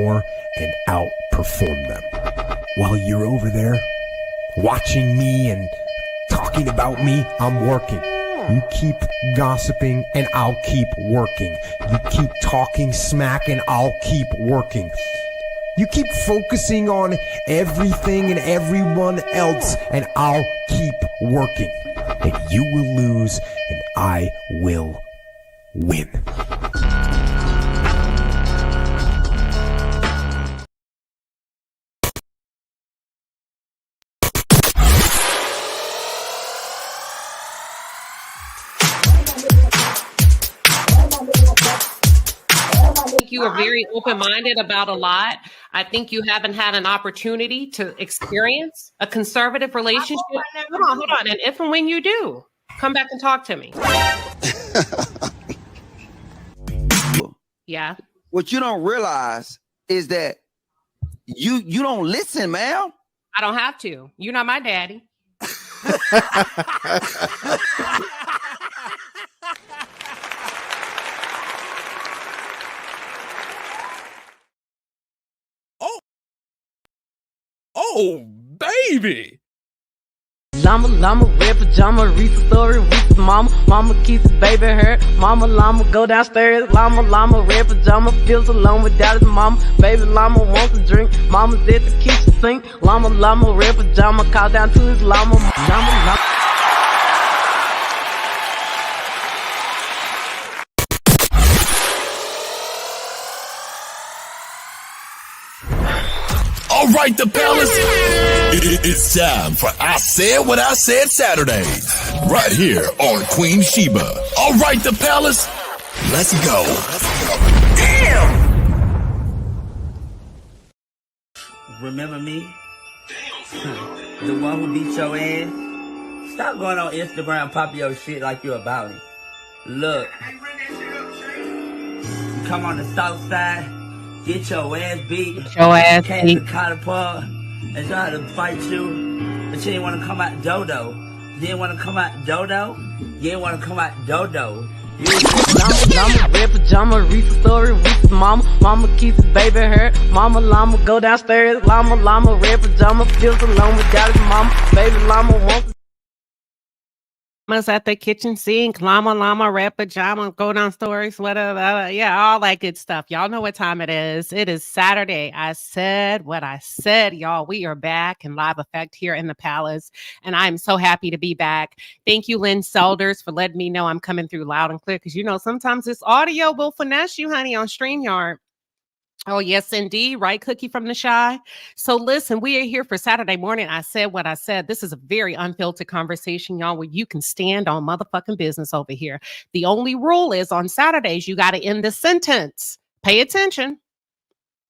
more and outperform them. While you're over there watching me and talking about me, I'm working. You keep gossiping and I'll keep working. You keep talking smack and I'll keep working. You keep focusing on everything and everyone else and I'll keep working. And you will lose and I will win. You are very open-minded about a lot. I think you haven't had an opportunity to experience a conservative relationship. Hold on. And if and when you do, come back and talk to me. Yeah. What you don't realize is that you don't listen, man. I don't have to. You're not my daddy. Oh, baby. Llama, red pajama, Risa story, Risa mama keeps the baby hurt. Llama, go downstairs. Llama, red pajama, feels alone without his mama. Baby llama wants a drink. Mama's at the kitchen sink. Llama, red pajama, call down to his llama. Llama. All right, the palace. It's time for I Said What I Said Saturdays. Right here on Queen Sheba. All right, the palace. Let's go. Damn. Remember me? The one who beat your ass? Stop going on Instagram popping your shit like you about it. Look. You come on the south side, get your ass beat. Came to Catapult and tried to fight you. But you didn't want to come out dodo. You didn't want to come out dodo. You didn't want to come out dodo. Llama, red pajama, Risa story, Risa mama keeps the baby hurt. Llama, go downstairs. Llama, red pajama, feels alone without his mama. Baby llama wants at the kitchen sink, llama, red pajama, go down stories, whatever. Yeah, all that good stuff. Y'all know what time it is. It is Saturday. I said what I said, y'all. We are back in live effect here in the palace, and I'm so happy to be back. Thank you, Lynn Selders, for letting me know I'm coming through loud and clear, because you know sometimes this audio will finesse you, honey, on StreamYard. Oh, yes, indeed. Right, Cookie from the Shy. So listen, we are here for Saturday morning. I said what I said. This is a very unfiltered conversation, y'all, where you can stand on motherfucking business over here. The only rule is on Saturdays, you got to end the sentence. Pay attention.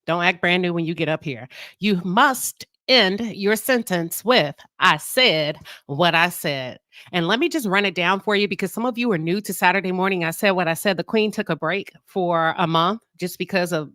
Don't act brand new when you get up here. You must end your sentence with, I said what I said. And let me just run it down for you, because some of you are new to Saturday morning. I said what I said. The Queen took a break for a month just because of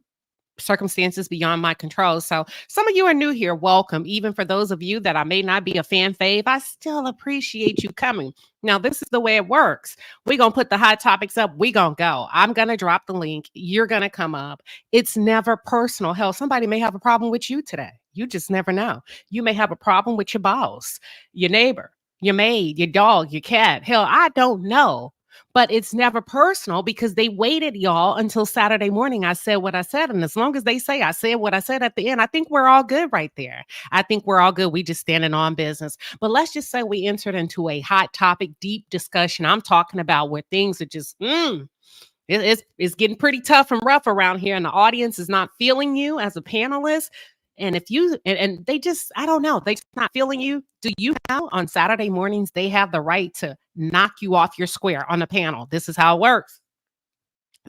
circumstances beyond my control. So some of you are new here. Welcome. Even for those of you that I may not be a fan fave, I still appreciate you coming. Now, this is the way it works. We're going to put the hot topics up. We're going to go. I'm going to drop the link. You're going to come up. It's never personal. Hell, somebody may have a problem with you today. You just never know. You may have a problem with your boss, your neighbor, your maid, your dog, your cat. Hell, I don't know. But it's never personal, because they waited, y'all, until Saturday morning. I said what I said. And as long as they say I said what I said at the end, I think we're all good right there. I think we're all good. We just standing on business. But let's just say we entered into a hot topic, deep discussion. I'm talking about where things are just, it's getting pretty tough and rough around here. And the audience is not feeling you as a panelist. And if you, and they just, I don't know, they're not feeling you. Do you know on Saturday mornings, they have the right to knock you off your square on the panel? This is how it works.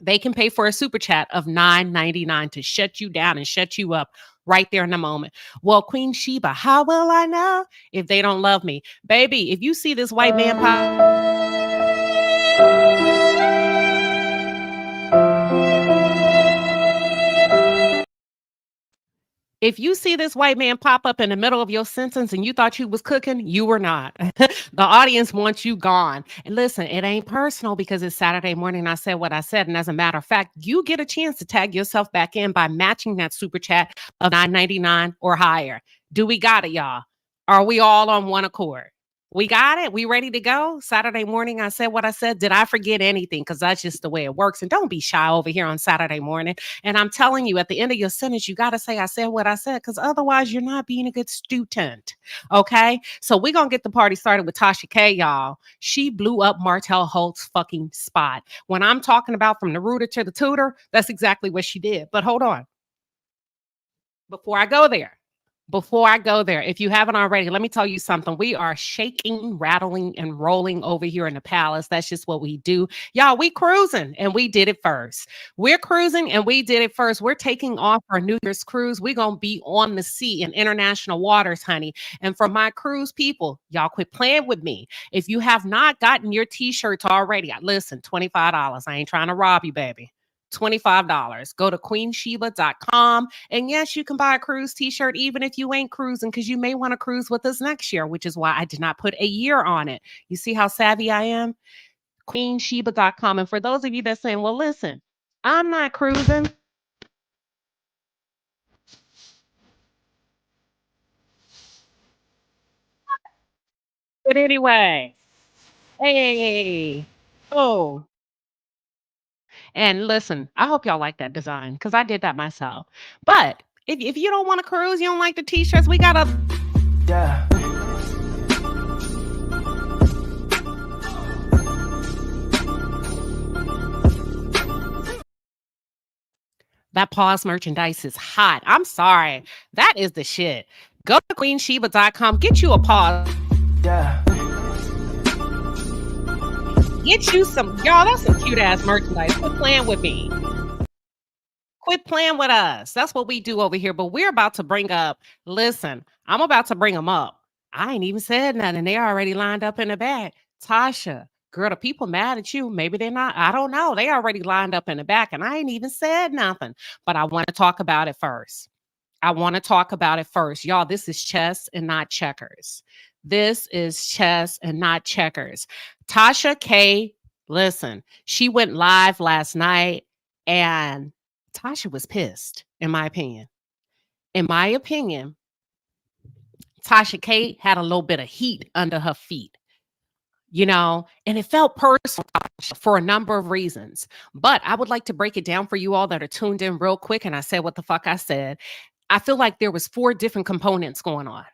They can pay for a super chat of $9.99 to shut you down and shut you up right there in the moment. Well, Queen Sheba, how will I know if they don't love me? Baby, if you see this white man If you see this white man pop up in the middle of your sentence and you thought you was cooking, you were not. The audience wants you gone. And listen, it ain't personal because it's Saturday morning and I said what I said. And as a matter of fact, you get a chance to tag yourself back in by matching that super chat of $9.99 or higher. Do we got it, y'all? Are we all on one accord? We got it. We ready to go? Saturday morning, I said what I said. Did I forget anything? Because that's just the way it works. And don't be shy over here on Saturday morning. And I'm telling you, at the end of your sentence, you got to say, I said what I said, because otherwise you're not being a good student. Okay? So we're going to get the party started with Tasha K, y'all. She blew up Martell Holt's fucking spot. When I'm talking about from the rooter to the tutor, that's exactly what she did. But hold on. Before I go there, if you haven't already, let me tell you something. We are shaking, rattling, and rolling over here in the palace. That's just what we do. Y'all, we cruising, and we did it first. We're cruising, and we did it first. We're taking off our New Year's cruise. We're going to be on the sea in international waters, honey. And for my cruise people, y'all quit playing with me. If you have not gotten your t-shirts already, listen, $25. I ain't trying to rob you, baby. $25. Go to queenshiba.com. And yes, you can buy a cruise t-shirt even if you ain't cruising, because you may want to cruise with us next year, which is why I did not put a year on it. You see how savvy I am? queenshiba.com. And for those of you that saying, well, listen, I'm not cruising. But anyway, hey, oh. And listen, I hope y'all like that design because I did that myself. But if you don't want to cruise, you don't like the t-shirts, we got a... Yeah. That pause merchandise is hot. I'm sorry. That is the shit. Go to queenshiba.com. Get you a pause. Yeah. Get you some... Y'all, that's some cute-ass merchandise. Quit playing with me. Quit playing with us. That's what we do over here. But we're about to bring up... Listen, I'm about to bring them up. I ain't even said nothing. They already lined up in the back. Tasha, girl, the people mad at you. Maybe they're not. I don't know. They already lined up in the back, and I ain't even said nothing. But I want to talk about it first. Y'all, this is chess and not checkers. This is chess and not checkers. Tasha K, listen, she went live last night, and Tasha was pissed, in my opinion. Tasha K had a little bit of heat under her feet, and it felt personal for a number of reasons. But I would like to break it down for you all that are tuned in real quick. And I said what the fuck I said. I feel like there was 4 different components going on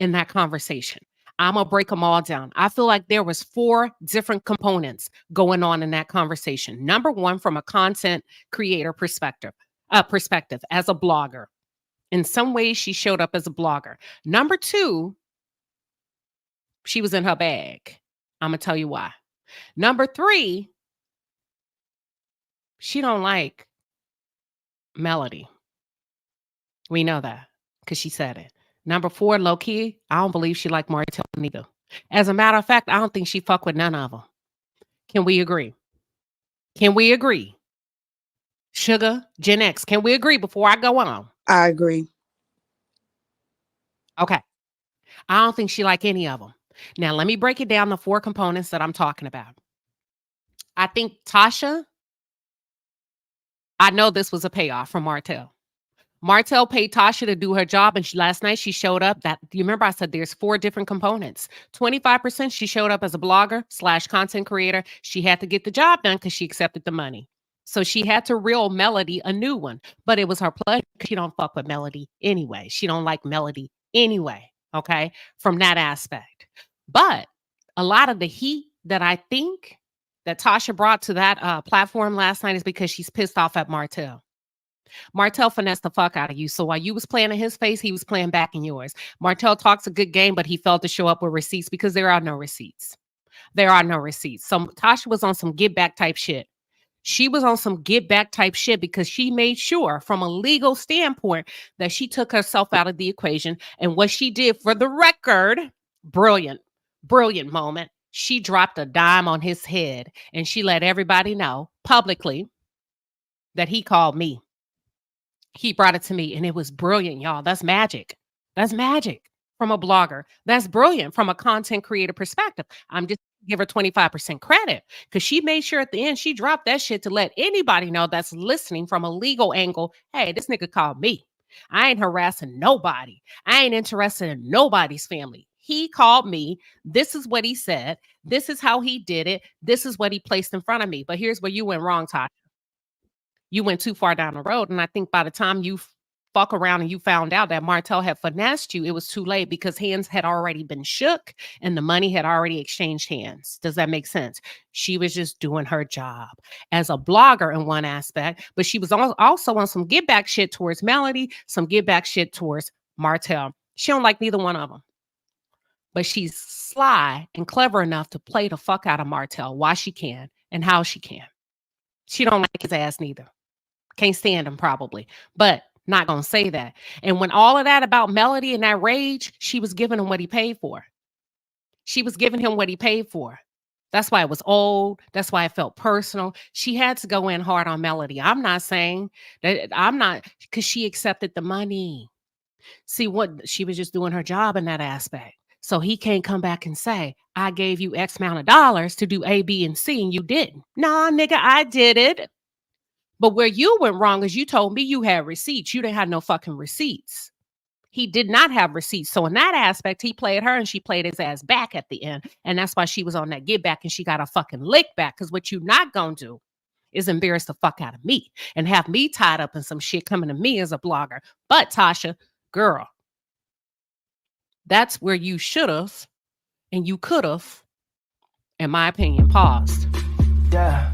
in that conversation. I'm going to break them all down. I feel like there was 4 different components going on in that conversation. Number 1, from a content creator perspective, as a blogger. In some ways, she showed up as a blogger. Number 2, she was in her bag. I'm going to tell you why. Number 3, she don't like Melody. We know that because she said it. Number 4, low key, I don't believe she liked Martell neither. As a matter of fact, I don't think she fuck with none of them. Can we agree? Sugar, Gen X, can we agree before I go on? I agree. Okay. I don't think she like any of them. Now, let me break it down, the 4 components that I'm talking about. I think Tasha, I know this was a payoff from Martell. Martell paid Tasha to do her job, and last night she showed up. You remember I said there's 4 different components. 25% she showed up as a blogger / content creator. She had to get the job done because she accepted the money. So she had to reel Melody a new one, but it was her pleasure. She don't fuck with Melody anyway. She don't like Melody anyway, okay, from that aspect. But a lot of the heat that I think that Tasha brought to that platform last night is because she's pissed off at Martell. Martell finessed the fuck out of you. So while you was playing in his face, he was playing back in yours. Martell talks a good game, but he failed to show up with receipts because there are no receipts. So Tasha was on some get back type shit. She was on some get back type shit because she made sure from a legal standpoint that she took herself out of the equation. And what she did, for the record, brilliant moment. She dropped a dime on his head and she let everybody know publicly that he called me. He brought it to me and it was brilliant, y'all. That's magic. That's magic from a blogger. That's brilliant from a content creator perspective. I'm just give her 25% credit because she made sure at the end she dropped that shit to let anybody know that's listening from a legal angle. Hey, this nigga called me. I ain't harassing nobody. I ain't interested in nobody's family. He called me. This is what he said. This is how he did it. This is what he placed in front of me. But here's where you went wrong, Tasha. You went too far down the road. And I think by the time you fuck around and you found out that Martell had finessed you, it was too late because hands had already been shook and the money had already exchanged hands. Does that make sense? She was just doing her job as a blogger in one aspect, but she was also on some get back shit towards Melody, some get back shit towards Martell. She don't like neither one of them. But she's sly and clever enough to play the fuck out of Martell while she can and how she can. She don't like his ass neither. Can't stand him probably, but not gonna say that. And when all of that about Melody and that rage, she was giving him what he paid for. She was giving him what he paid for. That's why it was old. That's why it felt personal. She had to go in hard on Melody. I'm not saying that because she accepted the money. See, what she was just doing her job in that aspect. So he can't come back and say, I gave you X amount of dollars to do A, B, and C, and you didn't. Nah, nigga, I did it. But where you went wrong is you told me you had receipts. You didn't have no fucking receipts. He did not have receipts. So in that aspect, he played her and she played his ass back at the end. And that's why she was on that get back and she got a fucking lick back. Because what you not gonna do is embarrass the fuck out of me and have me tied up in some shit coming to me as a blogger. But Tasha, girl, that's where you should have and you could have, in my opinion, paused. Yeah.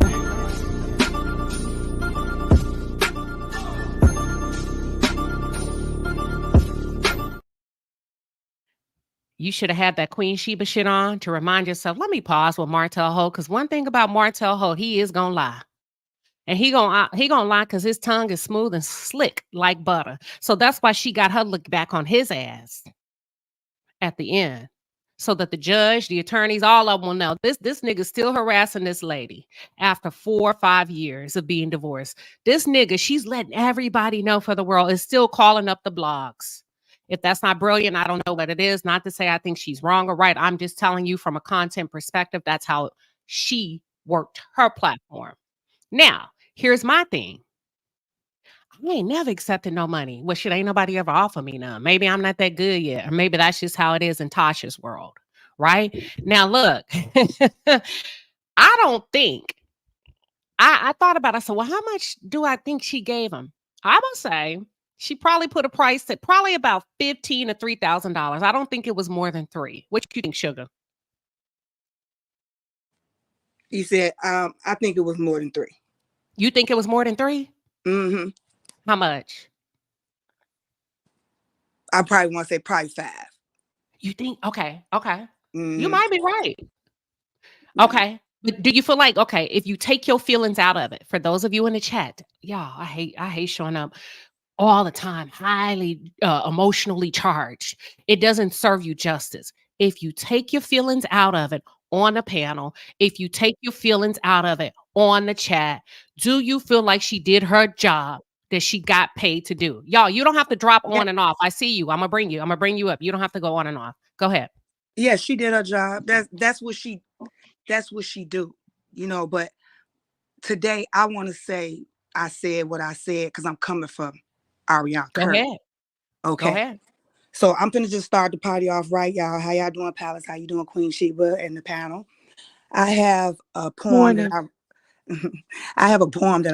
You should have had that Queen Sheba shit on to remind yourself, let me pause with Martell Ho, because one thing about Martell Ho, he is going to lie. And he gonna lie because his tongue is smooth and slick like butter. So that's why she got her look back on his ass at the end. So that the judge, the attorneys, all of them will know this nigga still harassing this lady after 4 or 5 years of being divorced. This nigga, she's letting everybody know for the world, is still calling up the blogs. If that's not brilliant, I don't know what it is. Not to say I think she's wrong or right. I'm just telling you from a content perspective, that's how she worked her platform. Now, here's my thing. I ain't never accepted no money. Well, shit, ain't nobody ever offered me none. Maybe I'm not that good yet. Or maybe that's just how it is in Tasha's world. Right? Now, look, I don't think, I thought about it. I said, well, how much do I think she gave him? I would say she probably put a price at probably about $1,500 to $3,000. I don't think it was more than $3,000. What do you think, Sugar? You said, I think it was more than $3,000. You think it was more than $3,000? Mm-hmm. How much? I probably want to say probably $5,000. You think? Okay. Mm-hmm. You might be right. Okay. But do you feel like, okay, if you take your feelings out of it, for those of you in the chat, y'all, I hate showing up all the time, highly emotionally charged. It doesn't serve you justice. If you take your feelings out of it on a panel, if you take your feelings out of it on the chat, do you feel like she did her job that she got paid to do? Y'all, you don't have to drop on and off. I see you. I'm gonna bring you up. You don't have to go on and off. Go ahead. Yeah, she did her job. That's what she do, you know. But today I want to say I said what I said because I'm coming from Ariana Curry. Go ahead. Okay. Go ahead. So I'm gonna just start the party off right, y'all. How y'all doing, Palace? How you doing, Queen Sheba and the panel? I have a poem that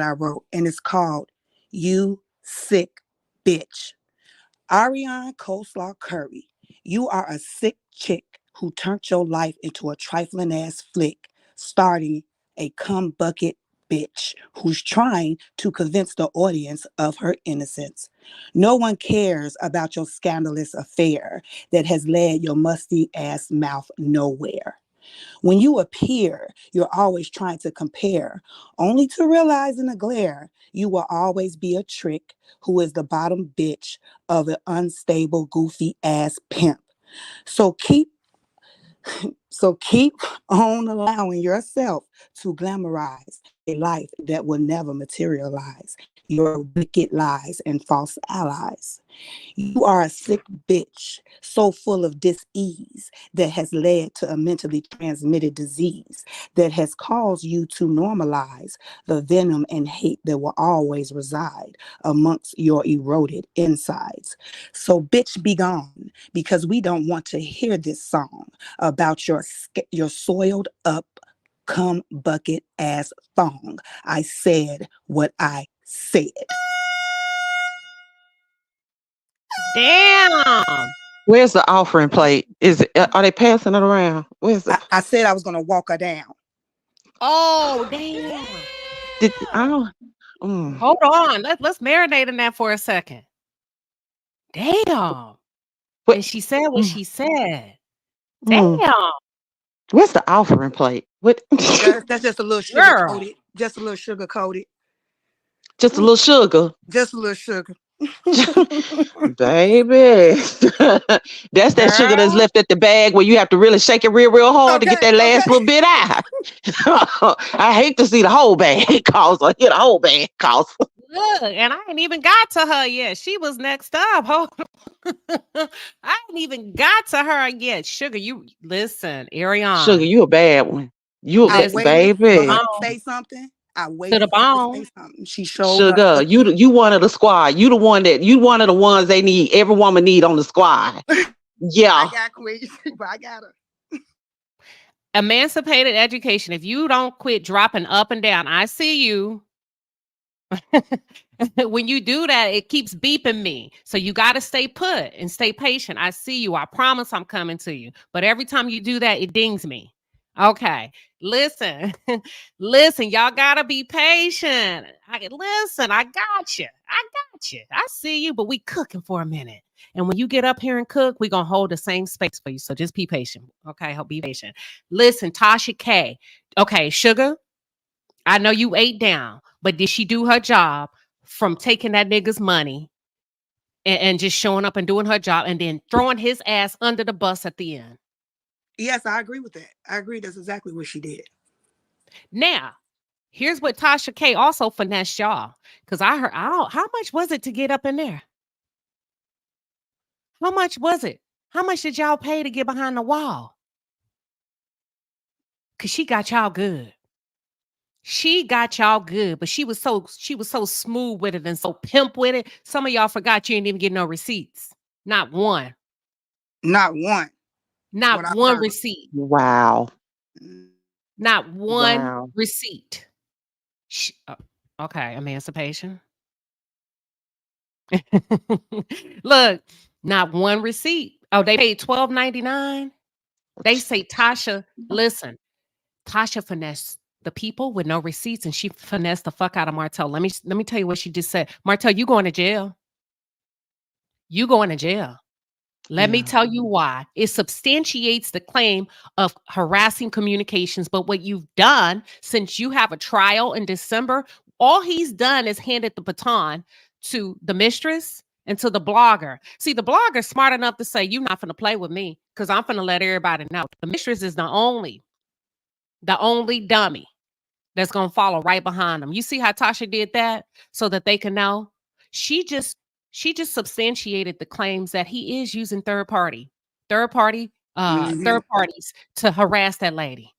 I wrote, and it's called "You Sick Bitch." Ariana Coleslaw Curry, you are a sick chick who turned your life into a trifling ass flick, starting a cum bucket bitch who's trying to convince the audience of her innocence. No one cares about your scandalous affair that has led your musty ass mouth nowhere. When you appear, you're always trying to compare, only to realize in the glare, you will always be a trick who is the bottom bitch of an unstable, goofy ass pimp. So keep on allowing yourself to glamorize a life that will never materialize. Your wicked lies and false allies. You are a sick bitch, so full of dis-ease that has led to a mentally transmitted disease that has caused you to normalize the venom and hate that will always reside amongst your eroded insides. So bitch, be gone, because we don't want to hear this song about your soiled up cum bucket ass thong. I said what I said. Damn. Where's the offering plate? Are they passing it around? Where's it? I said I was gonna walk her down. Oh, damn. Hold on. Let's marinate in that for a second. Damn. And she said what she said. Damn. Where's the offering plate? What? That's just a little sugar coated. Just a little sugar coated. Just a little sugar. Just a little sugar. Baby. That's that sugar that's left at the bag where you have to really shake it real hard to get that last little bit out. I hate to see the whole bag cause or hit a whole bag cause. Look, and I ain't even got to her yet. She was next up. Hold on. I ain't even got to her yet. Sugar, you listen, Ariana. Sugar, you a bad one. You a bad baby. Say something. I waited to the bone. To say something. She showed Sugar, up. you one of the squad. You one of the ones they need. Every woman need on the squad. Yeah. I got Queen, but I got her. Emancipated education. If you don't quit dropping up and down, I see you. When you do that, it keeps beeping me. So you got to stay put and stay patient. I see you. I promise I'm coming to you. But every time you do that, it dings me. Okay. Listen, y'all got to be patient. I got you. I see you, but we cooking for a minute. And when you get up here and cook, we're going to hold the same space for you. So just be patient. Okay. Be patient. Listen, Tasha K. Okay. Sugar, I know you ate down, but did she do her job from taking that nigga's money and just showing up and doing her job and then throwing his ass under the bus at the end? Yes, I agree with that. I agree. That's exactly what she did. Now, here's what Tasha K also finessed y'all. Because I heard, how much was it to get up in there? How much was it? How much did y'all pay to get behind the wall? Because she got y'all good. She got y'all good, but she was so smooth with it and so pimp with it. Some of y'all forgot you didn't even get no receipts. Not one. Not one. Not one receipt. Wow. Not one receipt. Okay, emancipation. Look, not one receipt. Oh, they paid $12.99. They say Tasha, listen, Tasha finessed the people with no receipts, and she finessed the fuck out of Martell. Let me tell you what she just said. Martell, you going to jail. You going to jail. Let me tell you why. It substantiates the claim of harassing communications. But what you've done since you have a trial in December, all he's done is handed the baton to the mistress and to the blogger. See, the blogger's smart enough to say, you're not going to play with me because I'm going to let everybody know. The mistress is the only dummy that's going to follow right behind them. You see how Tasha did that so that they can know? She just substantiated the claims that he is using third parties to harass that lady.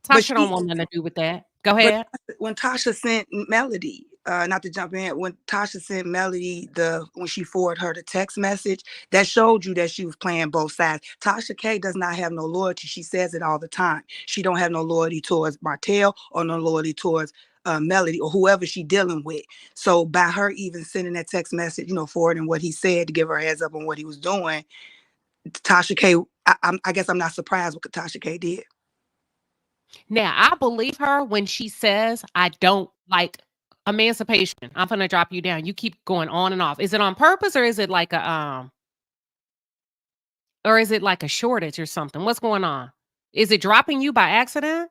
Tasha don't want nothing to do with that. Go ahead. When Tasha sent Melody, not to jump in, when Tasha sent Melody when she forwarded her the text message, that showed you that she was playing both sides. Tasha K does not have no loyalty. She says it all the time. She don't have no loyalty towards Martell or no loyalty towards Melody or whoever she dealing with. So by her even sending that text message, forwarding what he said to give her a heads up on what he was doing, Tasha K, I guess I'm not surprised what Tasha K did. Now, I believe her when she says, I don't like emancipation. I'm going to drop you down. You keep going on and off. Is it on purpose or is it like a shortage or something? What's going on? Is it dropping you by accident?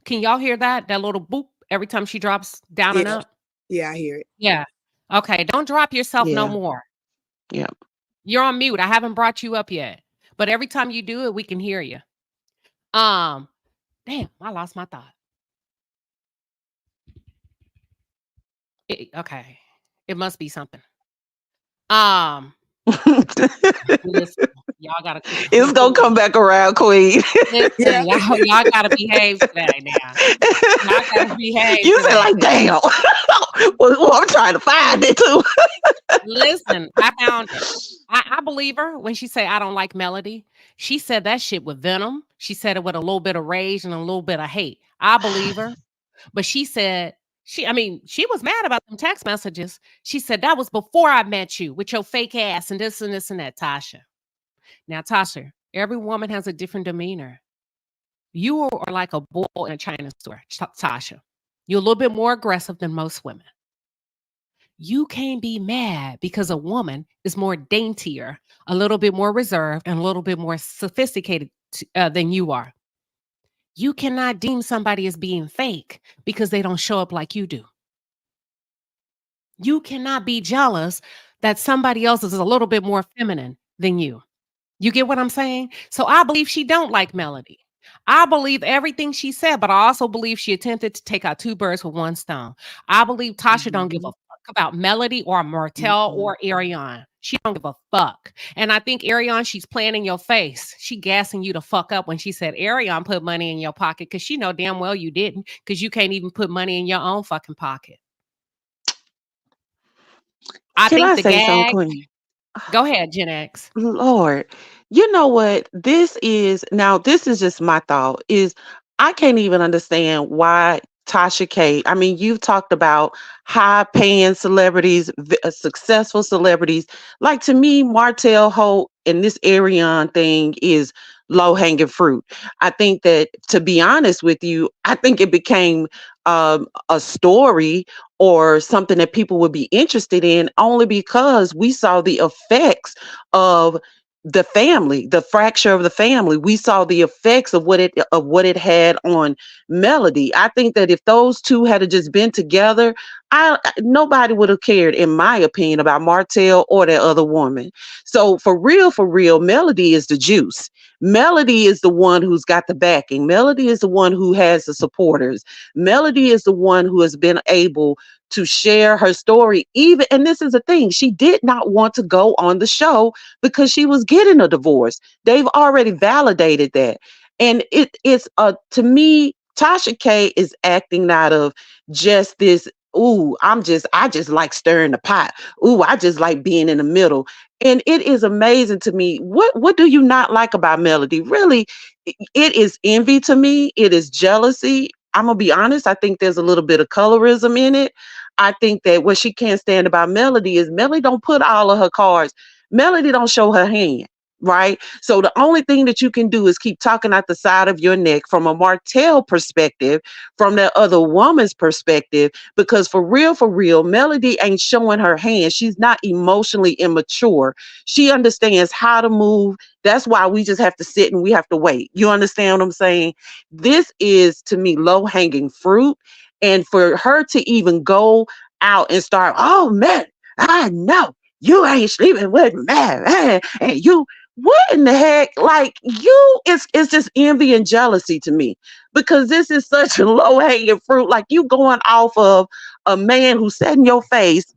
Can y'all hear that? That little boop every time she drops down and up? Yeah, I hear it. Yeah. Okay. Don't drop yourself no more. Yeah. You're on mute. I haven't brought you up yet. But every time you do it, we can hear you. Damn, I lost my thought. Okay, it must be something. Um, listen, y'all gotta keep It's gonna come back around, Queen. listen, y'all gotta behave today now. Y'all gotta behave You said today. like, damn. Well, I'm trying to find it too. Listen, I found it. I believe her when she say I don't like Melody. She said that shit with venom. She said it with a little bit of rage and a little bit of hate. I believe her. But she said she was mad about them text messages. She said that was before I met you with your fake ass and this and this and that, Tasha. Now, Tasha, every woman has a different demeanor. You are like a bull in a China store, Tasha. You're a little bit more aggressive than most women. You can't be mad because a woman is more daintier, a little bit more reserved, and a little bit more sophisticated than you are. You cannot deem somebody as being fake because they don't show up like you do. You cannot be jealous that somebody else is a little bit more feminine than you. You get what I'm saying? So I believe she don't like Melody. I believe everything she said, but I also believe she attempted to take out two birds with one stone. I believe Tasha don't give a fuck about Melody or Martell or Ariane. She don't give a fuck. And I think Ariane, she's playing in your face. She gassing you to fuck up when she said Ariane put money in your pocket because she know damn well you didn't because you can't even put money in your own fucking pocket. I Can think I the say something, gag. Queen? Go ahead, Gen X. Lord, you know what? This is just my thought is I can't even understand why Tasha K. I mean, you've talked about high paying celebrities, successful celebrities. Like to me, Martell Holt and this Ariane thing is low hanging fruit. I think that to be honest with you, I think it became a story or something that people would be interested in only because we saw the effects of the family, the fracture of the family. We saw the effects of what it had on Melody. I think that if those two had just been together, nobody would have cared, in my opinion, about Martell or that other woman. So for real, Melody is the juice. Melody is the one who's got the backing. Melody is the one who has the supporters. Melody is the one who has been able to share her story. Even, and this is the thing, she did not want to go on the show because she was getting a divorce. They've already validated that. And it's to me, Tasha K is acting out of just this, ooh, I just like stirring the pot. Ooh, I just like being in the middle. And it is amazing to me. What do you not like about Melody? Really, it is envy to me. It is jealousy. I'm gonna be honest. I think there's a little bit of colorism in it. I think that what she can't stand about Melody is Melody don't put all of her cards. Melody don't show her hand, right? So the only thing that you can do is keep talking out the side of your neck from a Martell perspective, from that other woman's perspective, because for real, Melody ain't showing her hand. She's not emotionally immature. She understands how to move. That's why we just have to sit and we have to wait. You understand what I'm saying? This is to me low hanging fruit. And for her to even go out and start, oh man, I know you ain't sleeping with me, man. And you, what in the heck? Like you, it's just envy and jealousy to me because this is such a low hanging fruit. Like you going off of a man who sat in your face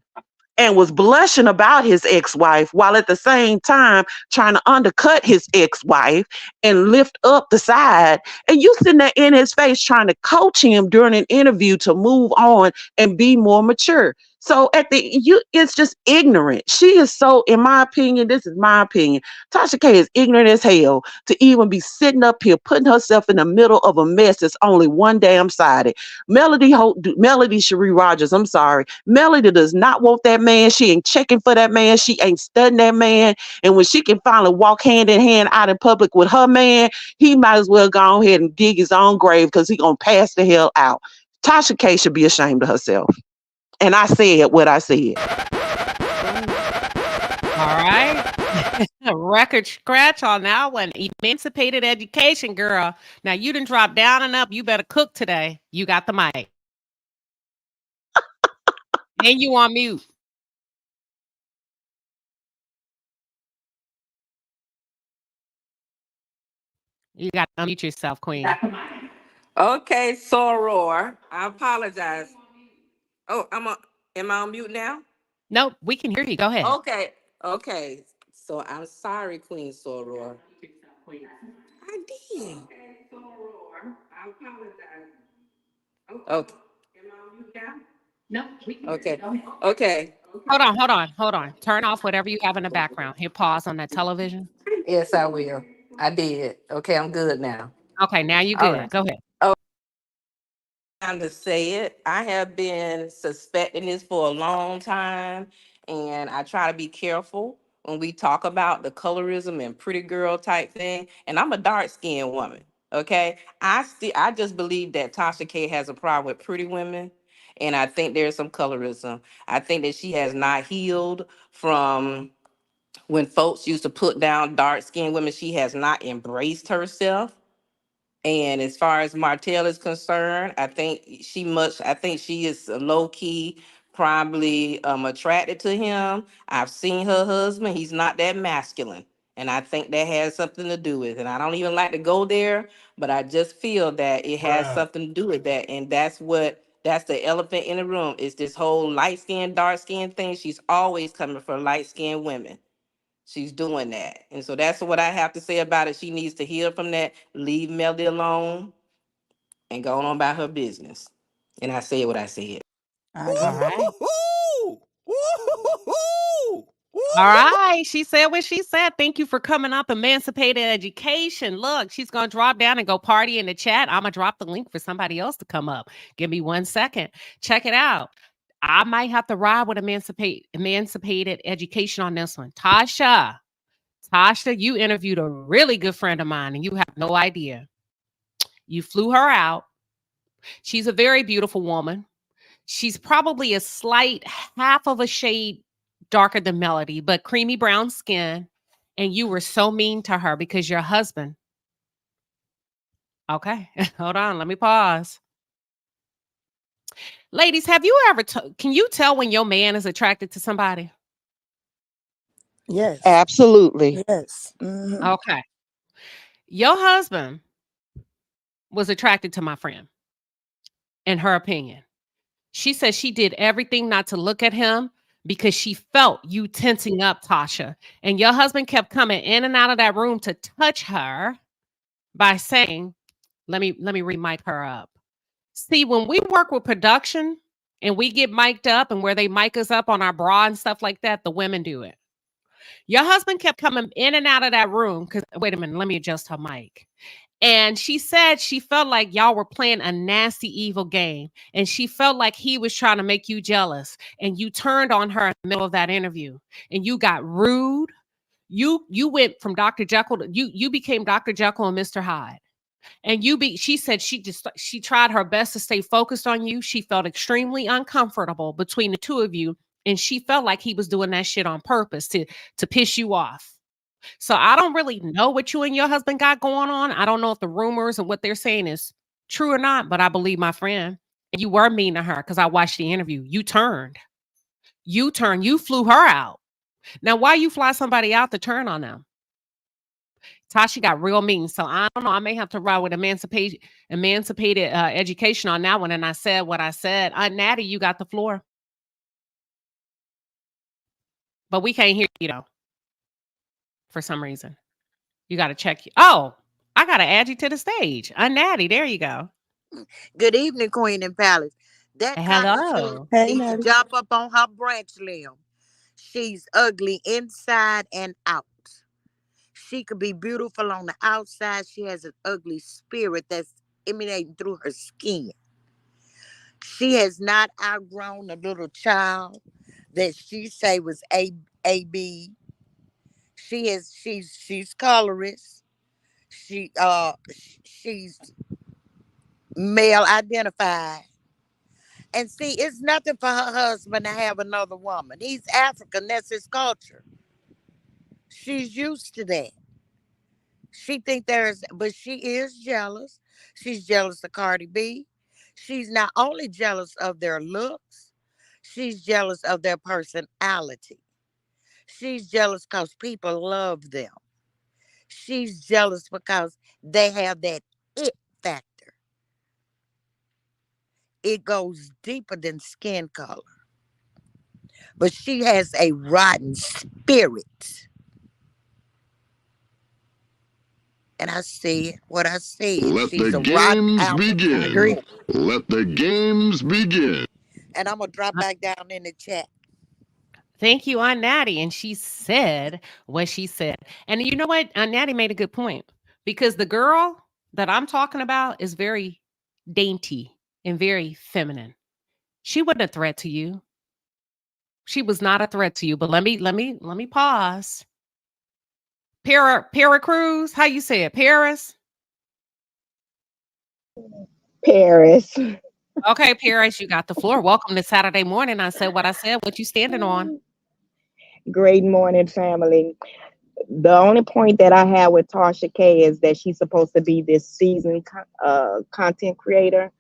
and was blushing about his ex-wife while at the same time trying to undercut his ex-wife and lift up the side. And you sitting there in his face trying to coach him during an interview to move on and be more mature. So it's just ignorant. She is so, in my opinion, this is my opinion. Tasha K is ignorant as hell to even be sitting up here putting herself in the middle of a mess that's only one damn sided. Melody Cherie Rogers, I'm sorry. Melody does not want that man. She ain't checking for that man. She ain't studying that man. And when she can finally walk hand in hand out in public with her man, he might as well go ahead and dig his own grave because he gonna pass the hell out. Tasha K should be ashamed of herself. And I said what I said. All right. Record scratch on that one. Emancipated education, girl. Now you done drop down and up. You better cook today. You got the mic. And you on mute. You got to unmute yourself, Queen. Okay, Soror. I apologize. Oh, am I on mute now? Nope, we can hear you. Go ahead. Okay. So I'm sorry, Queen Soror. I did. Okay, Soror. I apologize. Okay. Am I on mute now? No. Okay. Hold on. Turn off whatever you have in the background. Hit pause on that television. Yes, I will. I did. Okay, I'm good now. Okay, now you're All good. right. Go ahead. Time to say it. I have been suspecting this for a long time, and I try to be careful when we talk about the colorism and pretty girl type thing. And I'm a dark skinned woman. Okay, I just believe that Tasha K has a problem with pretty women, and I think there's some colorism. I think that she has not healed from when folks used to put down dark skinned women. She has not embraced herself. And as far as Martell is concerned, I think she is low key, probably attracted to him. I've seen her husband; he's not that masculine, and I think that has something to do with it. And I don't even like to go there, but I just feel that it has something to do with that, and that's the elephant in the room. Is this whole light skin, dark skin thing? She's always coming for light skinned women. She's doing that. And so that's what I have to say about it. She needs to heal from that, leave Melody alone, and go on about her business. And I said what I said. I All agree. right. Woo! Woo! All right. She said what she said. Thank you for coming up. Emancipated Education. Look, she's going to drop down and go party in the chat. I'm going to drop the link for somebody else to come up. Give me 1 second. Check it out. I might have to ride with Emancipated Education on this one. Tasha, you interviewed a really good friend of mine, and you have no idea. You flew her out. She's a very beautiful woman. She's probably a slight half of a shade darker than Melody, but creamy brown skin. And you were so mean to her because your husband. Okay, hold on. Let me pause. Ladies, have you ever, can you tell when your man is attracted to somebody? Yes. Absolutely. Yes. Mhm. Okay. Your husband was attracted to my friend, in her opinion. She said she did everything not to look at him because she felt you tensing up, Tasha. And your husband kept coming in and out of that room to touch her by saying, let me re-mic her up. See, when we work with production and we get mic'd up and where they mic us up on our bra and stuff like that, the women do it. Your husband kept coming in and out of that room because, wait a minute, let me adjust her mic. And she said she felt like y'all were playing a nasty, evil game. And she felt like he was trying to make you jealous. And you turned on her in the middle of that interview. And you got rude. You went from Dr. Jekyll to you became Dr. Jekyll and Mr. Hyde. And she said she tried her best to stay focused on you. She felt extremely uncomfortable between the two of you. And she felt like he was doing that shit on purpose to piss you off. So I don't really know what you and your husband got going on. I don't know if the rumors and what they're saying is true or not, but I believe my friend. And you were mean to her because I watched the interview. You flew her out. Now, why you fly somebody out to turn on them? Tasha got real mean. So I don't know. I may have to ride with emancipated education on that one. And I said what I said. Natty, you got the floor. But we can't hear you though. For some reason. You got to check. Oh, I got to add you to the stage. Natty, there you go. Good evening, Queen and Palace. That Hello. Hey, needs to Natty. jump up on her branch limb. She's ugly inside and out. She could be beautiful on the outside. She has an ugly spirit that's emanating through her skin. She has not outgrown a little child that she say was AB. She's colorist. She's male identified. And see, it's nothing for her husband to have another woman. He's African, that's his culture. She's used to that. But she is jealous. She's jealous of Cardi B. She's not only jealous of their looks, she's jealous of their personality. She's jealous because people love them. She's jealous because they have that it factor. It goes deeper than skin color. But she has a rotten spirit. And I see what I said. Let the She's a rotten games apple. I begin. agree. Let the games begin. And I'm going to drop back down in the chat. Thank you, Aunt Natty. And she said what she said. And you know what? Aunt Natty made a good point because the girl that I'm talking about is very dainty and very feminine. She wasn't a threat to you. She was not a threat to you. But let me pause. Para Cruz, how you say it? Paris? Paris. Okay, Paris, you got the floor. Welcome to Saturday morning. I said what I said. What you standing on? Great morning, family. The only point that I have with Tasha K is that she's supposed to be this seasoned content creator.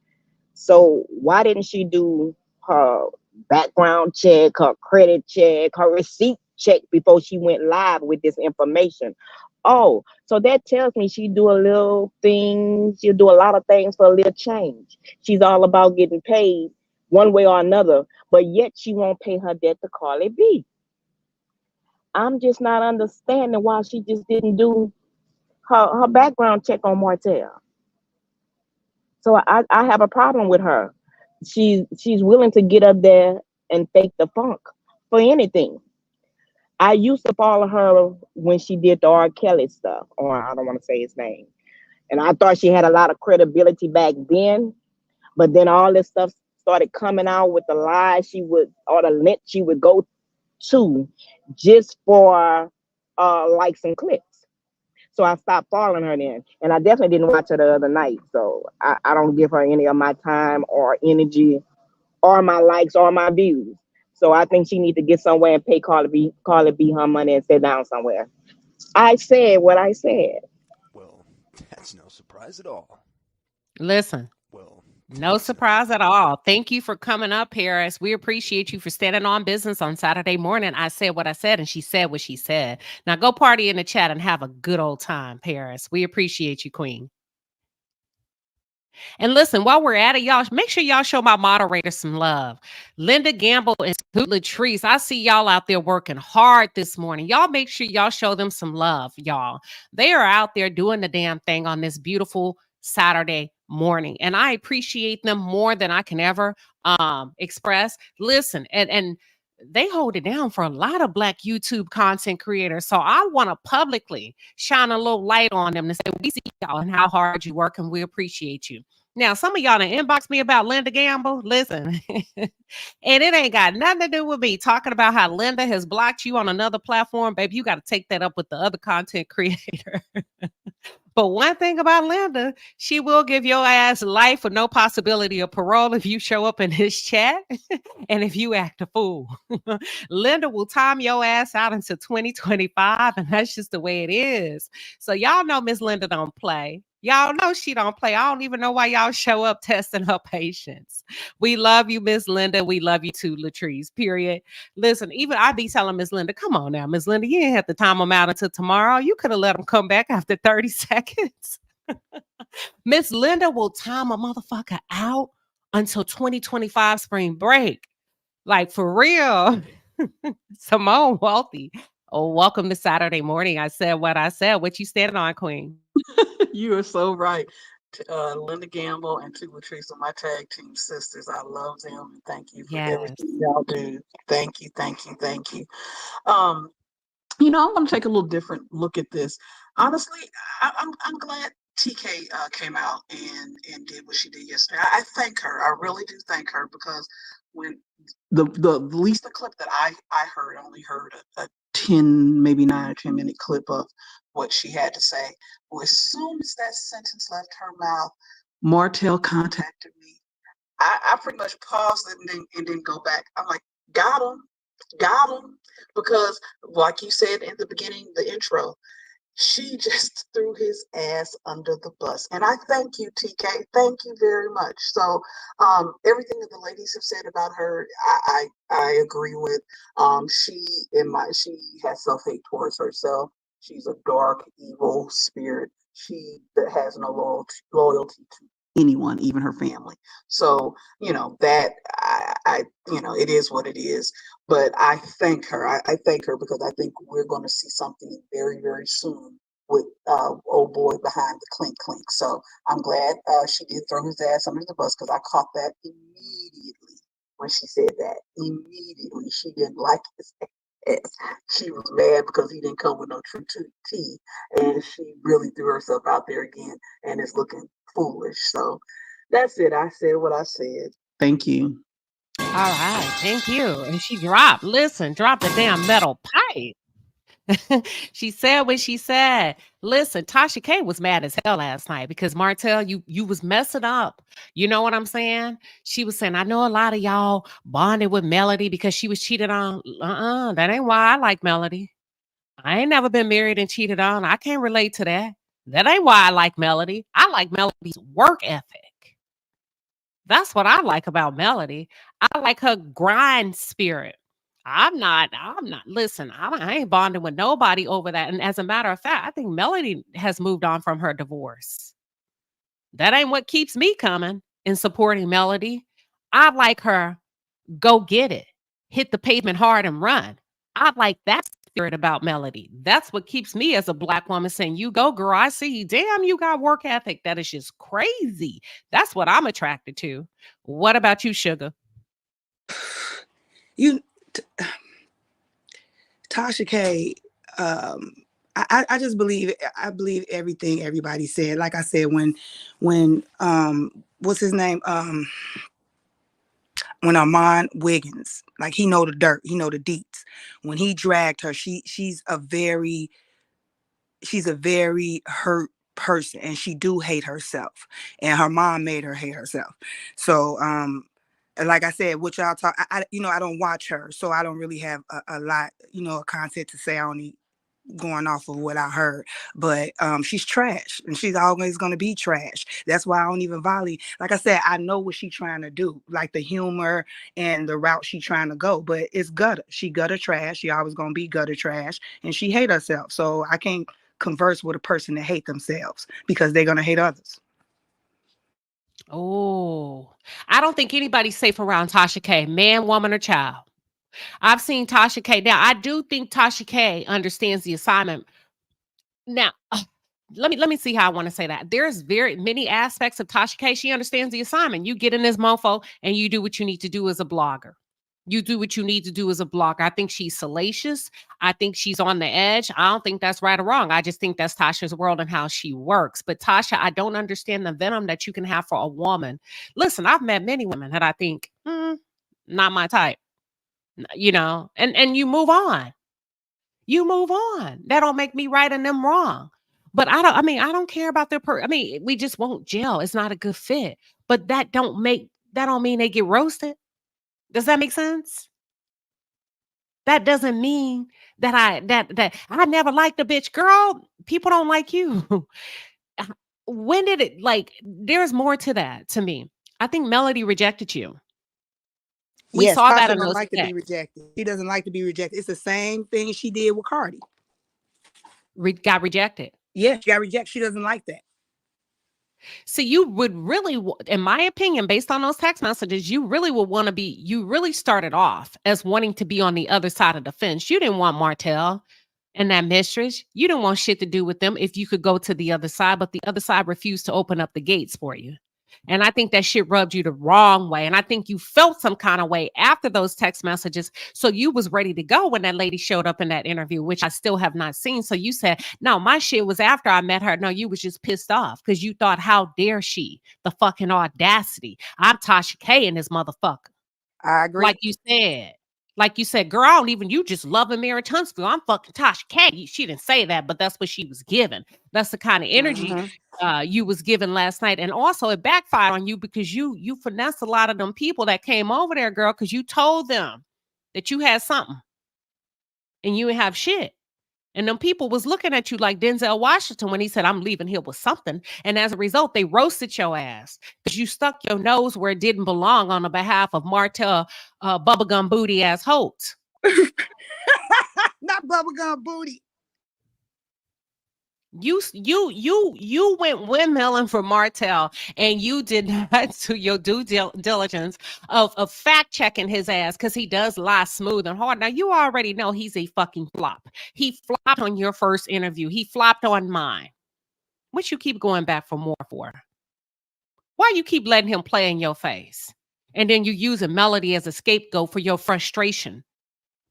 So why didn't she do her background check, her credit check, her receipt check before she went live with this information? Oh, so that tells me she do a little thing. She'll do a lot of things for a little change. She's all about getting paid one way or another, but yet she won't pay her debt to Carly B. I'm just not understanding why she just didn't do her background check on Martell. So I have a problem with her. She's willing to get up there and fake the funk for anything. I used to follow her when she did the R. Kelly stuff, or I don't want to say his name. And I thought she had a lot of credibility back then. But then all this stuff started coming out with the lies she would, or the length she would go to just for likes and clicks. So I stopped following her then. And I definitely didn't watch her the other night. So I don't give her any of my time or energy or my likes or my views. So I think she needs to get somewhere and pay Carly B her money and sit down somewhere. I said what I said. Well, that's no surprise at all. Listen. Well, no surprise at all. Thank you for coming up, Paris. We appreciate you for standing on business on Saturday morning. I said what I said, and she said what she said. Now go party in the chat and have a good old time, Paris. We appreciate you, Queen. And listen, while we're at it, y'all, make sure y'all show my moderators some love. Linda Gamble and Latrice, I see y'all out there working hard this morning. Y'all make sure y'all show them some love, y'all. They are out there doing the damn thing on this beautiful Saturday morning. And I appreciate them more than I can ever express. Listen, and they hold it down for a lot of Black YouTube content creators. So I want to publicly shine a little light on them to say, we see y'all and how hard you work, and we appreciate you. Now, some of y'all done inbox me about Linda Gamble. Listen, and it ain't got nothing to do with me talking about how Linda has blocked you on another platform. Baby, you got to take that up with the other content creator. But one thing about Linda, she will give your ass life with no possibility of parole if you show up in his chat and if you act a fool. Linda will time your ass out until 2025, and that's just the way it is. So y'all know Miss Linda don't play. Y'all know she don't play. I don't even know why y'all show up testing her patience. We love you, Miss Linda. We love you too, Latrice, period. Listen, even I be telling Miss Linda, come on now, Miss Linda, you didn't have to time them out until tomorrow. You could have let them come back after 30 seconds. Miss Linda will time a motherfucker out until 2025 spring break. Like, for real. Simone Wealthy. Oh, welcome to Saturday morning. I said what I said. What you standing on, Queen? You are so right. Linda Gamble and to Latrice are my tag team sisters. I love them. Thank you for everything y'all do. Thank you, thank you, thank you. You know, I want to take a little different look at this. Honestly, I'm glad TK came out and did what she did yesterday. I thank her. I really do thank her, because when the least the clip that I heard, I only heard a 10, maybe 9 or 10 minute clip of what she had to say. Well, as soon as that sentence left her mouth, Martell contacted me. I pretty much paused it and then go back. I'm like, got him, because like you said in the beginning, the intro, she just threw his ass under the bus. And I thank you, TK. Thank you very much. So everything that the ladies have said about her, I agree with. She has self-hate towards herself. She's a dark, evil spirit. She that has no loyalty to anyone, even her family. So, that it is what it is. But I thank her. I thank her because I think we're going to see something very, very soon with old boy behind the clink clink. So I'm glad she did throw his ass under the bus because I caught that immediately when she said that. Immediately, she didn't like his ass. She was mad because he didn't come with no true tea, and she really threw herself out there again, and it's looking foolish. So that's it. I said what I said. Thank you. All right, thank you. And she dropped the damn metal pipe. She said what she said. Listen, Tasha K was mad as hell last night because Martell, you was messing up. You know what I'm saying? She was saying, I know a lot of y'all bonded with Melody because she was cheated on. That ain't why I like Melody. I ain't never been married and cheated on. I can't relate to that. That ain't why I like Melody. I like Melody's work ethic. That's what I like about Melody. I like her grind spirit. I'm not, listen, I ain't bonding with nobody over that. And as a matter of fact, I think Melody has moved on from her divorce. That ain't what keeps me coming in supporting Melody. I like her, go get it, hit the pavement hard and run. I like that spirit about Melody. That's what keeps me as a Black woman saying, you go, girl, I see you. Damn, you got work ethic. That is just crazy. That's what I'm attracted to. What about you, Sugar? Tasha K, I just believe everything everybody said. Like I said, when what's his name? When Armand Wiggins, like he know the dirt, he know the deets. When he dragged her, she's a very hurt person, and she do hate herself, and her mom made her hate herself. So like I said, what y'all talk, I don't watch her, so I don't really have a lot, of content to say. I only going off of what I heard, but she's trash, and she's always going to be trash. That's why I don't even volley. Like I said, I know what she's trying to do, like the humor and the route she's trying to go, but it's gutter. She gutter trash. She always going to be gutter trash, and she hate herself. So I can't converse with a person that hate themselves because they're going to hate others. Oh, I don't think anybody's safe around Tasha K, man, woman, or child. I've seen Tasha K. Now, I do think Tasha K understands the assignment. Now, let me see how I want to say that. There's very many aspects of Tasha K. She understands the assignment. You get in this mofo and you do what you need to do as a blogger. You do what you need to do as a blogger. I think she's salacious. I think she's on the edge. I don't think that's right or wrong. I just think that's Tasha's world and how she works. But Tasha, I don't understand the venom that you can have for a woman. Listen, I've met many women that I think, not my type. And you move on. You move on. That don't make me right and them wrong. But I don't care about their we just won't gel. It's not a good fit. But that don't mean they get roasted. Does that make sense? That doesn't mean that I never liked a bitch. Girl, people don't like you. When did it, there's more to that to me. I think Melody rejected you. We Yes, saw Tasha that in don't those like to be rejected. She doesn't like to be rejected. It's the same thing she did with Cardi. Got rejected. Yeah, she got rejected. She doesn't like that. So you would really, in my opinion, based on those text messages, you really started off as wanting to be on the other side of the fence. You didn't want Martell and that mistress. You didn't want shit to do with them if you could go to the other side, but the other side refused to open up the gates for you. And I think that shit rubbed you the wrong way. And I think you felt some kind of way after those text messages. So you was ready to go when that lady showed up in that interview, which I still have not seen. So you said, no, my shit was after I met her. No, you was just pissed off because you thought, how dare she? The fucking audacity. I'm Tasha K in this motherfucker. I agree. Like you said, girl, I don't even, you just loving Mary Huntsville. I'm fucking Tasha K. She didn't say that, but that's what she was given. That's the kind of energy you was given last night. And also it backfired on you because you finessed a lot of them people that came over there, girl, because you told them that you had something and you didn't have shit. And them people was looking at you like Denzel Washington when he said, I'm leaving here with something. And as a result, they roasted your ass because you stuck your nose where it didn't belong on the behalf of Martell, bubblegum booty ass Holt. Not bubblegum booty. You went windmilling for Martell, and you did not do your diligence of fact checking his ass, because he does lie smooth and hard. Now you already know he's a fucking flop. He flopped on your first interview. He flopped on mine. What you keep going back for more for? Why you keep letting him play in your face? And then you using Melody as a scapegoat for your frustration,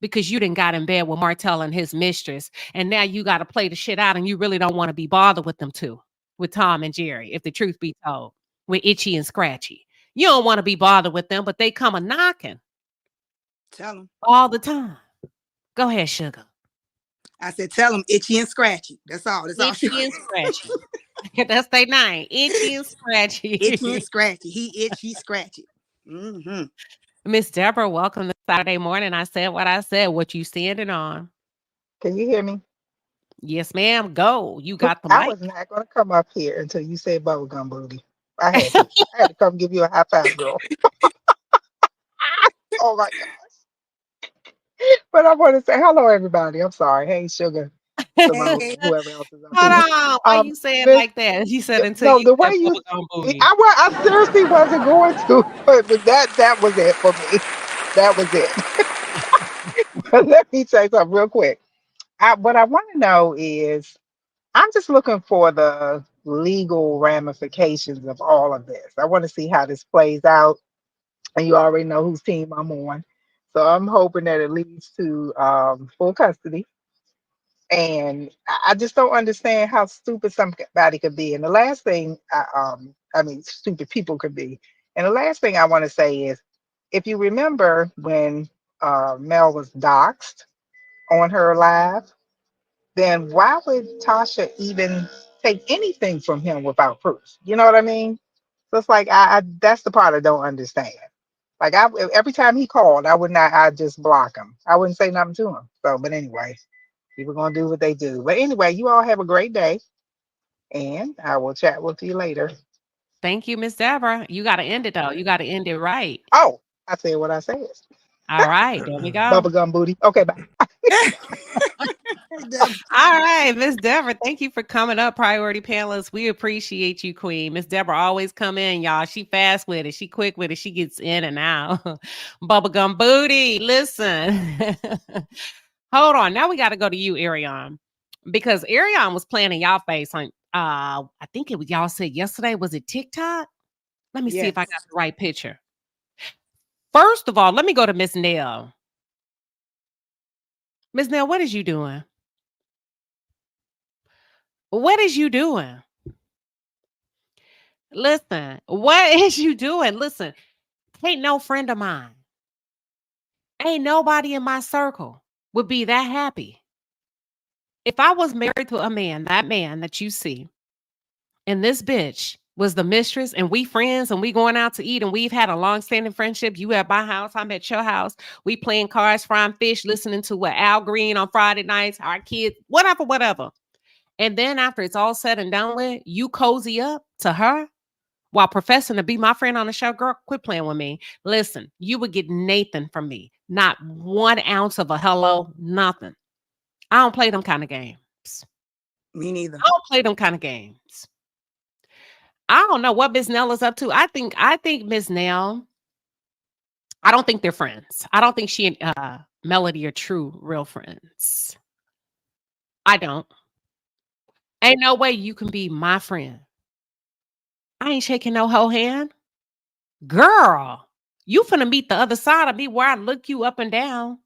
because you didn't got in bed with Martell and his mistress, and now you got to play the shit out, and you really don't want to be bothered with them two, with Tom and Jerry, if the truth be told, with Itchy and Scratchy. You don't want to be bothered with them, but they come a knocking. Tell them all the time. Go ahead, Sugar. I said, tell them Itchy and Scratchy. That's all. That's all. Itchy and Scratchy. That's their name. Itchy and Scratchy. Itchy and Scratchy. He itchy, scratchy. Mm-hmm. Miss Deborah, welcome to Saturday morning. I said what I said. What you standing on? Can you hear me? Yes, ma'am. Go. You got the mic. I was not going to come up here until you said bubblegum booty. I had to come give you a high five, girl. Oh my gosh. But I want to say hello, everybody. I'm sorry. Hey, Sugar. Simone, whoever else is up Hold here. on. Why you say it like that? You said until no, you the way said you, bubblegum booty. I seriously wasn't going to, but that was it for me. That was it. But let me say something real quick. What I want to know is, I'm just looking for the legal ramifications of all of this. I want to see how this plays out, and you already know whose team I'm on. So I'm hoping that it leads to full custody. And I just don't understand how stupid somebody could be. And the last thing, I mean, stupid people could be. And the last thing I want to say is, if you remember when Mel was doxxed on her live, then why would Tasha even take anything from him without proof? You know what I mean? So it's like I that's the part I don't understand. Like every time he called, I'd just block him. I wouldn't say nothing to him. So, but anyway, people gonna do what they do. But anyway, you all have a great day, and I will chat with you later. Thank you, Miss Deborah. You got to end it though. You got to end it right. Oh, I said what I said. All right, there we go. Bubblegum booty. Okay, bye. All right, Miss Deborah, thank you for coming up, priority panelists. We appreciate you, Queen. Miss Deborah always come in, y'all. She fast with it. She quick with it. She gets in and out. Bubblegum booty. Listen. Hold on. Now we got to go to you, Ariane, because Ariane was playing in y'all face on, I think it was y'all said yesterday. Was it TikTok? Let me see if I got the right picture. First of all, let me go to Miss Nell. Miss Nell, what is you doing? What is you doing? Listen, what is you doing? Listen, ain't no friend of mine. Ain't nobody in my circle would be that happy. If I was married to a man that you see, and this bitch was the mistress, and we friends, and we going out to eat, and we've had a long-standing friendship. You at my house, I'm at your house. We playing cards, frying fish, listening to what Al Green on Friday nights, our kids, whatever. And then after it's all said and done with, you cozy up to her while professing to be my friend on the show. Girl, quit playing with me. Listen, you would get Nathan from me. Not 1 ounce of a hello, nothing. I don't play them kind of games. Me neither. I don't play them kind of games. I don't know what Miss Nell is up to. I think Miss Nell, I don't think they're friends. I don't think she and Melody are true, real friends. I don't. Ain't no way you can be my friend. I ain't shaking no hoe hand. Girl, you finna meet the other side of me where I look you up and down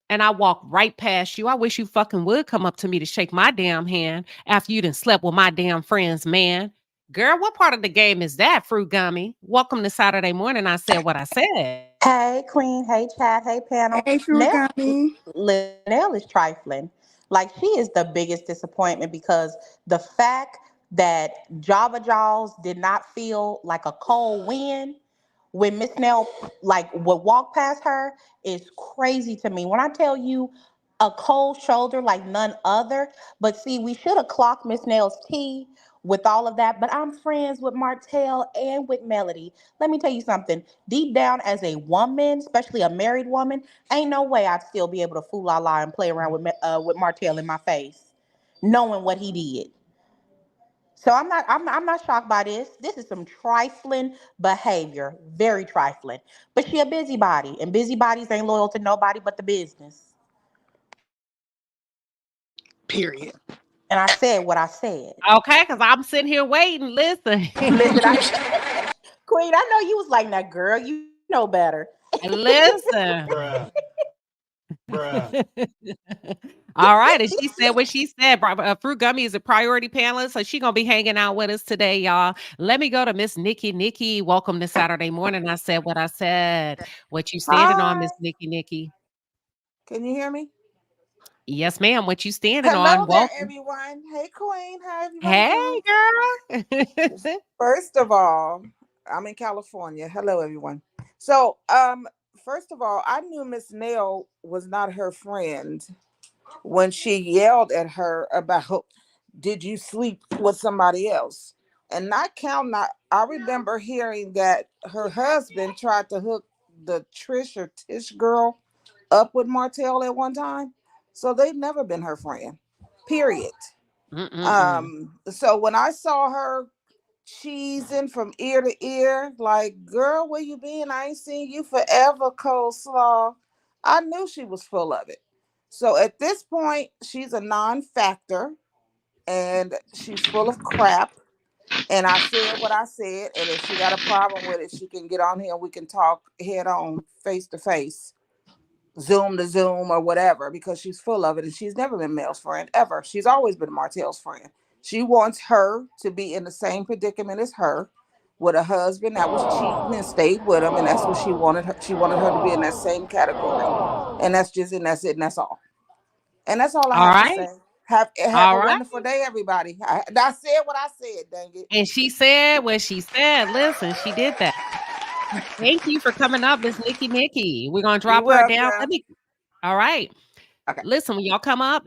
and I walk right past you. I wish you fucking would come up to me to shake my damn hand after you done slept with my damn friend's man. Girl, what part of the game is that, Fruit Gummy? Welcome to Saturday morning. I said what I said. Hey, Queen. Hey, Chad. Hey, panel. Hey, Fruit Gummy. Nell is trifling. Like, she is the biggest disappointment, because the fact that Java Jaws did not feel like a cold wind when Miss Nell would walk past her is crazy to me. When I tell you, a cold shoulder like none other. But see, we should have clocked Miss Nell's tea with all of that. But I'm friends with Martell and with Melody. Let me tell you something. Deep down, as a woman, especially a married woman, ain't no way I'd still be able to fool la la and play around with Martell in my face, knowing what he did. So I'm not shocked by this. This is some trifling behavior, very trifling. But she a busybody, and busybodies ain't loyal to nobody but the business. Period. And I said what I said. Okay, because I'm sitting here waiting. Listen. Listen, Queen, I know you was like, now, girl, you know better. Listen. Bruh. Bruh. All right. And she said what she said. Fruit Gummy is a priority panelist, so she going to be hanging out with us today, y'all. Let me go to Miss Nikki. Nikki, welcome to Saturday morning. I said what I said. What you standing on, Hi. Miss Nikki Nikki? Can you hear me? Yes, ma'am. What you standing Hello on? there, Welcome. everyone. Hey, Queen. How everybody Hey, doing? girl. First of all, I'm in California. Hello, everyone. So, first of all, I knew Miss Nail was not her friend when she yelled at her about, did you sleep with somebody else? And not counting, I remember hearing that her husband tried to hook the Trish or Tish girl up with Martell at one time. So they've never been her friend. Period. Mm-mm-mm. So when I saw her cheesing from ear to ear, like, girl, where you been? I ain't seen you forever, coleslaw. I knew she was full of it. So at this point, she's a non-factor and she's full of crap. And I said what I said. And if she got a problem with it, she can get on here and we can talk head on, face to face, Zoom to Zoom or whatever, because she's full of it and she's never been Mel's friend ever. She's always been Martell's friend. She wants her to be in the same predicament as her with a husband that was cheating and stayed with him, and that's what she wanted her. She wanted her to be in that same category, and that's just and that's it and that's all. And that's all I All have to right. say. Have All a right. wonderful day, everybody. I said what I said. Dang it. And she said what she said. Listen, she did that. Thank you for coming up, Miss Nikki Nikki. We're gonna You're drop her down. welcome. All right. Okay. Listen, when y'all come up,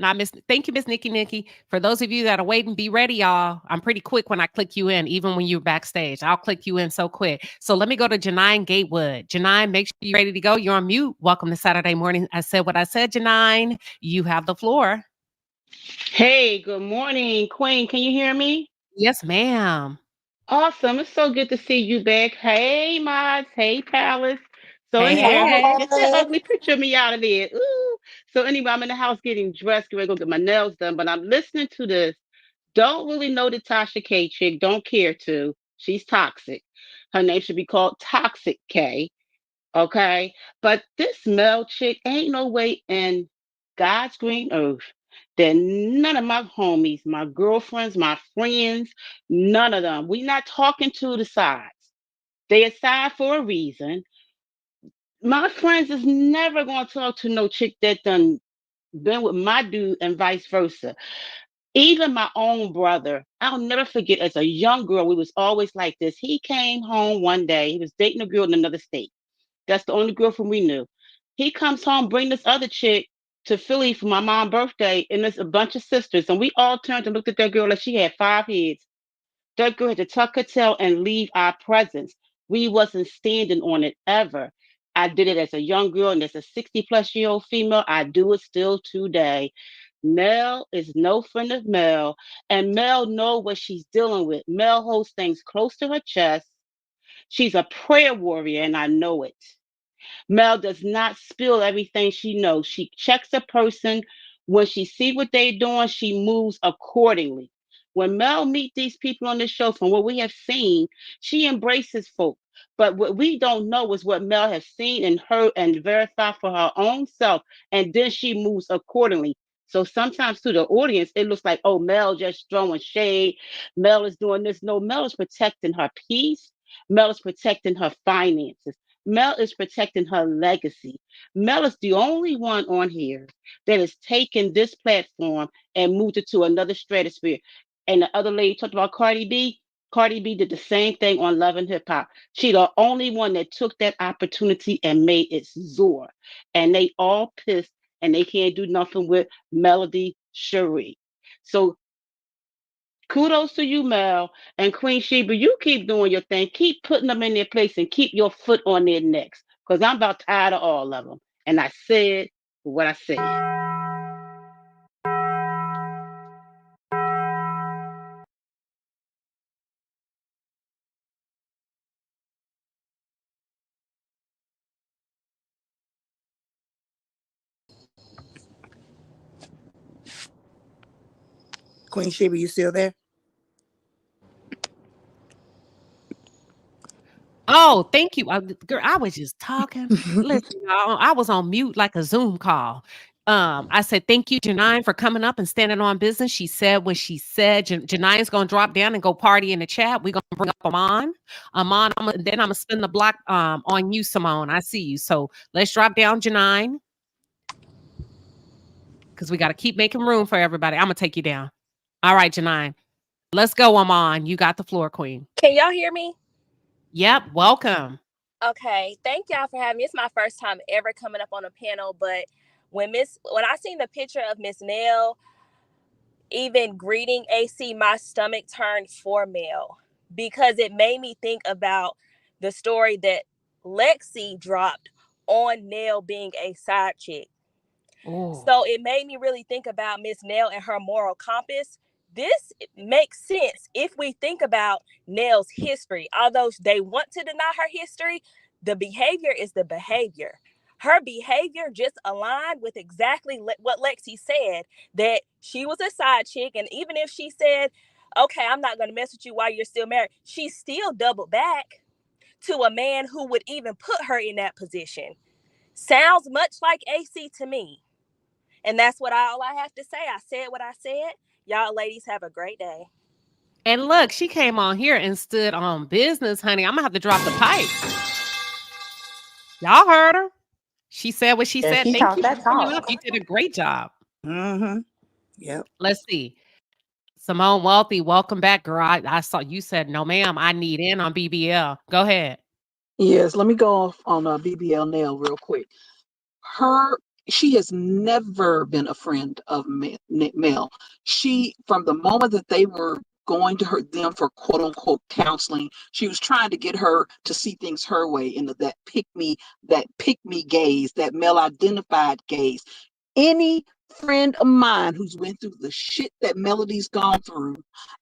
thank you, Miss Nikki Nikki. For those of you that are waiting, be ready, y'all. I'm pretty quick when I click you in, even when you're backstage. I'll click you in so quick. So let me go to Janine Gatewood. Janine, make sure you're ready to go. You're on mute. Welcome to Saturday morning. I said what I said, Janine. You have the floor. Hey, good morning, Queen. Can you hear me? Yes, ma'am. Awesome. It's so good to see you back. Hey, Mods. Hey, Palace. So Hey, anyway, hey. get that ugly picture of me out of there. Ooh. So anyway, I'm in the house getting dressed, going to go get my nails done, but I'm listening to this. Don't really know the Tasha K chick. Don't care to. She's toxic. Her name should be called Toxic K. Okay. But this Mel chick ain't no way in God's green earth that none of my homies, my girlfriends, my friends, none of them, we not talking to the sides. They aside for a reason. My friends is never gonna talk to no chick that done been with my dude and vice versa. Even my own brother, I'll never forget as a young girl, we was always like this. He came home one day, he was dating a girl in another state. That's the only girlfriend we knew. He comes home, bring this other chick to Philly for my mom's birthday, and there's a bunch of sisters. And we all turned and looked at that girl like she had 5 heads. That girl had to tuck her tail and leave our presence. We wasn't standing on it ever. I did it as a young girl, and as a 60-plus-year-old female, I do it still today. Mel is no friend of Mel, and Mel know what she's dealing with. Mel holds things close to her chest. She's a prayer warrior, and I know it. Mel does not spill everything she knows. She checks a person. When she see what they're doing, she moves accordingly. When Mel meet these people on the show, from what we have seen, she embraces folk. But what we don't know is what Mel has seen and heard and verified for her own self, and then she moves accordingly. So sometimes to the audience, it looks like, oh, Mel just throwing shade. Mel is doing this. No, Mel is protecting her peace. Mel is protecting her finances. Mel is protecting her legacy. Mel is the only one on here that has taken this platform and moved it to another stratosphere. And the other lady talked about Cardi B. Cardi B did the same thing on Love and Hip Hop. She the only one that took that opportunity and made it soar. And they all pissed and they can't do nothing with Melody Cherie. So kudos to you, Mel and Queen Sheba. You keep doing your thing. Keep putting them in their place and keep your foot on their necks. Because I'm about tired of all of them. And I said what I said. Queen Shiba, you still there? Oh, thank you. Girl, I was just talking. Listen, y'all, I was on mute like a Zoom call. I said, thank you, Janine, for coming up and standing on business. She said what she said. Janine's going to drop down and go party in the chat. We're going to bring up Amon. Amon, then I'm going to spin the block on you, Simone. I see you. So let's drop down Janine, because we got to keep making room for everybody. I'm going to take you down. All right, Janine. Let's go, Amon. You got the floor, queen. Can y'all hear me? Yep. Welcome. Okay. Thank y'all for having me. It's my first time ever coming up on a panel, but when I seen the picture of Miss Nell even greeting AC, my stomach turned for Mel, because it made me think about the story that Lexi dropped on Nell being a side chick. Ooh. So it made me really think about Miss Nell and her moral compass. This makes sense if we think about Nell's history. Although they want to deny her history, the behavior is the behavior. Her behavior just aligned with exactly what Lexi said, that she was a side chick. And even if she said, okay, I'm not going to mess with you while you're still married, she still doubled back to a man who would even put her in that position. Sounds much like AC to me. And that's all I have to say. I said what I said. Y'all ladies have a great day. And look, she came on here and stood on business, honey. I'm going to have to drop the pipe. Y'all heard her. She said what she said. She Thank talked you that for coming talk. up. You did a great job. Mm-hmm. Yep. Let's see. Simone Wealthy, welcome back, girl. I saw you said, no, ma'am, I need in on BBL. Go ahead. Yes, let me go off on BBL Nail real quick. She has never been a friend of Mel. She, from the moment that they were going to them for quote unquote counseling, she was trying to get her to see things her way, in that pick me gaze, that male identified gaze. Any friend of mine who's went through the shit that Melody's gone through,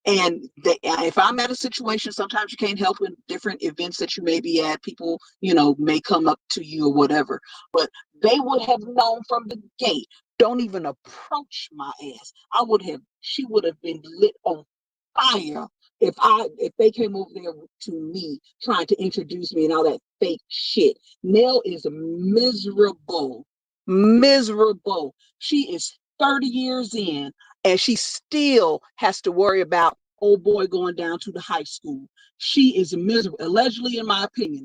and if I'm at a situation, sometimes you can't help in different events that you may be at, people, may come up to you or whatever, but they would have known from the gate, don't even approach my ass. She would have been lit on fire if they came over there to me trying to introduce me and all that fake shit. Nell is miserable. She is 30 years in, and she still has to worry about old boy going down to the high school. She is miserable. Allegedly, in my opinion,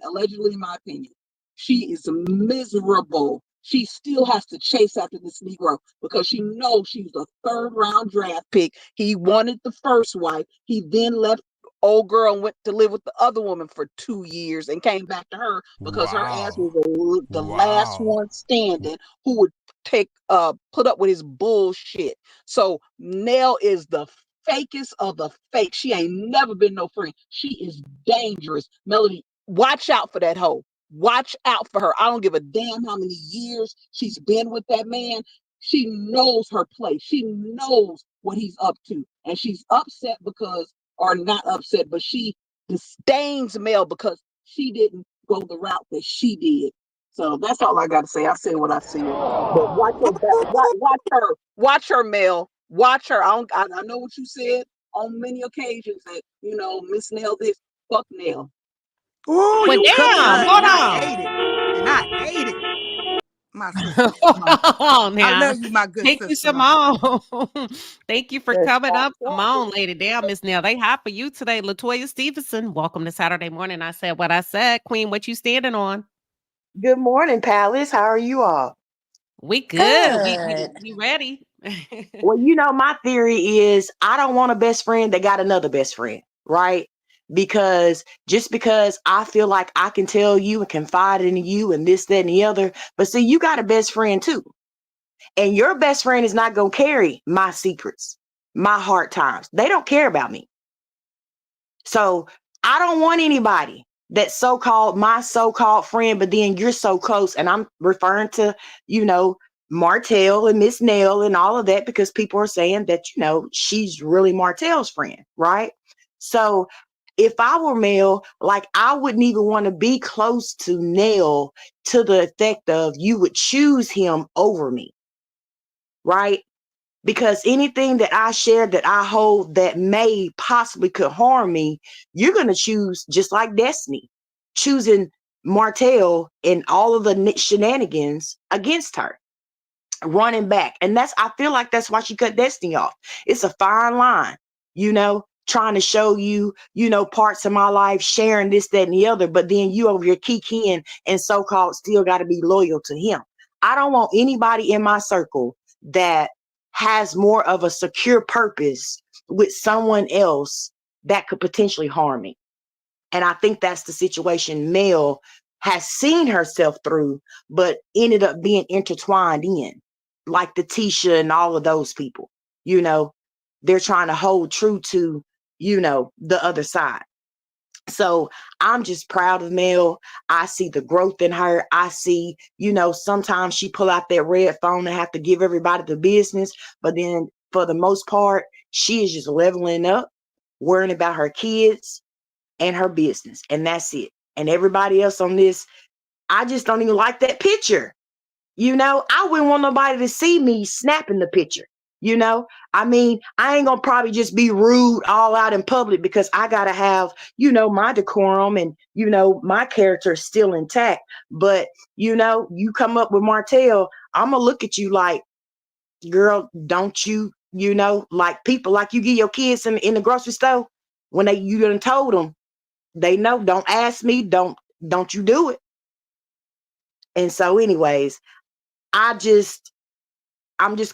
she is miserable. She still has to chase after this Negro because she knows she's a third-round draft pick. He wanted the first wife. He then left old girl and went to live with the other woman for 2 years and came back to her because her ass was the last one standing who would put up with his bullshit. So Nell is the fakest of the fake. She ain't never been no friend. She is dangerous. Melody, watch out for that hoe. Watch out for her. I don't give a damn how many years she's been with that man. She knows her place. She knows what he's up to. And she's upset or not upset, but she disdains Mel because she didn't go the route that she did. So that's all I got to say. I said what I said. But watch her. Watch her, Mel. Watch her. I know what you said on many occasions that, Miss Nell this, fuck Nell. Ooh, But you cooking, honey. hold I on. hate it. And I hate it. My sister. Oh, now. I love you, my good Thank sister. you, Simone. Thank you for Yes, coming up, Simone. Lady down, Miss Nell. They hot for you today. Latoya Stevenson, welcome to Saturday morning. I said what I said. Queen, what you standing on? Good morning, Palace. How are you all? We good. We ready. Well, my theory is I don't want a best friend that got another best friend, right? Because I feel like I can tell you and confide in you and this, that, and the other. But see, you got a best friend too. And your best friend is not going to carry my secrets, my hard times. They don't care about me. So I don't want anybody that's my so-called friend, but then you're so close. And I'm referring to, Martell and Miss Nell and all of that, because people are saying that, she's really Martell's friend, right? So if I were Mel, I wouldn't even want to be close to Nell to the effect of you would choose him over me, right? Because anything that I share that I hold that may possibly could harm me, you're going to choose, just like Destiny, choosing Martell and all of the shenanigans against her, running back. And I feel like that's why she cut Destiny off. It's a fine line, trying to show you, parts of my life, sharing this, that, and the other, but then you over here kikiing and so-called still got to be loyal to him. I don't want anybody in my circle that has more of a secure purpose with someone else that could potentially harm me. And I think that's the situation Mel has seen herself through, but ended up being intertwined in, like the Tasha and all of those people. They're trying to hold true to, the other side. So I'm just proud of Mel. I see the growth in her. I see, sometimes she pull out that red phone and have to give everybody the business. But then for the most part, she is just leveling up, worrying about her kids and her business. And that's it. And everybody else on this, I just don't even like that picture. I wouldn't want nobody to see me snapping the picture. I ain't gonna probably just be rude all out in public because I gotta have, my decorum and, my character is still intact. But, you come up with Martell, I'm gonna look at you like, girl, don't you, like people like you give your kids in the grocery store when you done told them, they know, don't ask me, don't you do it. And so anyways, I'm just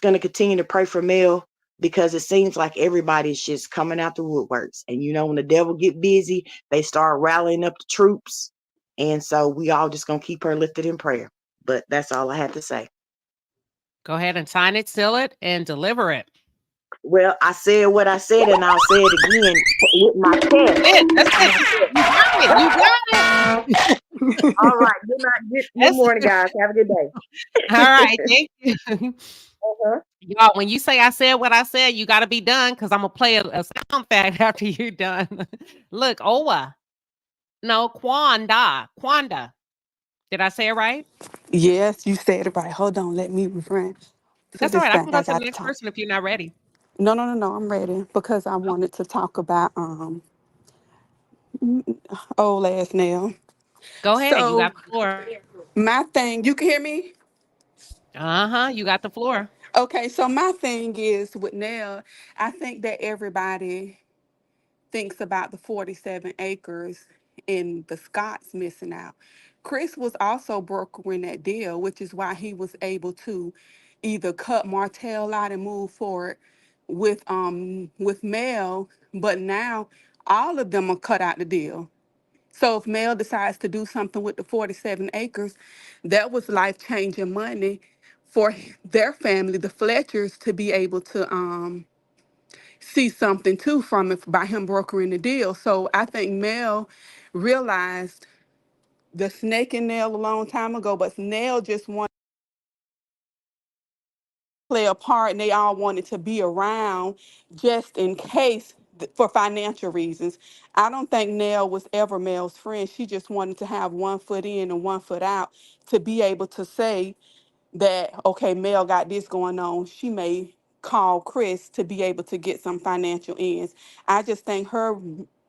going to continue to pray for Mel because it seems like everybody's just coming out the woodworks. And, when the devil get busy, they start rallying up the troops. And so we all just going to keep her lifted in prayer. But that's all I had to say. Go ahead and sign it, seal it, and deliver it. Well, I said what I said, and I'll say it again with my chest. That's it. You got it. All right. Good morning, guys. Have a good day. All right. Thank you. Y'all, when you say I said what I said, you got to be done because I'm going to play a sound fact after you're done. Look, Owa. No, Quanda. Did I say it right? Yes, you said it right. Hold on. Let me refrain. That's all right. I can go to the next person if you're not ready. No. I'm ready because I wanted to talk about old ass Nell. Go ahead. So, you got the floor. My thing, you can hear me? You got the floor. Okay, so my thing is with Nell, I think that everybody thinks about the 47 acres and the Scots missing out. Chris was also brokering that deal, which is why he was able to either cut Martell out and move forward with Mel, but now all of them are cut out the deal. So if Mel decides to do something with the 47 acres, that was life-changing money for their family, the Fletchers, to be able to see something too from it by him brokering the deal. So I think Mel realized the snake in Nell a long time ago, but Nell just wanted to play a part and they all wanted to be around just in case for financial reasons. I don't think Nell was ever Mel's friend. She just wanted to have one foot in and one foot out to be able to say that, okay, Mel got this going on. She may call Chris to be able to get some financial ends. I just think her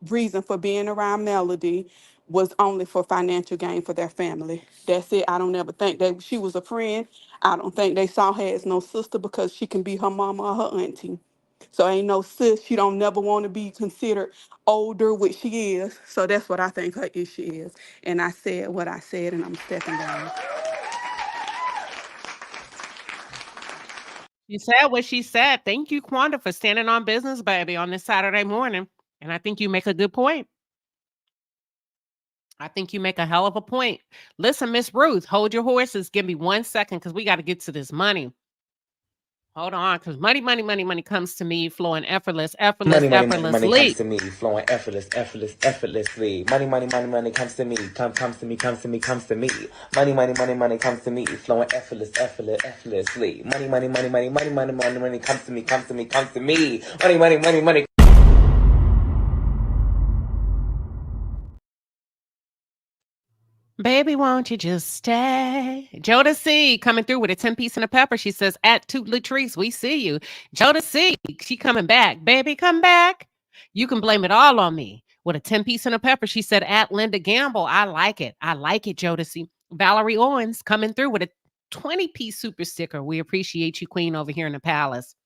reason for being around Melody was only for financial gain for their family. That's it. I don't ever think that she was a friend. I don't think they saw her as no sister because she can be her mama or her auntie. So ain't no sis. She don't never want to be considered older, which she is. So that's what I think her issue is. And I said what I said, and I'm stepping down. You said what she said. Thank you, Quanda, for standing on business, baby, on this Saturday morning. And I think you make a good point. I think you make a hell of a point. Listen, Miss Ruth, hold your horses. Give me 1 second because we got to get to this money. Hold on, because money comes to me flowing effortlessly. Money comes to me flowing effortlessly. Money comes to me, comes to me. Money comes to me flowing effortlessly. Money comes to me. Money. Baby, won't you just stay? Jodeci coming through with a 10-piece and a pepper. She says, at Toot Latrice, we see you. Jodeci, she coming back. Baby, come back. You can blame it all on me. With a 10-piece and a pepper, she said, at Linda Gamble. I like it. I like it, Jodeci. Valerie Owens coming through with a 20-piece super sticker. We appreciate you, Queen, over here in the palace.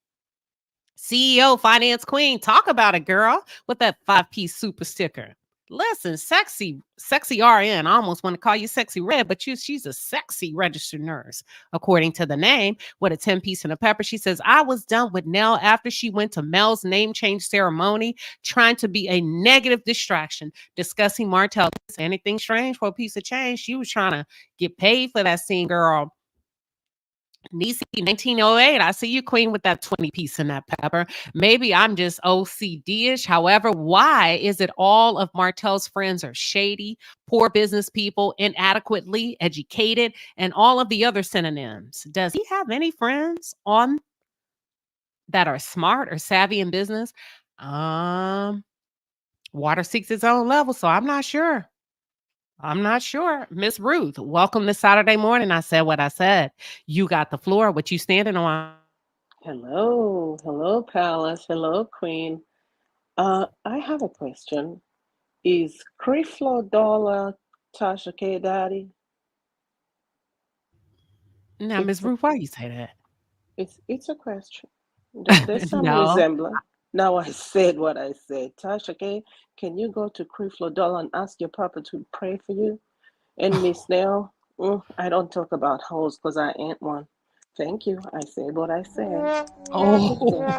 CEO Finance Queen, talk about it, girl, with that 5-piece super sticker. Listen, sexy RN. I almost want to call you Sexy Red, but she's a sexy registered nurse, according to the name, with a 10-piece and a pepper. She says, I was done with Nell after she went to Mel's name change ceremony, trying to be a negative distraction, discussing Martell. Anything strange for a piece of change? She was trying to get paid for that scene, girl. Nisi 1908. I see you, Queen, with that 20-piece and that pepper. Maybe I'm just OCD-ish. However, why is it all of Martell's friends are shady, poor business people, inadequately educated, and all of the other synonyms? Does he have any friends on that are smart or savvy in business? Water seeks its own level, so I'm not sure. Miss Ruth, welcome to Saturday morning. I said what I said. You got the floor. What you standing on? Hello, Palace. Hello, Queen. I have a question. Is Creflo Dollar Tasha K Daddy? Now, Miss Ruth, why you say that? It's a question. There's some No. resemblance. Now I said what I said. Tasha K, can you go to Creflo Dollar and ask your papa to pray for you? And Miss Nell, I don't talk about hoes because I ain't one. Thank you. I said what I said. Oh.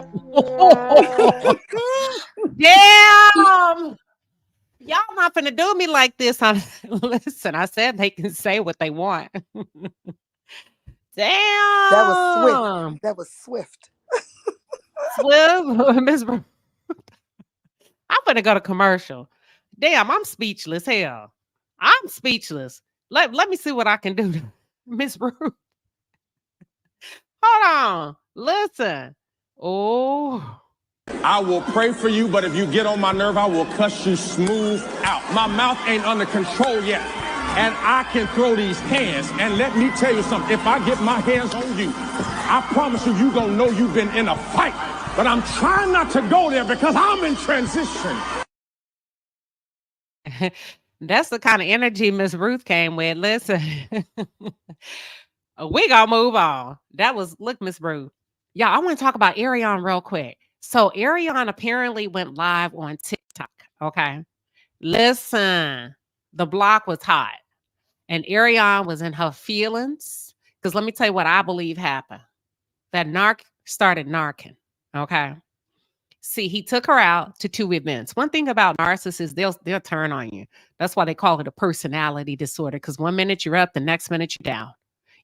Damn. Y'all not finna do me like this. Listen, I said they can say what they want. Damn. That was swift. That was swift. Swift, Miss Ruth. I'm gonna go to commercial. Damn, I'm speechless. Hell, I'm speechless. Let me see what I can do, Miss Ruth. Hold on. Listen. Oh. I will pray for you, but if you get on my nerve, I will cuss you smooth out. My mouth ain't under control yet, and I can throw these hands. And let me tell you something. If I get my hands on you, I promise you, you gonna know you've been in a fight. But I'm trying not to go there because I'm in transition. That's the kind of energy Miss Ruth came with. Listen, we gonna move on. That was, look, Miss Ruth. Yeah, I want to talk about Ariane real quick. So Ariane apparently went live on TikTok. Okay. Listen, the block was hot. And Ariane was in her feelings. Because let me tell you what I believe happened. That narc started narking. Okay. See, he took her out to 2 events. One thing about narcissists, they'll turn on you. That's why they call it a personality disorder. Because one minute you're up, the next minute you're down.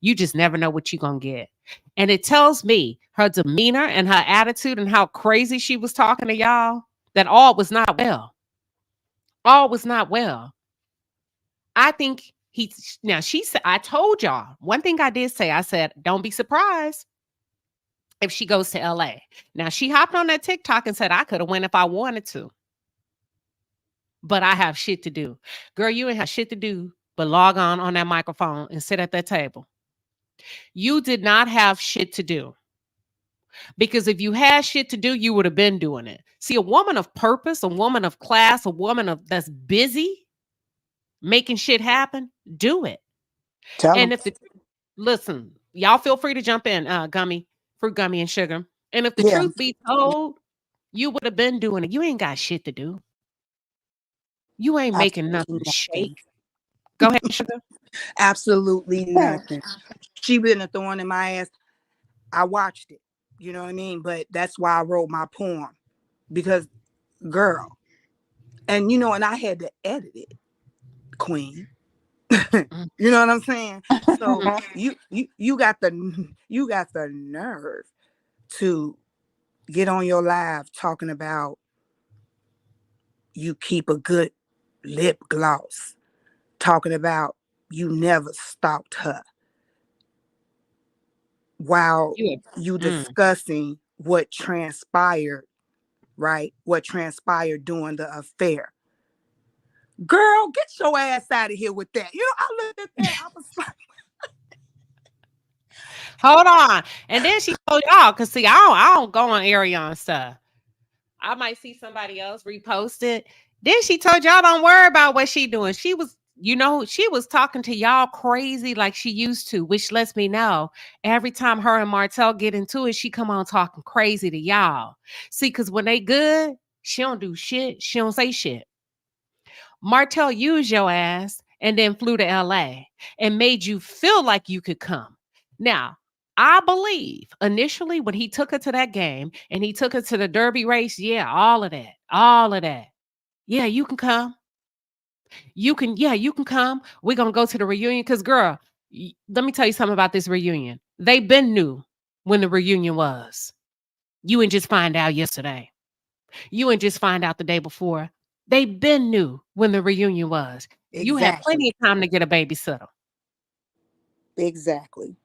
You just never know what you're going to get. And it tells me her demeanor and her attitude and how crazy she was talking to y'all, that all was not well. All was not well. I think she said, I told y'all, one thing I did say, I said, don't be surprised if she goes to LA. Now, she hopped on that TikTok and said, I could have went if I wanted to. But I have shit to do. Girl, you ain't have shit to do but log on that microphone and sit at that table. You did not have shit to do. Because if you had shit to do, you would have been doing it. See, a woman of purpose, a woman of class, a woman that's busy making shit happen, do it. Listen, y'all feel free to jump in, fruit gummy and sugar. And if the truth be told, you would have been doing it. You ain't got shit to do. You ain't making nothing to shake. Go ahead, sugar. Absolutely nothing. She been a thorn in my ass. I watched it. You know what I mean? But that's why I wrote my poem. Because, girl. And and I had to edit it, Queen. You know what I'm saying? So you got the nerve to get on your live talking about you keep a good lip gloss, talking about you never stalked her, while you discussing what transpired, right? What transpired during the affair. Girl, get your ass out of here with that. You know, I looked at that. I was like, hold on. And then she told y'all, because see, I don't go on Ariana stuff. I might see somebody else repost it. Then she told y'all don't worry about what she doing. She was, she was talking to y'all crazy like she used to, which lets me know every time her and Martell get into it, she come on talking crazy to y'all. See, because when they good, she don't do shit. She don't say shit. Martell used your ass and then flew to LA and made you feel like you could come. Now, I believe initially when he took her to that game and he took her to the Derby race, yeah, all of that. All of that. Yeah, you can come. You can come. We're going to go to the reunion because, girl, let me tell you something about this reunion. They been knew when the reunion was. You ain't just find out yesterday. You ain't just find out the day before. They been knew when the reunion was. You had plenty exactly. of time to get a babysitter, Exactly.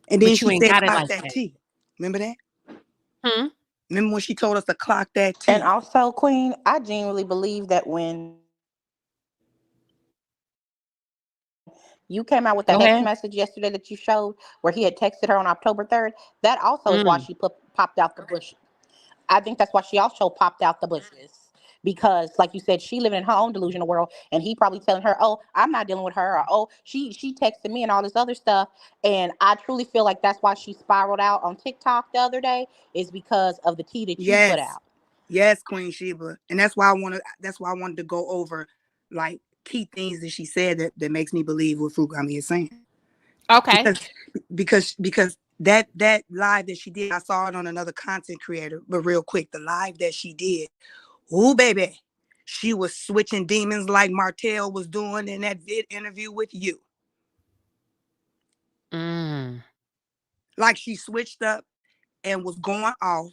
And then but you she ain't said, got it clock like that that. T. Remember that? Hmm? Remember when she told us to clock that And T? also, Queen, I genuinely believe that when you came out with that Go text ahead. message yesterday that you showed where he had texted her on October 3rd, that also is why Mm. she popped out the bush. I think that's why she also popped out the bushes. Because, like you said, she living in her own delusional world, and he probably telling her, "Oh, I'm not dealing with her," or "Oh, she texted me," and all this other stuff. And I truly feel like that's why she spiraled out on TikTok the other day, is because of the tea that you put Yes. out. Yes, Queen Sheba. And that's why I wanted to go over like key things that she said that makes me believe what Fugami is saying. Okay. Because that live that she did, I saw it on another content creator, but real quick, the live that she did, oh baby, she was switching demons like Martell was doing in that interview with you. Mm. Like she switched up and was going off.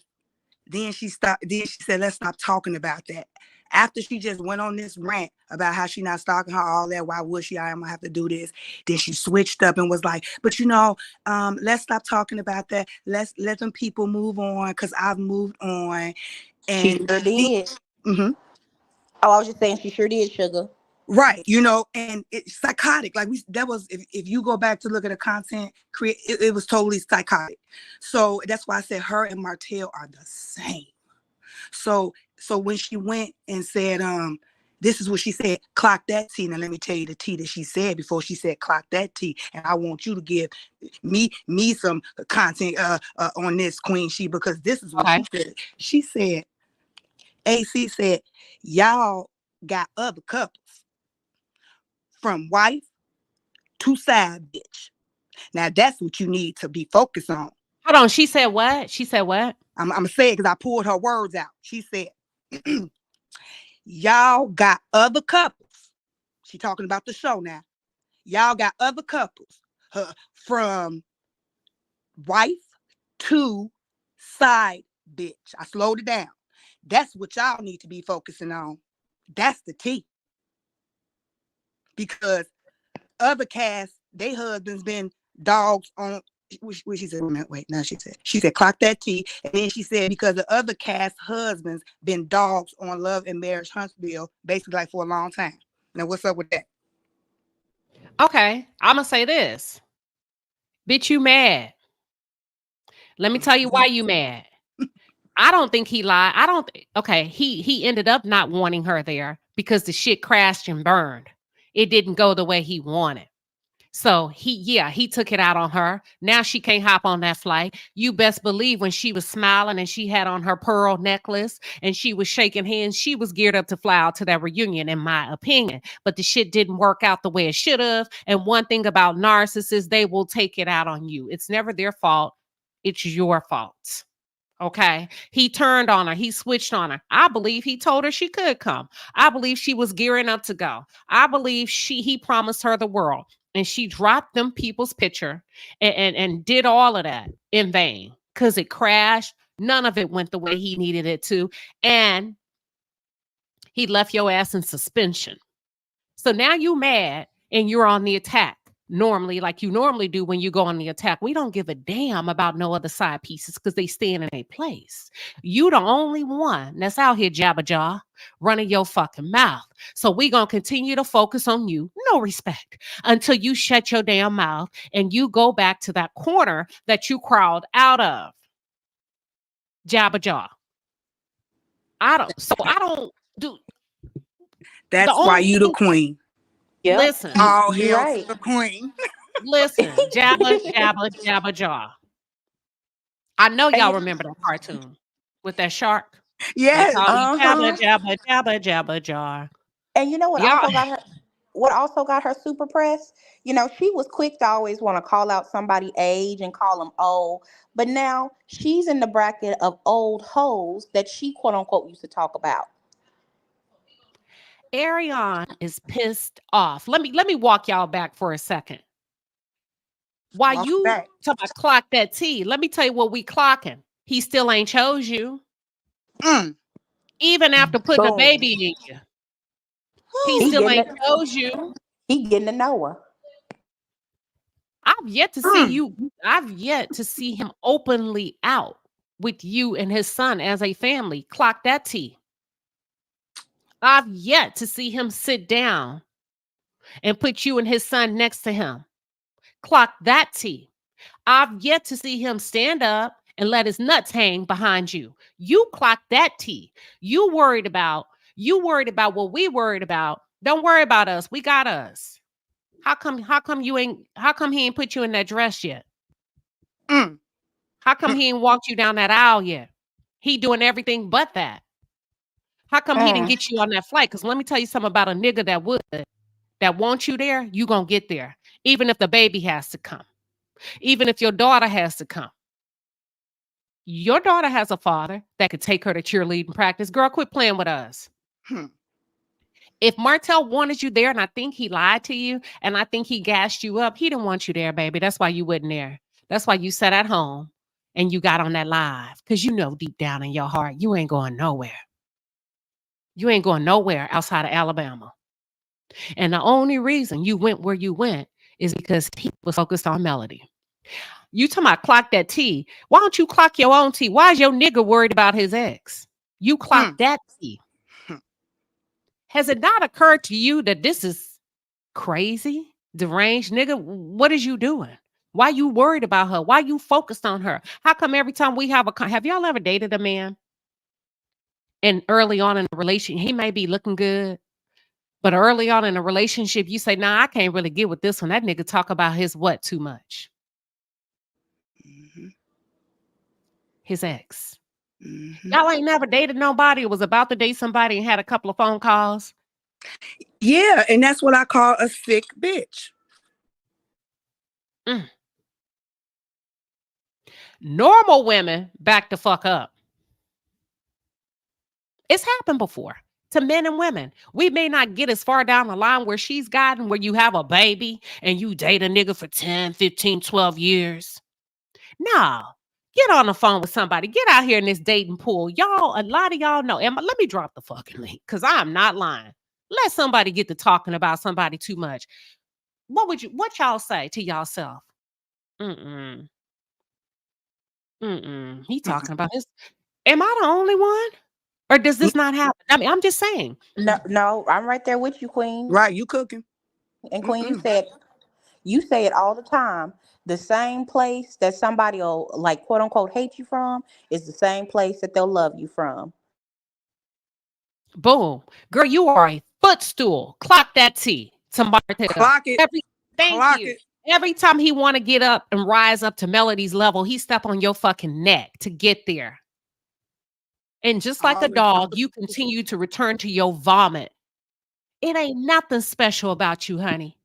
Then she stopped. Then she said, "Let's stop talking about that." After she just went on this rant about how she not stalking her, all that. Why would she? I'm gonna have to do this. Then she switched up and was like, "But let's stop talking about that. Let's let them people move on because I've moved on." She And sure did. mm-hmm. Oh, I was just saying, she sure did, sugar. Right, and it's psychotic. Like that was if you go back to look at the content, it was totally psychotic. So that's why I said her and Martell are the same. So when she went and said, this is what she said, clock that T. Now let me tell you the T that she said before she said clock that T. And I want you to give me some content on this, Queen She, because this is what Okay. she said. She said, AC said, y'all got other couples from wife to side bitch. Now that's what you need to be focused on. Hold on. She said what? She said what? I'm gonna say it because I pulled her words out. She said, y'all got other couples. She talking about the show now. Y'all got other couples from wife to side bitch. I slowed it down. That's what y'all need to be focusing on. That's the T. Because other cast, they husbands been dogs on. What she said? Wait, now she said clock that T, and then she said because the other cast husbands been dogs on Love and Marriage Huntsville, basically like for a long time. Now what's up with that? Okay. I'm going to say this. Bitch, you mad. Let me tell you why you mad. I don't think he lied. Okay, he ended up not wanting her there because the shit crashed and burned. It didn't go the way he wanted. So he took it out on her. Now she can't hop on that flight. You best believe when she was smiling and she had on her pearl necklace and she was shaking hands, she was geared up to fly out to that reunion, in my opinion. But the shit didn't work out the way it should have. And one thing about narcissists, they will take it out on you. It's never their fault. It's your fault. Okay. He turned on her. He switched on her. I believe he told her she could come. I believe she was gearing up to go. I believe he promised her the world. And she dropped them people's picture and did all of that in vain because it crashed. None of it went the way he needed it to. And he left your ass in suspension. So now you mad and you're on the attack normally, like you normally do when you go on the attack. We don't give a damn about no other side pieces because they stand in a place. You the only one that's out here jabba jaw running your fucking mouth. So we gonna continue to focus on you, no respect, until you shut your damn mouth and you go back to that corner that you crawled out of. Jabba jaw. I don't do the That's why only you the thing. queen. Yep, Listen, All you hail to right. the queen. listen, jabba, jabba, jabba jaw. I know And y'all remember that cartoon with that shark. They Yes. call you jabba, uh-huh. jabba, jabba, jabba jar. And you know what Y'all, also got her? What also got her super press? You know, she was quick to always want to call out somebody's age and call them old. But now she's in the bracket of old hoes that she quote unquote used to talk about. Arion is pissed off. Let me walk y'all back for a second. While Walk you back. talk about clock that T, let me tell you what we clocking. He still ain't chose you, Mm. even after putting a Boom. baby in you. He He still getting ain't it. chose you. He getting to know her. I've yet to see Mm. you. I've yet to see him openly out with you and his son as a family. Clock that T. I've yet to see him sit down and put you and his son next to him. Clock that T. I've yet to see him stand up and let his nuts hang behind you. You clock that T. You worried about what we worried about. Don't worry about us. We got us. How come he ain't put you in that dress yet? Mm. How come he ain't walked you down that aisle yet? He doing everything but that. How come he didn't Mm. get you on that flight? Because let me tell you something about a nigga that wants you there, you gonna get there. Even if the baby has to come. Even if your daughter has to come. Your daughter has a father that could take her to cheerleading practice. Girl, quit playing with us. Hmm. If Martell wanted you there, and I think he lied to you, and I think he gassed you up, he didn't want you there, baby. That's why you wasn't there. That's why you sat at home and you got on that live. Because you know deep down in your heart, you ain't going nowhere. You ain't going nowhere outside of Alabama. And the only reason you went where you went is because he was focused on melody. You talking about clock that T. Why don't you clock your own T? Why is your nigga worried about his ex? You clock Mm. that T. Has it not occurred to you that this is crazy, deranged nigga? What is you doing? Why you worried about her? Why you focused on her? How come every time we have y'all ever dated a man and early on in the relationship, he may be looking good, but early on in a relationship, you say, nah, I can't really get with this one. That nigga talk about his what too much? Mm-hmm. His ex. Mm-hmm. Y'all ain't never dated nobody or was about to date somebody and had a couple of phone calls. Yeah, and that's what I call a sick bitch. Mm. Normal women back the fuck up. It's happened before to men and women. We may not get as far down the line where she's gotten, where you have a baby and you date a nigga for 10, 15, 12 years. No. Get on the phone with somebody. Get out here in this dating pool. Y'all, a lot of y'all know. Let me drop the fucking link because I'm not lying. Let somebody get to talking about somebody too much. What y'all say to y'allself? Mm-mm. Mm-mm. He talking about his. Am I the only one? Or does this not happen? I mean, I'm just saying. No, I'm right there with you, Queen. Right, you cooking. And Queen, Mm-mm. you say it all the time. The same place that somebody will like quote unquote hate you from is the same place that they'll love you from. Boom. Girl, you are a footstool. Clock that T to Martell. Clock it. Thank Clock you. it. Every time he want to get up and rise up to Melody's level, he step on your fucking neck to get there. And just like a Always dog, something. you continue to return to your vomit. It ain't nothing special about you, honey.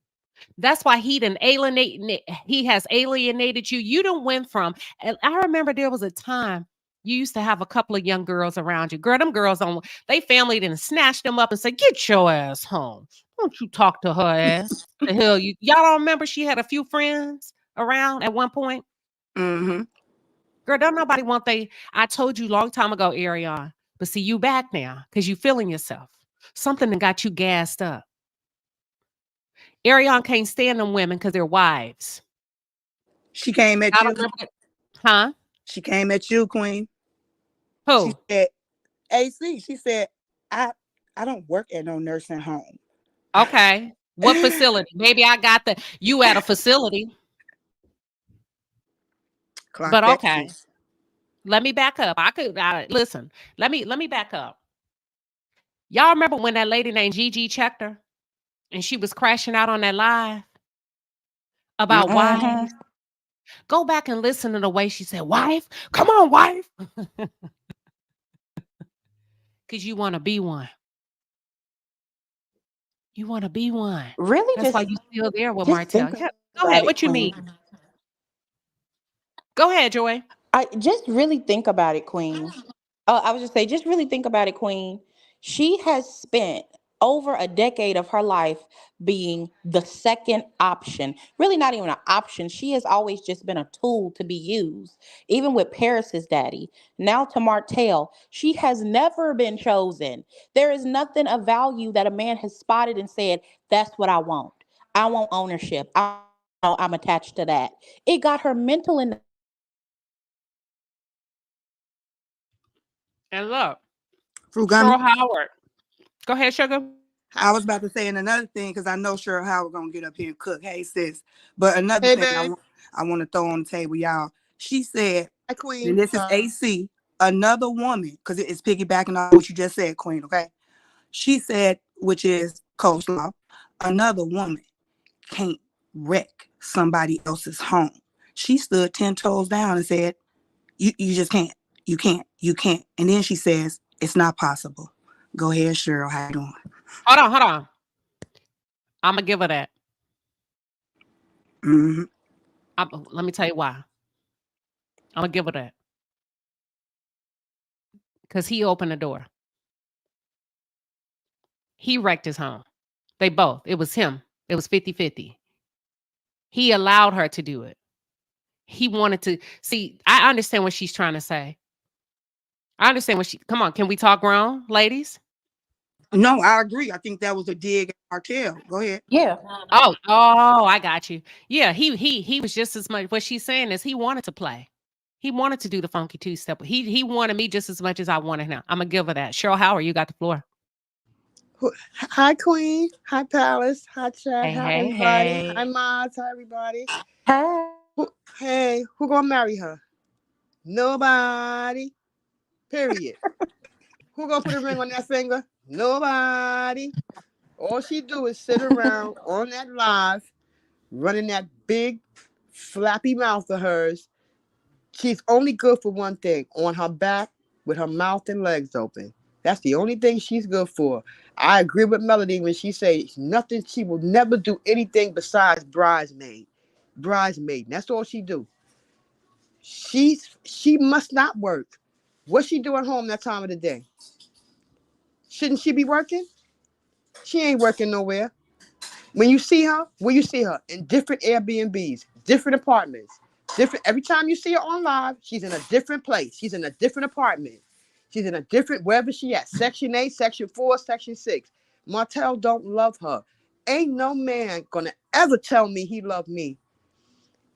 That's why he has alienated you. You don't went from, and I remember there was a time you used to have a couple of young girls around you. Girl, them girls on they family didn't snatch them up and say, get your ass home. Don't you talk to her ass. The hell y'all don't remember she had a few friends around at one point? Mm-hmm. Girl, don't nobody want I told you long time ago, Ariana, but see you back now because you feeling yourself. Something that got you gassed up. Ariane can't stand them women because they're wives. She came at I you. don't remember that. Huh? She came at you, Queen. She Who? said, AC, she said, I don't work at no nursing home. Okay. What facility? Maybe I got you at a facility. Clock But that, okay. sis. Let me back up. Listen. Let me back up. Y'all remember when that lady named Gigi checked her and she was crashing out on that live about Mm-hmm. wives? Go back and listen to the way she said, "Wife, come on, wife," because you want to be one. You want to be one. Really, That's why you still there with just Martell. think Yeah. Go about ahead. it, What you Queen. mean? Go ahead, Joy. I just really think about it, Queen. I was just say, just really think about it, Queen. She has spent over a decade of her life being the second option. Really, not even an option. She has always just been a tool to be used. Even with Paris's daddy, now to Martell, she has never been chosen. There is nothing of value that a man has spotted and said, "That's what I want. I want ownership. I'm attached to that." It got her mental in. And look, Frugami. Cheryl Howard. Go ahead, sugar. I was about to say, and another thing, because I know Cheryl Howard gonna get up here and cook. Hey, sis. But another Hey, thing babe. I want to throw on the table, y'all. She said, Hi, Queen. and this is AC, another woman, because it's piggybacking on what you just said, Queen. Okay. She said, which is coleslaw, another woman can't wreck somebody else's home. She stood 10 toes down and said, you just can't. You can't. You can't. And then she says, it's not possible. Go ahead, Cheryl. How you doing? Hold on. I'm gonna give her that. Mm-hmm. Let me tell you why. I'm gonna give her that because he opened the door. He wrecked his home. They both. It was him. It was 50-50. He allowed her to do it. He wanted to see. I understand what she's trying to say. I understand what come on, can we talk grown, ladies? No, I agree. I think that was a dig at Martell. Go ahead. Yeah. Oh, I got you. Yeah, he was just as much. What she's saying is he wanted to play. He wanted to do the funky two-step. He wanted me just as much as I wanted him. I'm gonna give her that. Cheryl Howard, you got the floor. Hi, Queen. Hi, Palace. Hi, Chat. Hey, Hi, hey, everybody. hey. Hi, Mods. Hi, everybody. Hey. Hey, who gonna marry her? Nobody. Period. Who gonna put a ring on that finger? Nobody. All she do is sit around on that live, running that big, flappy mouth of hers. She's only good for one thing: on her back with her mouth and legs open. That's the only thing she's good for. I agree with Melody when she says nothing. She will never do anything besides bridesmaid. Bridesmaid. That's all she do. She must not work. What's she doing home that time of the day? Shouldn't she be working? She ain't working nowhere. When you see her, where you see her? In different Airbnbs, different apartments, different. Every time you see her on live, she's in a different place. She's in a different apartment. She's in a different, wherever she at. Section 8, Section 4, Section 6. Martell don't love her. Ain't no man gonna ever tell me he loved me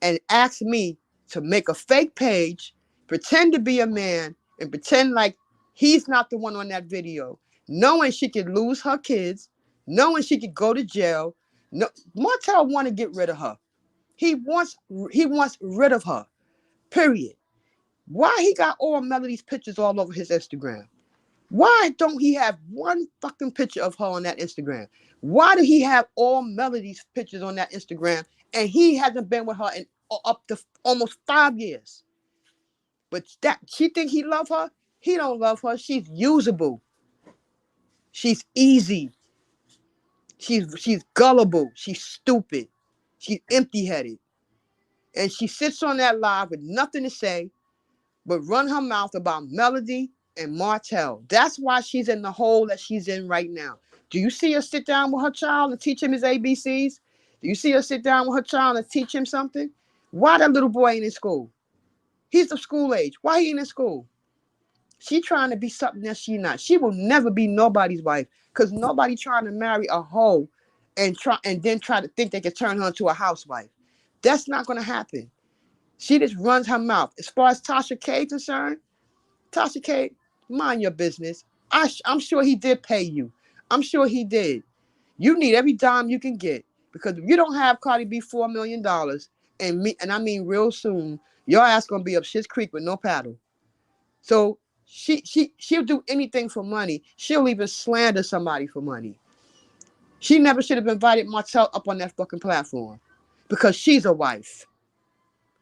and ask me to make a fake page, pretend to be a man, and pretend like he's not the one on that video, knowing she could lose her kids, knowing she could go to jail. No, Martell want to get rid of her. He wants rid of her. Period. Why he got all Melody's pictures all over his Instagram? Why don't he have one fucking picture of her on that Instagram? Why do he have all Melody's pictures on that Instagram and he hasn't been with her in up to almost 5 years? But that she think he love her? He don't love her. She's usable. She's easy. She's gullible. She's stupid. She's empty-headed. And she sits on that live with nothing to say but run her mouth about Melody and Martell. That's why she's in the hole that she's in right now. Do you see her sit down with her child and teach him his ABCs? Do you see her sit down with her child and teach him something? Why that little boy ain't in school? He's of school age. Why he ain't in school? She trying to be something that she not. She will never be nobody's wife because nobody trying to marry a hoe and then try to think they can turn her into a housewife. That's not going to happen. She just runs her mouth. As far as Tasha K concerned, Tasha K, mind your business. I'm sure he did pay you. I'm sure he did. You need every dime you can get, because if you don't have Cardi B $4 million, and I mean real soon, your ass gonna be up Shit's Creek with no paddle. So she'll do anything for money. She'll even slander somebody for money. She never should have invited Martell up on that fucking platform, because she's a wife.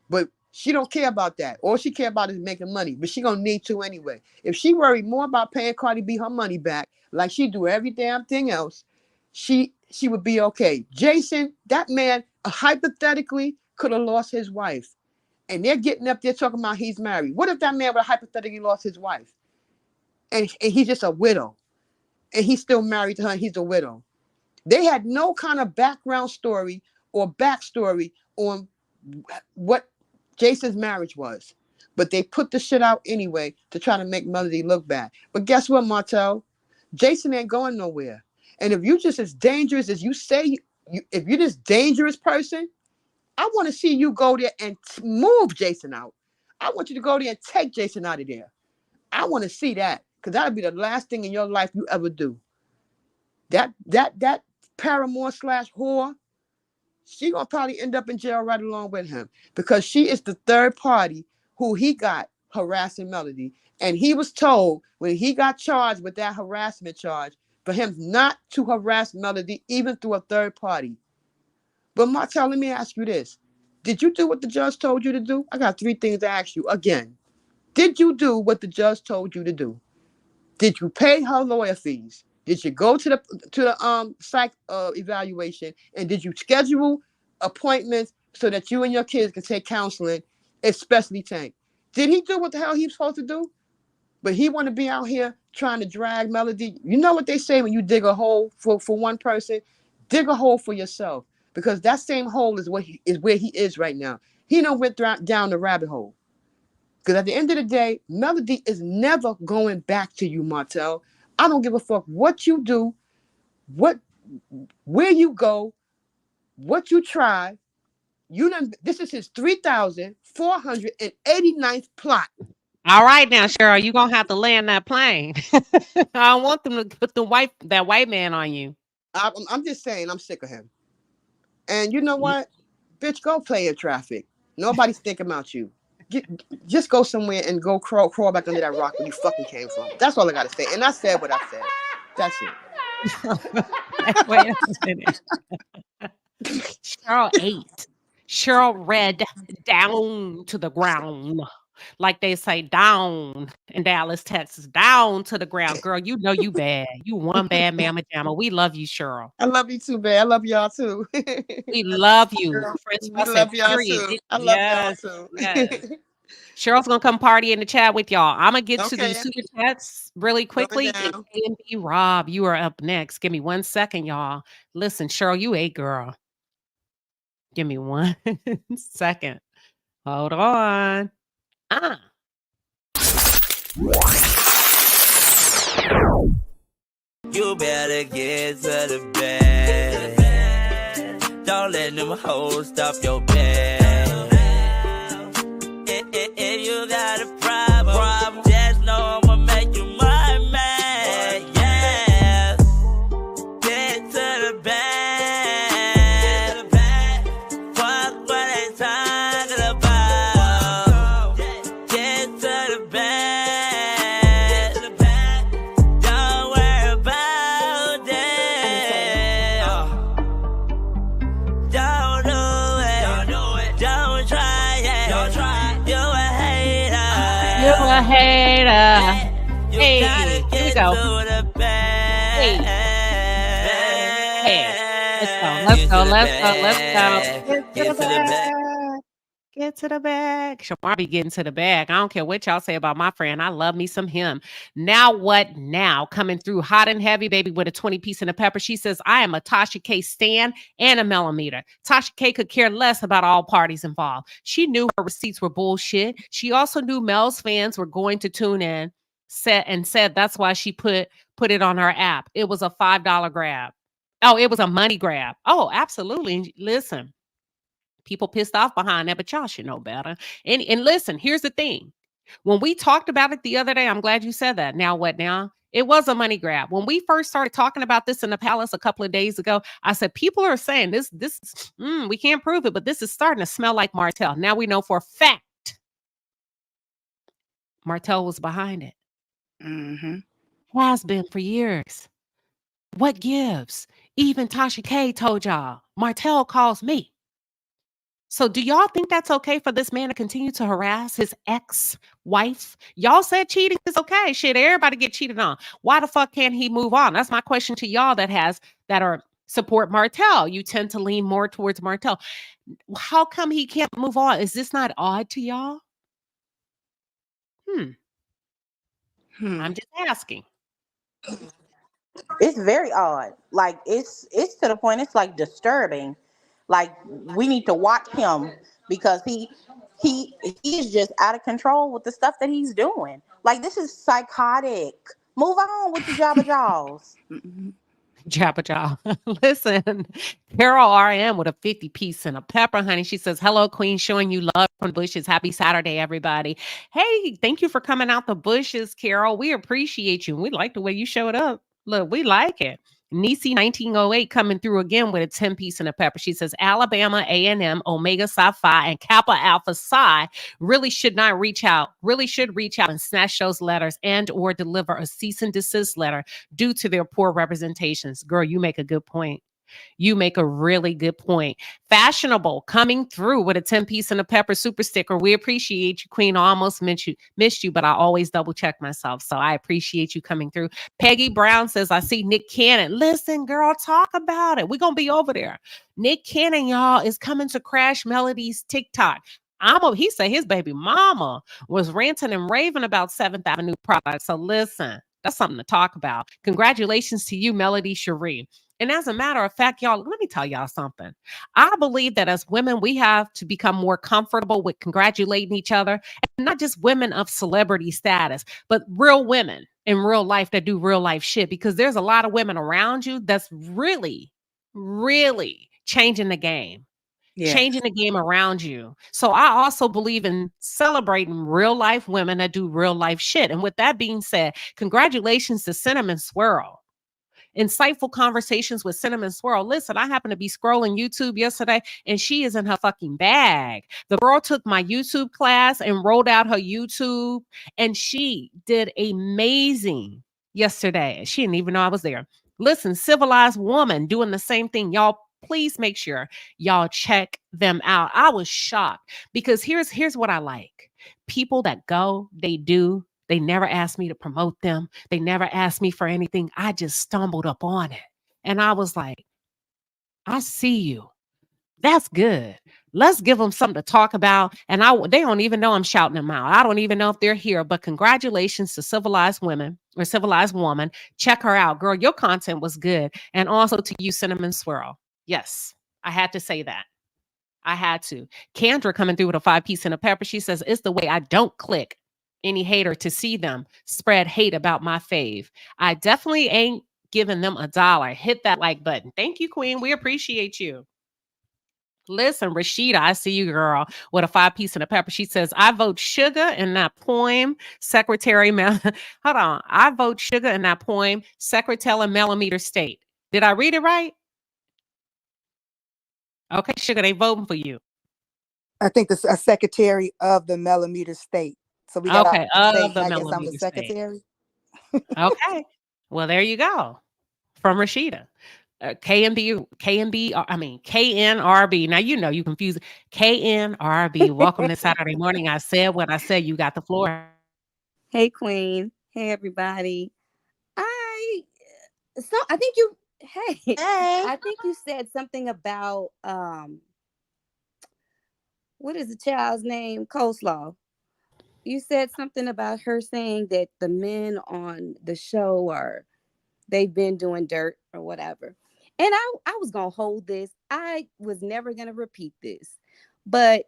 But she don't care about that. All she care about is making money. But she gonna need to anyway. If she worried more about paying Cardi B her money back, like she do every damn thing else, she would be okay. Jason, that man hypothetically could have lost his wife. And they're getting up there talking about he's married. What if that man would have hypothetically lost his wife? And he's just a widow. And he's still married to her and he's a widow. They had no kind of background story or backstory on what Jason's marriage was. But they put the shit out anyway to try to make Melody look bad. But guess what, Martell? Jason ain't going nowhere. And if you just as dangerous as you say, if you're this dangerous person, I want to see you go there and move Jason out. I want you to go there and take Jason out of there. I want to see that, because that'll be the last thing in your life you ever do. That paramour / whore, she gonna probably end up in jail right along with him, because she is the third party who he got harassing Melody. And he was told when he got charged with that harassment charge for him not to harass Melody even through a third party. But Martell, let me ask you this. Did you do what the judge told you to do? I got 3 things to ask you again. Did you do what the judge told you to do? Did you pay her lawyer fees? Did you go to the psych evaluation? And did you schedule appointments so that you and your kids can take counseling, especially Tank? Did he do what the hell he was supposed to do? But he want to be out here trying to drag Melody. You know what they say when you dig a hole for one person? Dig a hole for yourself, because that same hole is where he is right now. He done went down the rabbit hole. Because at the end of the day, Melody is never going back to you, Martell. I don't give a fuck what you do, where you go, what you try. This is his 3,489th plot. All right now, Cheryl, you're gonna have to land that plane. I don't want them to put that white man on you. I'm just saying, I'm sick of him. And you know what? Bitch, go play in traffic. Nobody's thinking about you. Just go somewhere and go crawl back under that rock where you fucking came from. That's all I gotta say. And I said what I said. That's it. Wait a minute. Cheryl ate. Cheryl read down to the ground. Like they say, down in Dallas, Texas, down to the ground. Girl, you know you bad. You one bad mamma jamma. We love you, Cheryl. I love you too, babe. I love y'all too. We love you. We love y'all too. I love y'all too. Yes. Cheryl's gonna come party in the chat with y'all. I'm gonna get to these super chats really quickly. And Rob, you are up next. Give me 1 second, y'all. Listen, Cheryl, you a girl. Give me 1 second. Hold on. You better get to the bed. Don't let them hoes stop your bed. If you got a problem, just know I'ma make you my man. Yeah, get to the bed. Fuck what they talking about. Get to the bed. Don't worry about it. Don't do it. Don't try it. You a hater. You a hater. Hey, here we go. Hey. Let's go. Get to the bag. Shamar be getting to the bag. I don't care what y'all say about my friend. I love me some him. Now what now? Coming through hot and heavy, baby, with a 20-piece and a pepper. She says, I am a Tasha K stan and a millimeter. Tasha K could care less about all parties involved. She knew her receipts were bullshit. She also knew Mel's fans were going to tune in, said that's why she put it on her app. It was a $5 grab. Oh, it was a money grab. Oh, absolutely. Listen, people pissed off behind that, but y'all should know better. And listen, here's the thing. When we talked about it the other day, I'm glad you said that. Now what now? It was a money grab. When we first started talking about this in the palace a couple of days ago, I said people are saying we can't prove it, but this is starting to smell like Martell. Now we know for a fact Martell was behind it. Mm-hmm. Has been for years. What gives? Even Tasha K told y'all, Martell calls me. So do y'all think that's okay for this man to continue to harass his ex-wife? Y'all said cheating is okay. Shit, everybody get cheated on. Why the fuck can't he move on? That's my question to y'all that are support Martell. You tend to lean more towards Martell. How come he can't move on? Is this not odd to y'all? I'm just asking. It's very odd. Like it's to the point it's like disturbing. Like we need to watch him because he is just out of control with the stuff that he's doing. Like this is psychotic. Move on with your Jabba Jaws. Jabba Jaw. Listen, Carol RM with a 50 piece and a pepper, honey. She says, hello, Queen, showing you love from the bushes. Happy Saturday, everybody. Hey, thank you for coming out the bushes, Carol. We appreciate you. We like the way you showed up. Look, we like it. Nisi 1908 coming through again with a 10 piece and a pepper. She says, Alabama A&M, Omega Psi Phi, and Kappa Alpha Psi really should reach out and snatch those letters and or deliver a cease and desist letter due to their poor representations. Girl, you make a good point. You make a really good point. Fashionable coming through with a 10 piece and a pepper super sticker. We appreciate you, Queen. I almost missed you, but I always double check myself. So I appreciate you coming through. Peggy Brown says, I see Nick Cannon. Listen, girl, talk about it. We're going to be over there. Nick Cannon, y'all, is coming to Crash Melody's TikTok. He said his baby mama was ranting and raving about 7th Avenue products. So listen, that's something to talk about. Congratulations to you, Melody Cherie. And as a matter of fact, y'all, let me tell y'all something. I believe that as women, we have to become more comfortable with congratulating each other, and not just women of celebrity status, but real women in real life that do real life shit, because there's a lot of women around you that's really, really changing the game. Yes. Changing the game around you. So I also believe in celebrating real life women that do real life shit. And with that being said, congratulations to Cinnamon Swirl. Insightful conversations with Cinnamon Swirl. Listen, I happened to be scrolling YouTube yesterday and she is in her fucking bag. The girl took my YouTube class and rolled out her YouTube and she did amazing yesterday. She didn't even know I was there. Listen, civilized woman doing the same thing. Y'all, please make sure y'all check them out. I was shocked because here's what I like. People that go, they do, they never asked me to promote them. They never asked me for anything. I just stumbled up on it. And I was like, I see you. That's good. Let's give them something to talk about. And they don't even know I'm shouting them out. I don't even know if they're here, but congratulations to Civilized Women or Civilized Woman. Check her out. Girl, your content was good. And also to you, Cinnamon Swirl. Yes, I had to say that. I had to. Kendra coming through with a 5 piece and a pepper. She says, it's the way I don't click any hater to see them spread hate about my fave. I definitely ain't giving them $1. Hit that like button. Thank you, Queen. We appreciate you. Listen, Rashida, I see you, girl, with a 5 piece and a pepper. She says, I vote sugar in that poem, Secretary Hold on. I vote sugar in that poem, Secretary Millimeter State. Did I read it right? Okay, sugar, they voting for you. I think a secretary of the millimeter state. So we got okay, state, of the I guess I'm the millimeter secretary. Okay. Well, there you go. From Rashida. KNRB. Now, you know, you confuse KNRB. Welcome to Saturday morning. I said what I said. You got the floor. Hey, Queen. Hey, everybody. I think you, hey, I think you said something about, what is the child's name? Coleslaw. You said something about her saying that the men on the show they've been doing dirt or whatever. And I was going to hold this. I was never going to repeat this. But,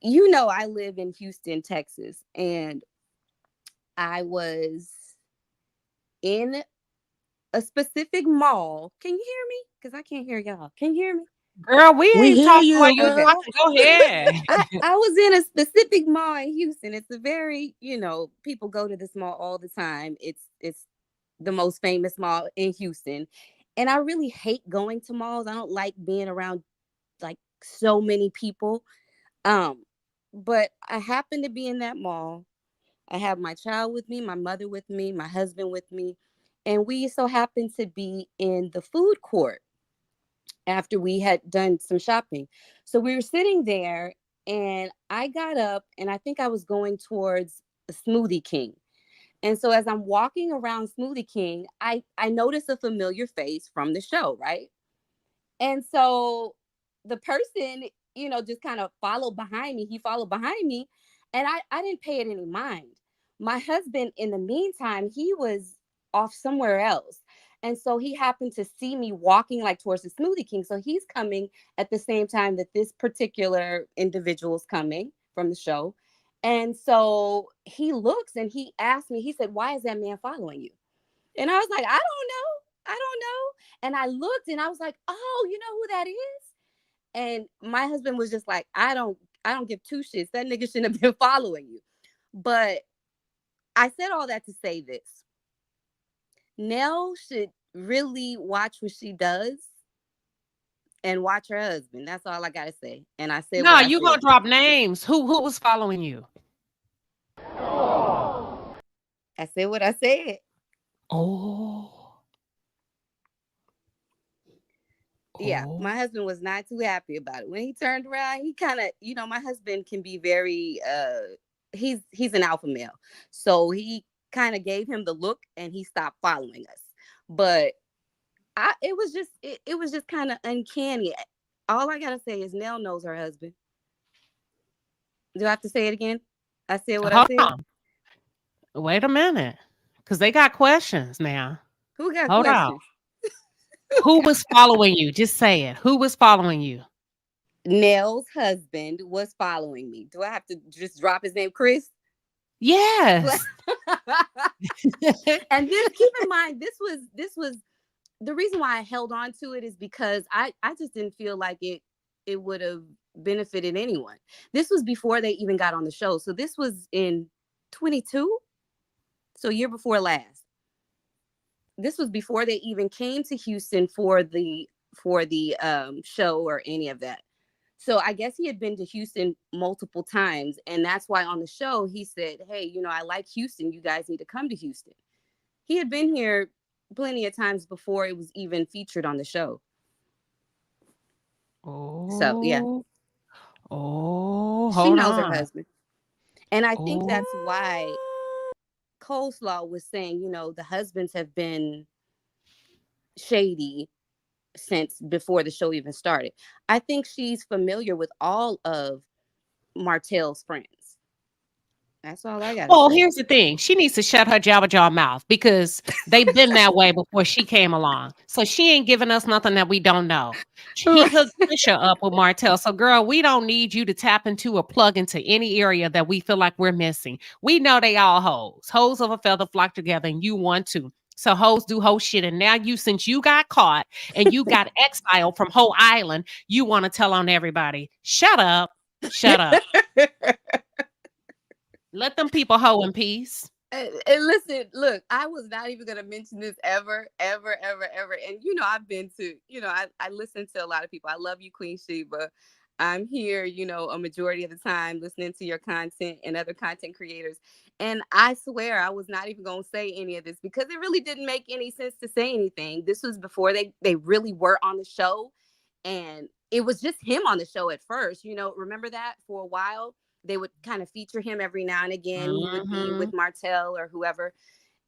you know, I live in Houston, Texas, and I was in a specific mall. Can you hear me? Because I can't hear y'all. Can you hear me? Girl, we We ain't hear talking while you, you girl. talking. Go ahead. I was in a specific mall in Houston. It's a very, people go to this mall all the time. It's the most famous mall in Houston. And I really hate going to malls. I don't like being around like so many people. But I happened to be in that mall. I have my child with me, my mother with me, my husband with me, and we so happened to be in the food court after we had done some shopping. So we were sitting there and I got up and I think I was going towards a Smoothie King. And so as I'm walking around Smoothie King, I noticed a familiar face from the show, right? And so the person, just kind of followed behind me. He followed behind me and I didn't pay it any mind. My husband, in the meantime, he was off somewhere else. And so he happened to see me walking like towards the Smoothie King. So he's coming at the same time that this particular individual is coming from the show. And so he looks and he asked me, he said, "Why is that man following you?" And I was like, "I don't know. I don't know." And I looked and I was like, "Oh, you know who that is?" And my husband was just like, I don't give two shits. That nigga shouldn't have been following you. But I said all that to say this. Nell should really watch what she does and watch her husband. That's all I gotta say. And I said No, what I you gonna said. drop names. Who was following you? I said what I said. Oh. Yeah, my husband was not too happy about it. When he turned around, he kind of, my husband can be very he's an alpha male. So he kind of gave him the look and he stopped following us. But it was just kind of uncanny. All I gotta say is Nell knows her husband. Do I have to say it again? I said what I Hold said. on. Wait a minute. Because they got questions now. Who got Hold on. questions? Who was following you? Just say it. Who was following you? Nell's husband was following me. Do I have to just drop his name, Chris? Yes. And this, keep in mind, this was the reason why I held on to it is because I just didn't feel like it would have benefited anyone. This was before they even got on the show. So this was in 22. So year before last. This was before they even came to Houston for the show or any of that. So I guess he had been to Houston multiple times. And that's why on the show, he said, "Hey, I like Houston. You guys need to come to Houston." He had been here plenty of times before it was even featured on the show. So, yeah. Oh, She hold knows her on. husband. And I think Oh. that's why Coleslaw was saying, the husbands have been shady since before the show even started. I think she's familiar with all of Martell's friends. That's all I got to Well, say. here's the thing. She needs to shut her jabba jaw mouth because they've been that way before she came along. So she ain't giving us nothing that we don't know. He hooked Tasha up with Martell. So, girl, we don't need you to tap into or plug into any area that we feel like we're missing. We know they all hoes. Hoes of a feather flock together, and you want to. So hoes do hoe shit. And now since you got caught and you got exiled from Hoe Island, you want to tell on everybody. Shut up. Shut up. Let them people hoe in peace. And listen, look, I was not even going to mention this ever. And, I've been to, I listen to a lot of people. I love you, Queen Sheba. I'm here, a majority of the time listening to your content and other content creators. And I swear I was not even going to say any of this because it really didn't make any sense to say anything. This was before they really were on the show. And it was just him on the show at first, remember that for a while? They would kind of feature him every now and again. He would be with Martell or whoever.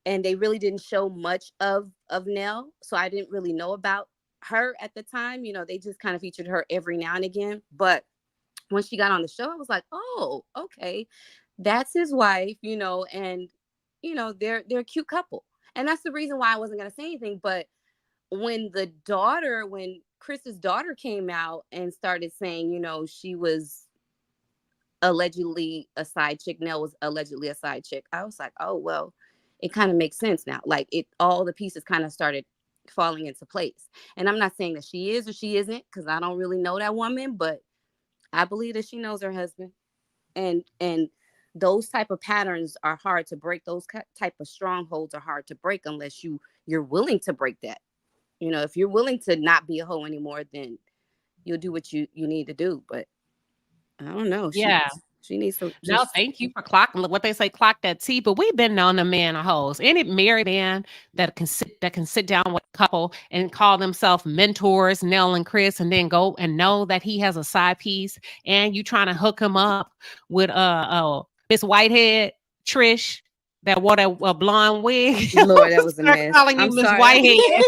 And they really didn't show much of Nell. So I didn't really know about her at the time. They just kind of featured her every now and again. But when she got on the show, I was like, oh, okay. That's his wife, and, they're a cute couple. And that's the reason why I wasn't going to say anything. But when Chris's daughter came out and started saying, she was allegedly a side chick, Nell was allegedly a side chick, I was like, oh, well, it kind of makes sense now. Like all the pieces kind of started falling into place. And I'm not saying that she is or she isn't, because I don't really know that woman, but I believe that she knows her husband. And those type of patterns are hard to break. Those type of strongholds are hard to break unless you're willing to break that. You know, if you're willing to not be a hoe anymore, then you'll do what you need to do. But I don't know. Yeah. She needs to No, just thank you for clocking what they say, clock that T. But we've been known a man of hoes. Any married man that can sit down with a couple and call themselves mentors, Nell and Chris, and then go and know that he has a side piece, and you trying to hook him up with Miss Whitehead, Trish, that wore a blonde wig. Lord, that was a Start mess. calling you I'm Miss sorry. Whitehead.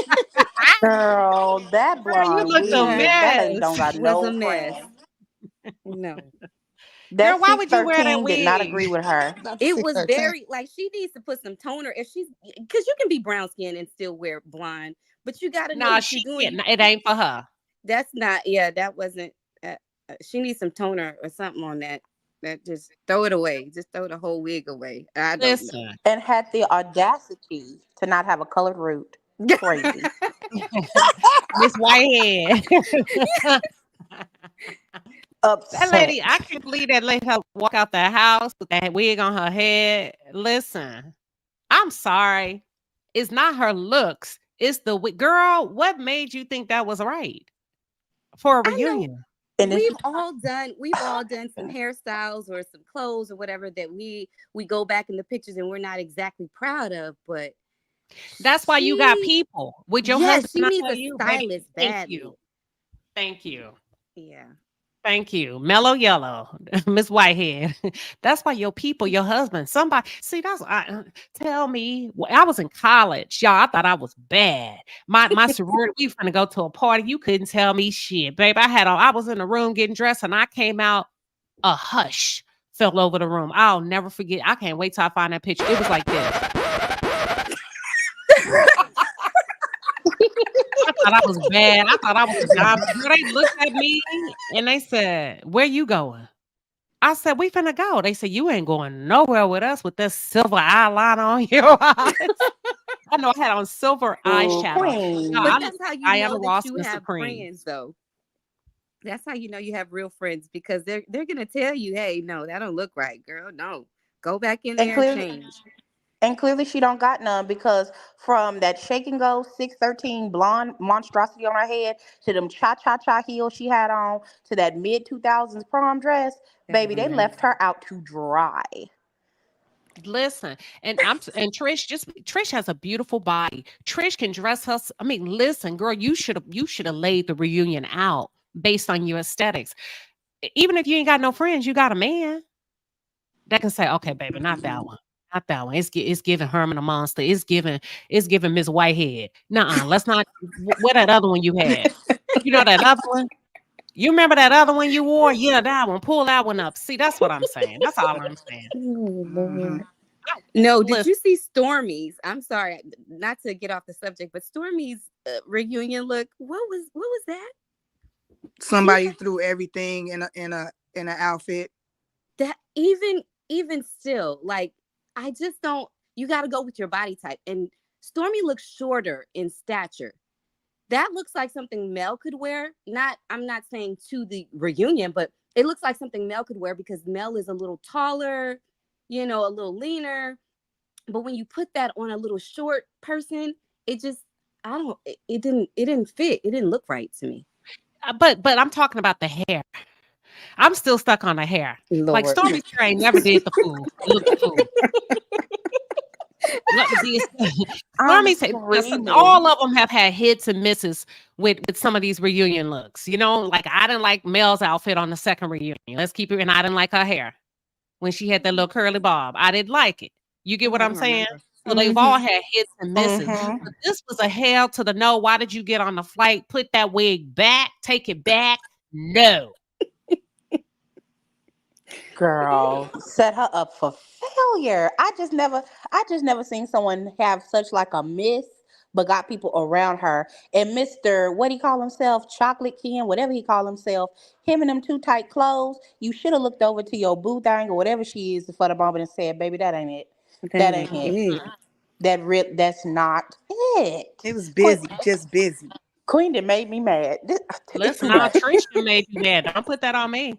Girl, that Girl, you blonde looked a wig, that lady mess. don't got Was no a mess. friend. No. That Girl, why would you wear that 613 did not wig? agree with her. It was very like she needs to put some toner if she's because you can be brown skinned and still wear blonde, but you got to know Nah, what she you're doing. can't. It ain't for her. That's not. Yeah, that wasn't. She needs some toner or something on that. That just throw it away. Just throw the whole wig away. I don't know. Listen. And had the audacity to not have a colored root. Crazy. Miss Whitehead. Upset. That lady, I can't believe that let her walk out the house with that wig on her head. Listen, I'm sorry. It's not her looks. It's the wig. Girl, what made you think that was right for a reunion? And We've all done some hairstyles or some clothes or whatever that we go back in the pictures and we're not exactly proud of, but that's why you got people with your husband. She not needs a you, stylist baby. badly. Thank you. Yeah. Thank you. Mellow Yellow, Miss Whitehead. That's why your people, your husband, somebody, see, tell me, I was in college, y'all, I thought I was bad. My sorority, we were going to go to a party. You couldn't tell me shit, babe. I was in the room getting dressed and I came out, a hush fell over the room. I'll never forget. I can't wait till I find that picture. It was like this. I thought I was bad. I thought I was a job. They looked at me and they said, "Where you going?" I said, "We finna go." They said, "You ain't going nowhere with us with this silver eyeliner on your eyes." I know I had on silver eyeshadow. No, But that's how you Diana know that Ross you and have Supreme. friends, though. That's how you know you have real friends because they're gonna tell you, "Hey, no, that don't look right, girl. No, go back in there and change." And clearly she don't got none because from that shake and go 613 blonde monstrosity on her head to them cha-cha-cha heels she had on to that mid-2000s prom dress, baby, they left her out to dry. Listen, and Trish has a beautiful body. Trish can dress her. I mean, listen, girl, you should have laid the reunion out based on your aesthetics. Even if you ain't got no friends, you got a man that can say, "Okay, baby, not that one. Not that one. It's giving Herman a monster. It's giving Miss Whitehead. Nuh-uh. Let's not. What that other one you had? You know that other one? You remember that other one you wore? Yeah, that one. Pull that one up. See, that's what I'm saying. That's all I'm saying. No, did you see Stormy's? I'm sorry, not to get off the subject, but Stormy's reunion look. What was that? Somebody threw everything in an outfit. That even still, like, I just don't. You got to go with your body type. And Stormy looks shorter in stature. That looks like something Mel could wear. I'm not saying to the reunion, but it looks like something Mel could wear because Mel is a little taller, a little leaner. But when you put that on a little short person, it just, it didn't fit. It didn't look right to me. But I'm talking about the hair. I'm still stuck on the hair. Lord. Like Stormy Train never did the fool. Look the fool. Stormy said all of them have had hits and misses with some of these reunion looks. Like I didn't like Mel's outfit on the second reunion. Let's keep it, and I didn't like her hair when she had that little curly bob. I didn't like it. You get what I'm saying? So they've all had hits and misses. But this was a hell to the no. Why did you get on the flight? Put that wig back. Take it back. No. Girl, set her up for failure. I just never seen someone have such like a miss, but got people around her. And Mr. what he call himself, Chocolate Ken, whatever he call himself, him in them too tight clothes. You should have looked over to your boo thing or whatever she is for the moment and said, "Baby, that ain't it. That ain't it." that's not it. It was busy, just busy. Queen that made me mad. Listen, now Trisha made you mad. Don't put that on me.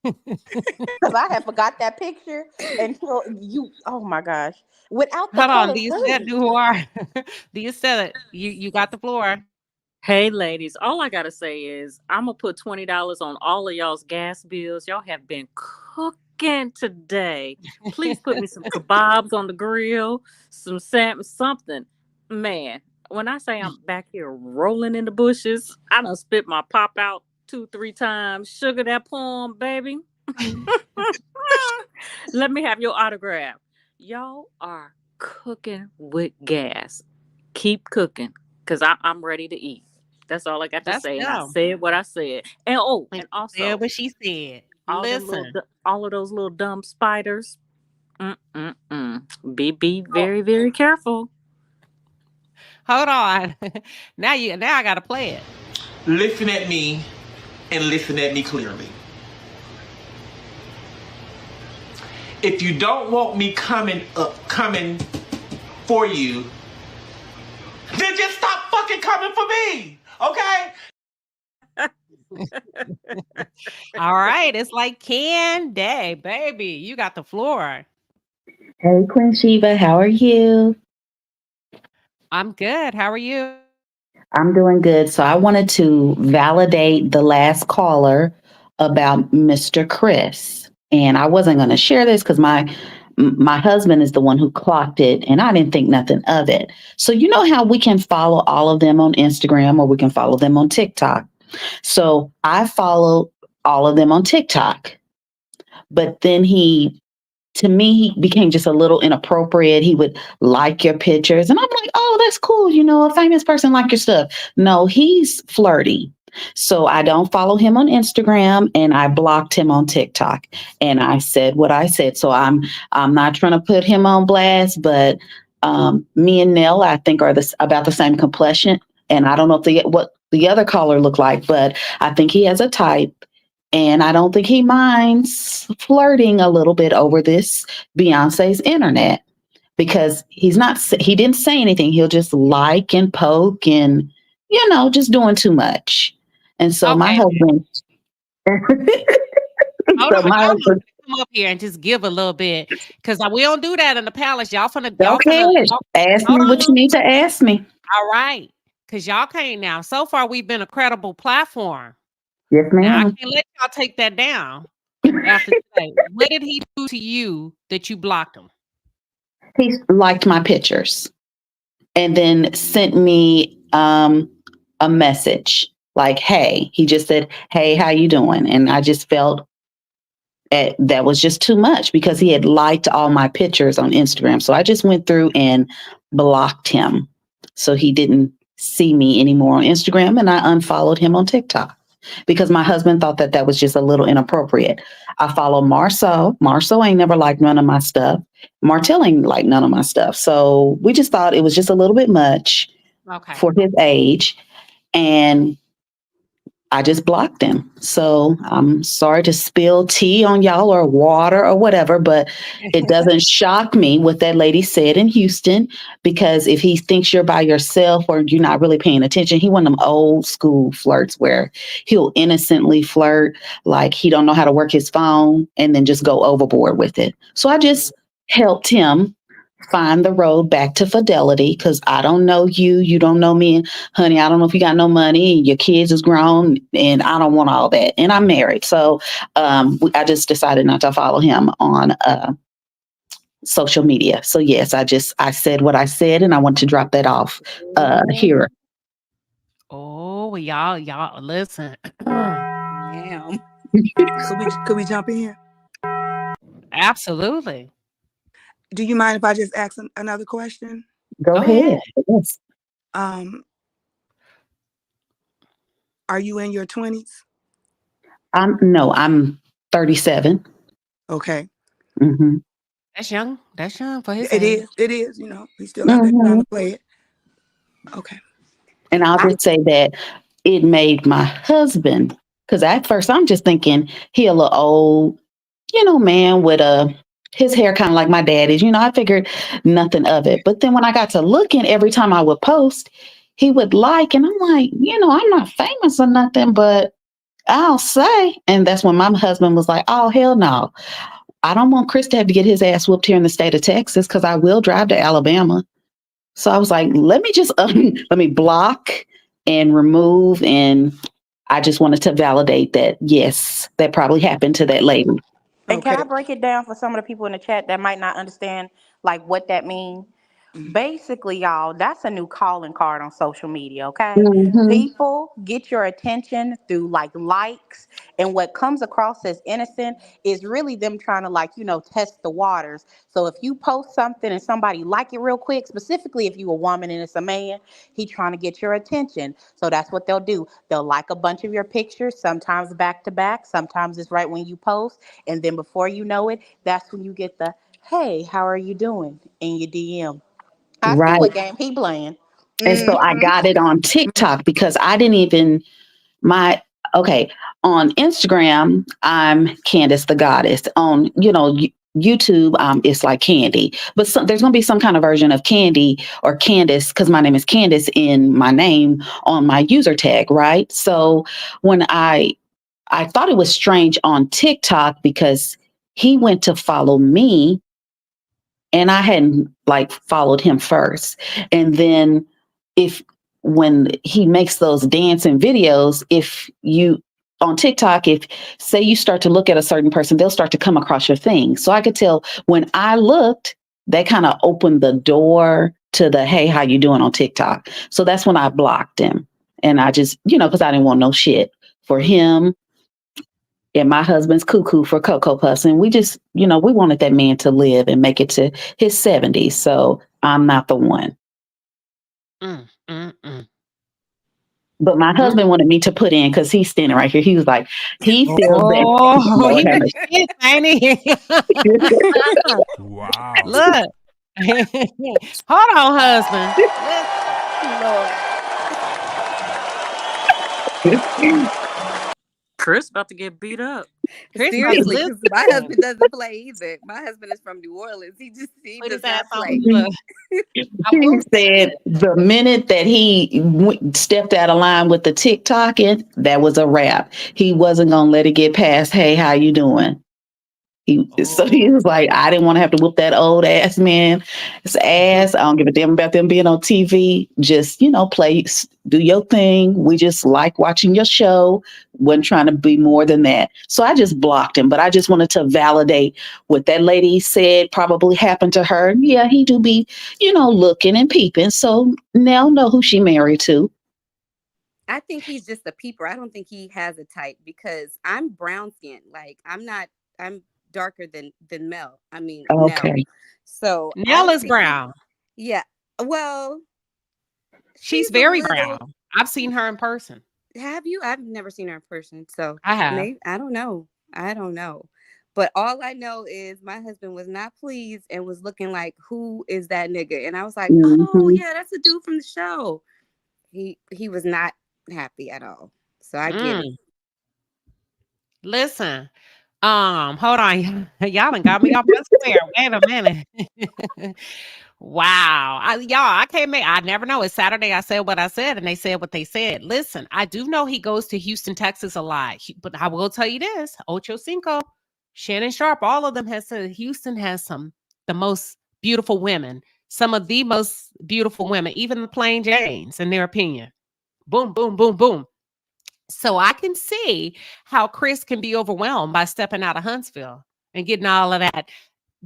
Because I had forgot that picture until you. Oh my gosh! Without the Hold on. color Do you see that blue. Duhar? Do you sell it? You got the floor. Hey, ladies, all I got to say is I'm going to put $20 on all of y'all's gas bills. Y'all have been cooking today. Please put me some kebabs on the grill, some salmon, something. Man, when I say I'm back here rolling in the bushes, I done spit my pop out 2-3 times. Sugar that plum, baby. Let me have your autograph. Y'all are cooking with gas. Keep cooking, because I'm ready to eat. That's all I got to That's say. And I them. said what I said. And and also, said what she said. Listen. all of those little dumb spiders. Be very, very careful. Hold on. Now I gotta play it. Listen at me and listen at me clearly. If you don't want me coming for you, then just stop fucking coming for me, okay? All right, it's like candy, baby. You got the floor. Hey, Queen Shiba, how are you? I'm good. How are you? I'm doing good. So I wanted to validate the last caller about Mr. Chris. And I wasn't going to share this because my husband is the one who clocked it and I didn't think nothing of it. So you know how we can follow all of them on Instagram or we can follow them on TikTok. So I followed all of them on TikTok. But then to me, he became just a little inappropriate. He would like your pictures. And I'm like, oh, that's cool. You know, a famous person like your stuff. No, he's flirty. So I don't follow him on Instagram and I blocked him on TikTok. And I said what I said. So I'm not trying to put him on blast, but me and Nell, I think, are about the same complexion. And I don't know what the other caller looked like, but I think he has a type. And I don't think he minds flirting a little bit over this Beyonce's internet because he didn't say anything. He'll just like and poke and, just doing too much. And so my husband. Hold on, y'all come up here and just give a little bit because we don't do that in the palace. Y'all finna ask me what you need to ask me. All right, because y'all can't now. So far, we've been a credible platform. Yes, ma'am. Now, I can't let y'all take that down after today. What did he do to you that you blocked him? He liked my pictures and then sent me a message like, hey, he just said, hey, how you doing? And I just felt that was just too much because he had liked all my pictures on Instagram. So I just went through and blocked him. So he didn't see me anymore on Instagram and I unfollowed him on TikTok. Because my husband thought that was just a little inappropriate. I follow Marcel. Marcel ain't never liked none of my stuff. Martell ain't like none of my stuff. So we just thought it was just a little bit much for his age. And I just blocked him. So I'm sorry to spill tea on y'all or water or whatever, but it doesn't shock me what that lady said in Houston, because if he thinks you're by yourself or you're not really paying attention, he one of them old school flirts where he'll innocently flirt like he don't know how to work his phone and then just go overboard with it. So I just helped him find the road back to fidelity because I don't know you. You don't know me. And honey, I don't know if you got no money and your kids is grown and I don't want all that. And I'm married. So I just decided not to follow him on social media. So yes, I said what I said and I want to drop that off here. Oh, y'all listen. Damn. Could we jump in? Absolutely. Do you mind if I just ask another question? Go ahead. Yes. Are you in your 20s? No, I'm 37. Okay. Mm-hmm. That's young. That's young for his age. It is. He still got that time to play it. Okay. And I'll just say that it made my husband, because at first I'm just thinking he a little old, man with a his hair kind of like my daddy's. I figured nothing of it. But then when I got to looking, every time I would post, he would like, and I'm like, I'm not famous or nothing, but I'll say. And that's when my husband was like, oh, hell no. I don't want Chris to have to get his ass whooped here in the state of Texas because I will drive to Alabama. So I was like, let me just let me block and remove. And I just wanted to validate that, yes, that probably happened to that lady. And can Okay. I break it down for some of the people in the chat that might not understand like what that means? Basically, y'all, that's a new calling card on social media, okay? Mm-hmm. People get your attention through like likes, and what comes across as innocent is really them trying to like, test the waters. So if you post something and somebody like it real quick, specifically if you a woman and it's a man, he trying to get your attention. So that's what they'll do. They'll like a bunch of your pictures, sometimes back to back, sometimes it's right when you post, and then before you know it, that's when you get the hey, how are you doing in your DM. I see Right. what game he playing. And so I got it on TikTok because I didn't even okay, on Instagram, I'm Candace the Goddess. On, YouTube, it's like Candy. But there's going to be some kind of version of Candy or Candace because my name is Candace in my name on my user tag, right? So when I thought it was strange on TikTok because he went to follow me and I hadn't like followed him first. And then if when he makes those dancing videos, if you on TikTok, if say you start to look at a certain person, they'll start to come across your thing. So I could tell when I looked, that kind of opened the door to the hey, how you doing on TikTok. So that's when I blocked him. And I just, because I didn't want no shit for him. And my husband's cuckoo for Cocoa Puffs. And we just, we wanted that man to live and make it to his 70s. So I'm not the one. But my husband wanted me to put in because he's standing right here. He was like, he feels that. Oh, he Lord have with the shit, ain't he? Wow. Look. Hold on, husband. mercy. Chris about to get beat up. Chris about to Seriously, listen. because my husband doesn't play either. My husband is from New Orleans. He Put does his ass not on. play. Look, I He will said the minute that he stepped out of line with the TikToking, that was a wrap. He wasn't gonna let it get past. Hey, how you doing? So he was like, I didn't want to have to whoop that old ass man his ass. I don't give a damn about them being on TV. Just, play, do your thing. We just like watching your show. Wasn't trying to be more than that. So I just blocked him, but I just wanted to validate what that lady said probably happened to her. Yeah, he do be, looking and peeping. So now know who she married to. I think he's just a peeper. I don't think he has a type because I'm brown skinned. Like I'm darker than Mel. I mean Nell. Okay. So I Nell don't is think brown. yeah. Well, She's she's a very little. brown. I've seen her in person. Have you? I've never seen her in person. So I have. maybe I don't know. I don't know. But all I know is my husband was not pleased and was looking like, who is that nigga? And I was like, oh Mm-hmm. yeah, that's a dude from the show. He was not happy at all. So I get it. Listen, hold on. Y'all done got me off my square. Wait a minute. Wow. I can't I never know. It's Saturday. I said what I said and they said what they said. Listen, I do know he goes to Houston, Texas a lot. But I will tell you this, Ocho Cinco, Shannon Sharp, all of them has said Houston has the most beautiful women, some of the most beautiful women, even the plain Janes, in their opinion. Boom, boom, boom, boom. So I can see how Chris can be overwhelmed by stepping out of Huntsville and getting all of that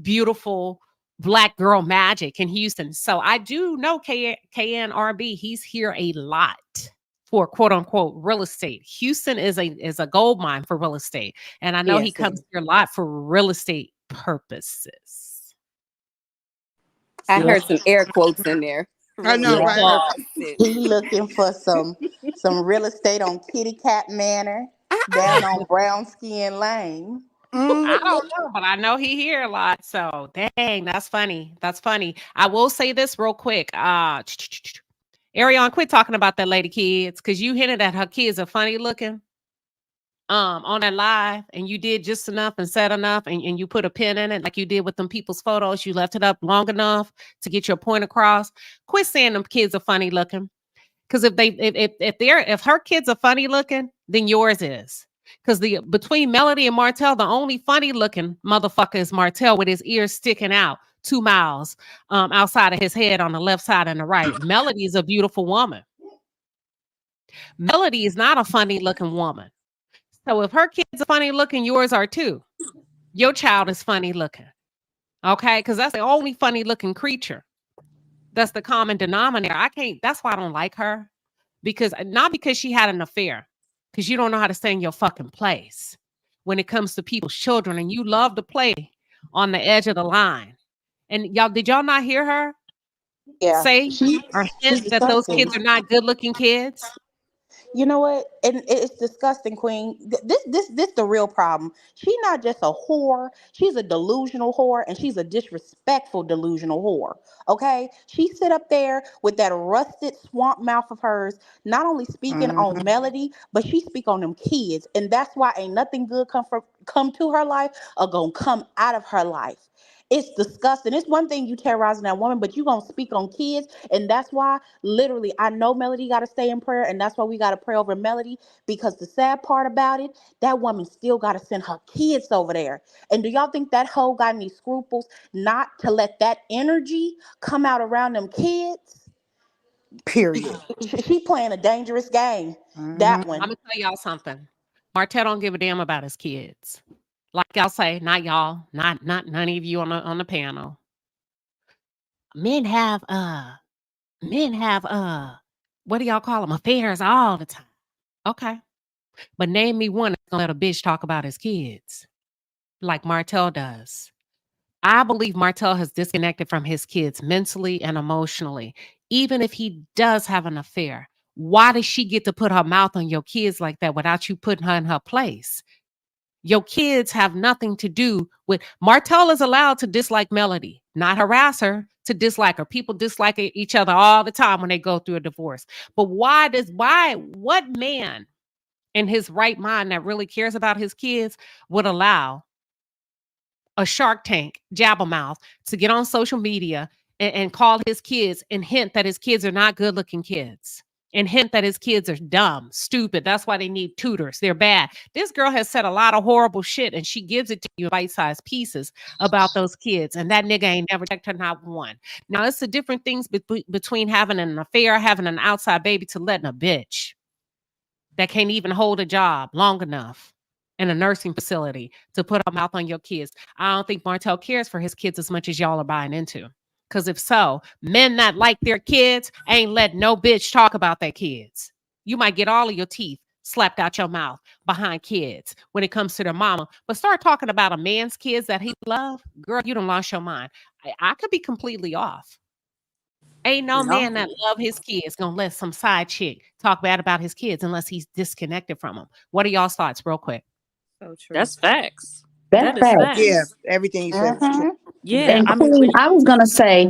beautiful black girl magic in Houston. So I do know KNRB, he's here a lot for quote unquote real estate. Houston is a gold mine for real estate. And I know he Yes, it comes is. here a lot for real estate purposes. I Yeah. heard some air quotes in there. I Real know, estate right? purposes. He looking for some real estate on Kitty Cat Manor down on Brown Skin Lane. I don't know, but I know he here a lot. So dang, that's funny. That's funny. I will say this real quick. Ariane, quit talking about that lady kids because you hinted at her kids are funny looking. on that live and you did just enough and said enough and you put a pin in it like you did with them people's photos, you left it up long enough to get your point across. Quit saying them kids are funny looking. Because if her kids are funny looking, then yours is. Because between Melody and Martell, the only funny looking motherfucker is Martell with his ears sticking out 2 miles outside of his head on the left side and the right. Melody is a beautiful woman. Melody is not a funny looking woman. So if her kids are funny looking, yours are too. Your child is funny looking. Okay? Because that's the only funny looking creature. That's the common denominator. That's why I don't like her. Not because she had an affair. Because you don't know how to stay in your fucking place when it comes to people's children. And you love to play on the edge of the line. And did y'all not hear her say or hint that those kids are not good looking kids? You know what? And it's disgusting, Queen. This the real problem. She's not just a whore. She's a delusional whore, and she's a disrespectful delusional whore. Okay? She sit up there with that rusted swamp mouth of hers, not only speaking on Melody, but she speak on them kids. And that's why ain't nothing good come to her life or gonna come out of her life. It's disgusting. It's one thing you terrorizing that woman, but you gonna speak on kids, and that's why literally I know Melody got to stay in prayer, and that's why we got to pray over Melody. Because the sad part about it, that woman still got to send her kids over there. And do y'all think that hoe got any scruples not to let that energy come out around them kids? Period. She playing a dangerous game. That one. I'm gonna tell y'all something. Martell don't give a damn about his kids. Like y'all say, not y'all, not none of you on the panel. Men have what do y'all call them? Affairs all the time. Okay. But name me one that's gonna let a bitch talk about his kids like Martell does. I believe Martell has disconnected from his kids mentally and emotionally. Even if he does have an affair, why does she get to put her mouth on your kids like that without you putting her in her place? Your kids have nothing to do with Martell is allowed to dislike Melody, not harass her, to dislike her. People dislike each other all the time when they go through a divorce. But what man in his right mind that really cares about his kids would allow a Shark Tank jabbermouth to get on social media and call his kids and hint that his kids are not good looking kids? And hint that his kids are dumb, stupid. That's why they need tutors. They're bad. This girl has said a lot of horrible shit, and she gives it to you in bite-sized pieces about those kids. And that nigga ain't never checked her, not one. Now, it's the different things between having an affair, having an outside baby, to letting a bitch that can't even hold a job long enough in a nursing facility to put her mouth on your kids. I don't think Martell cares for his kids as much as y'all are buying into. Because if so, men that like their kids ain't let no bitch talk about their kids. You might get all of your teeth slapped out your mouth behind kids when it comes to their mama. But start talking about a man's kids that he love, girl, you done lost your mind. I could be completely off. Ain't no man that love his kids gonna let some side chick talk bad about his kids unless he's disconnected from them. What are y'all's thoughts, real quick? So true. That's facts. That's facts. Yeah, everything you said is true. Yeah, And I mean, Queen, I was gonna say,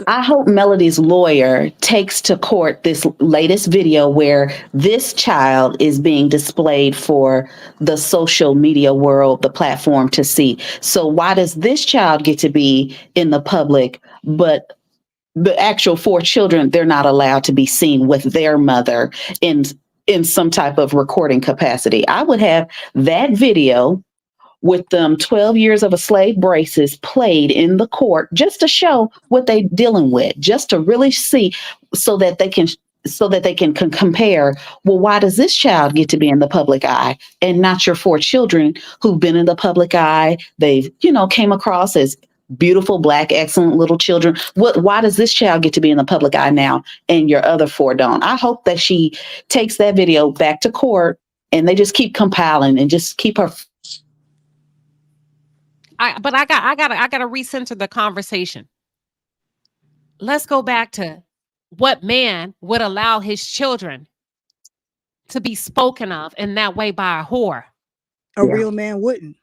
I hope Melody's lawyer takes to court this latest video where this child is being displayed for the social media world, the platform to see. So why does this child get to be in the public, but the actual 4 children, they're not allowed to be seen with their mother in some type of recording capacity? I would have that video with them 12 years of a slave braces played in the court just to show what they dealing with, just to really see so that they can compare, well, why does this child get to be in the public eye and not your 4 children who've been in the public eye? They've, came across as beautiful, black, excellent little children. Why does this child get to be in the public eye now and your other 4 don't? I hope that she takes that video back to court and they just keep compiling and just keep her. I gotta recenter the conversation. Let's go back to what man would allow his children to be spoken of in that way by a whore. A real man wouldn't.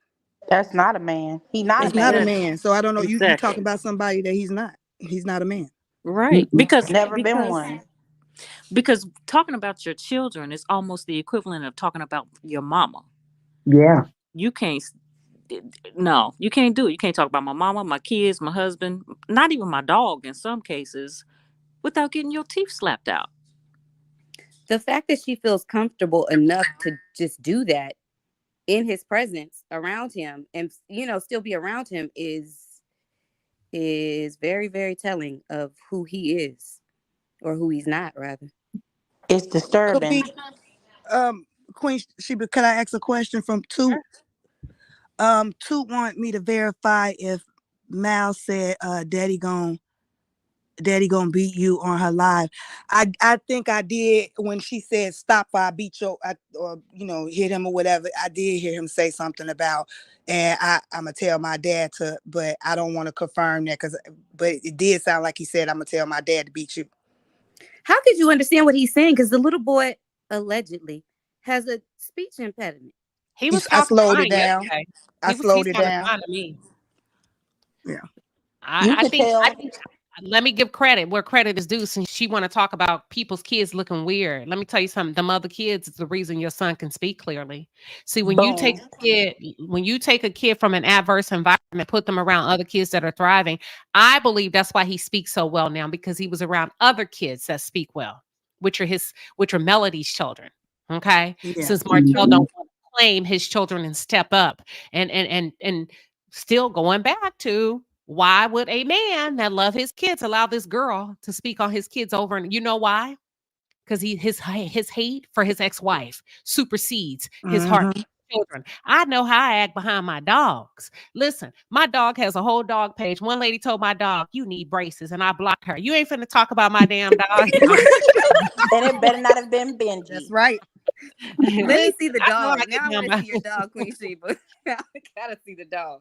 That's not a man. He's not It's a man. not a man. So I don't know. Exactly. You talking about somebody that he's not. He's not a man. Right. Because Never been one. Because talking about your children is almost the equivalent of talking about your mama. Yeah. You can't. No, you can't do it. You can't talk about my mama, my kids, my husband, not even my dog in some cases, without getting your teeth slapped out. The fact that she feels comfortable enough to just do that in his presence around him and still be around him is very, very telling of who he is, or who he's not, rather. It's disturbing. Queen Sheba, could I ask a question from Two? Two want me to verify if Mal said daddy gonna beat you on her live. I think I did when she said stop or I beat your or hit him or whatever. I did hear him say something about, and I'm gonna tell my dad to, but I don't want to confirm that but it did sound like he said I'm gonna tell my dad to beat you. How could you understand what he's saying? Because the little boy allegedly has a speech impediment. He was I talking slowed fine it down. yesterday. I He slowed it sounded down. fine to me. Yeah. You I could think tell. let me give credit where credit is due, since she want to talk about people's kids looking weird. Let me tell you something. Them other kids is the reason your son can speak clearly. See, when you take a kid from an adverse environment, put them around other kids that are thriving, I believe that's why he speaks so well now, because he was around other kids that speak well, which are Melody's children. Okay. Yeah. Since Martell don't want to claim his children and step up and still going back to, why would a man that love his kids allow this girl to speak on his kids over? And you know why? Because his hate for his ex-wife supersedes his heart for children. I know how I act behind my dogs. Listen, my dog has a whole dog page. One lady told my dog, "You need braces," and I blocked her. You ain't finna talk about my damn dog. And it better not have been Benji. That's right. Let me see the I know dog. I Now get I want down to see your dog, Queen Sheba. I gotta see the dog.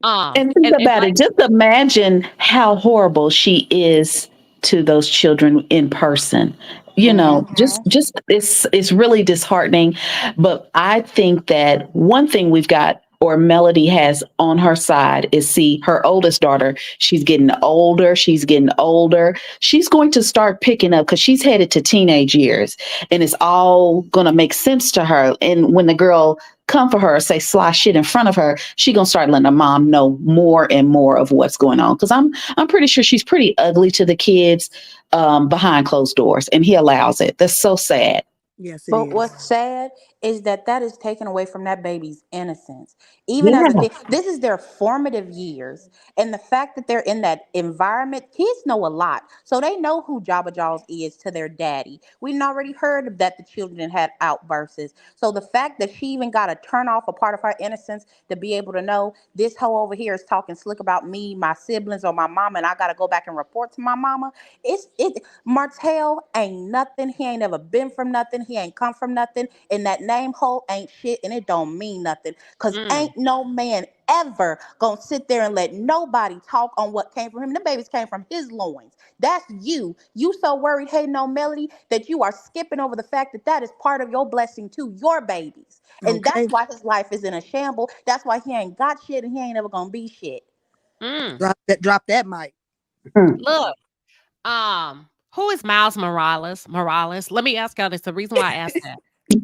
And think about it. Just imagine how horrible she is to those children in person. Just it's really disheartening. But I think that one thing we've got, or Melody has on her side, is, see, her oldest daughter, she's getting older. She's getting older. She's going to start picking up because she's headed to teenage years, and it's all going to make sense to her. And when the girl come for her, say sly shit in front of her, she gonna start letting her mom know more and more of what's going on. Because I'm pretty sure she's pretty ugly to the kids behind closed doors, and he allows it. That's so sad. Yes, it But is. what's sad is that is taken away from that baby's innocence. Even as a Yeah. kid, this is their formative years. And the fact that they're in that environment, kids know a lot. So they know who Jabba Jaws is to their daddy. We've already heard that the children had outbursts. So the fact that she even got to turn off a part of her innocence to be able to know this hoe over here is talking slick about me, my siblings, or my mama, and I got to go back and report to my mama. Martell ain't nothing. He ain't ever been from nothing. He ain't come from nothing. And that name hole ain't shit, and it don't mean nothing. Cause ain't no man ever gonna sit there and let nobody talk on what came from him. The babies came from his loins. That's you. You so worried, hey, no Melody, that you are skipping over the fact that is part of your blessing to your babies. And that's why his life is in a shamble. That's why he ain't got shit, and he ain't ever gonna be shit. Drop that mic. Look, who is Miles Morales? Let me ask y'all this. The reason why I asked that.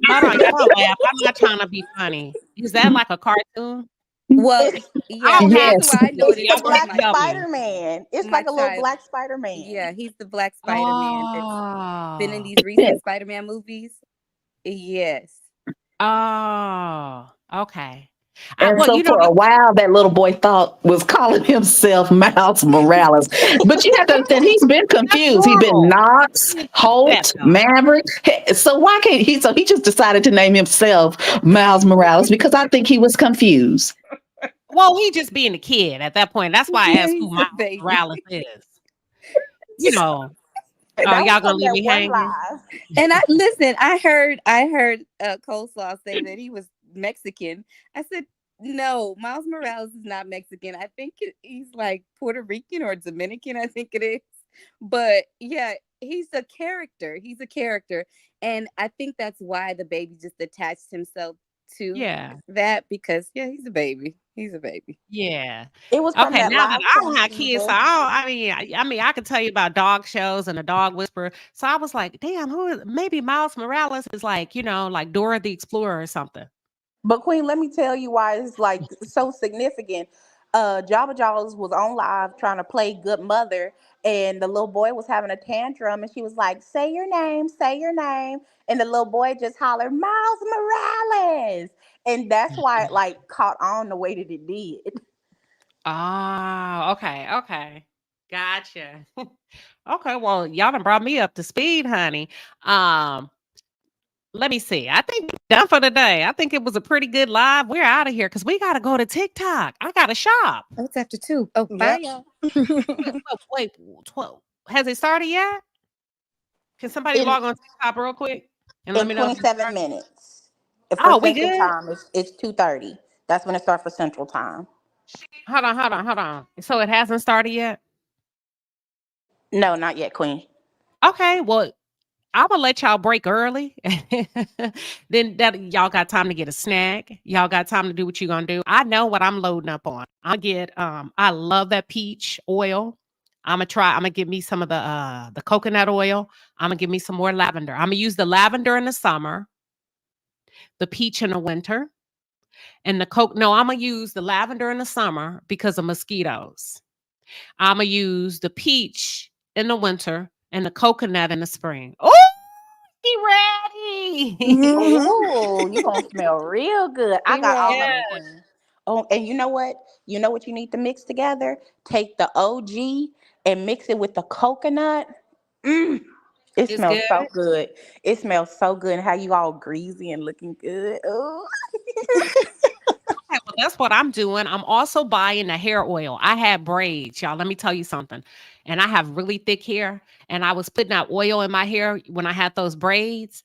Hold on, y'all don't laugh. I'm not trying to be funny. Is that like a cartoon? Well, yeah, don't the have reason why I know it is It's the y'all gonna because Black have to help me. Spider-Man. It's my like a little child, Black Spider-Man. yeah, he's the Black Spider-Man that's been in Oh. these recent Spider-Man movies. Yes. Oh, okay. And Well, so for a while, that little boy was calling himself Miles Morales. But you have to understand, he's been confused. He's been Knox, Holt, Maverick. So why can't he? So he just decided to name himself Miles Morales because I think he was confused. Well, he just being a kid at that point. That's why I Yeah, asked he's who a Miles baby. Morales is. You know. Oh, That was y'all gonna from leave that me one hanging? live. And I heard Coleslaw say that he was Mexican. I said, no, Miles Morales is not Mexican. I think he's like Puerto Rican or Dominican, I think it is. But yeah, he's a character. He's a character. And I think that's why the baby just attached himself to that, because he's a baby. He's a baby. Yeah. It was from Okay, that now that live I don't Queen have kids, so Sheba. I mean, I could tell you about dog shows and a dog whisperer. So I was like, damn, maybe Miles Morales is like, like Dora the Explorer or something. But Queen, let me tell you why it's like so significant. Jabba Jaws was on live trying to play good mother, and the little boy was having a tantrum, and she was like, "Say your name, say your name," and the little boy just hollered, "Miles Morales," and that's why it like caught on the way that it did. Oh, okay. Gotcha. Okay, well, y'all done brought me up to speed, honey. Um, Let me see. I think we're done for the day. I think it was a pretty good live. We're out of here because we got to go to TikTok. I got to shop. Oh, it's after 2. Oh, bye, Yep. y'all. Wait, 12. Has it started yet? Can somebody In log on TikTok real quick and let in me know if it 27 started? minutes. For Oh, we Central good? Time, it's 2:30. That's when it starts for Central Time. Hold on. So it hasn't started yet? No, not yet, Queen. Okay, well, I'm gonna let y'all break early. Then that y'all got time to get a snack. Y'all got time to do what you gonna do. I know what I'm loading up on. I'll get I love that peach oil. I'm gonna give me some of the coconut oil. I'm gonna give me some more lavender. I'm gonna use the lavender in the summer, the peach in the winter, and the coke. No, I'm gonna use the lavender in the summer because of mosquitoes. I'm gonna use the peach in the winter and the coconut in the spring. Oh, he ready. Mm-hmm. Oh, you gonna smell real good. I Be got all of ready. them, Yes. Queen. Oh, and you know what? You know what you need to mix together? Take the OG and mix it with the coconut. Mm, it It's smells good. so good. It smells so good. And how you all greasy and looking good. Ooh. Okay, well, that's what I'm doing. I'm also buying the hair oil. I had braids, y'all. Let me tell you something. And I have really thick hair. And I was putting that oil in my hair when I had those braids.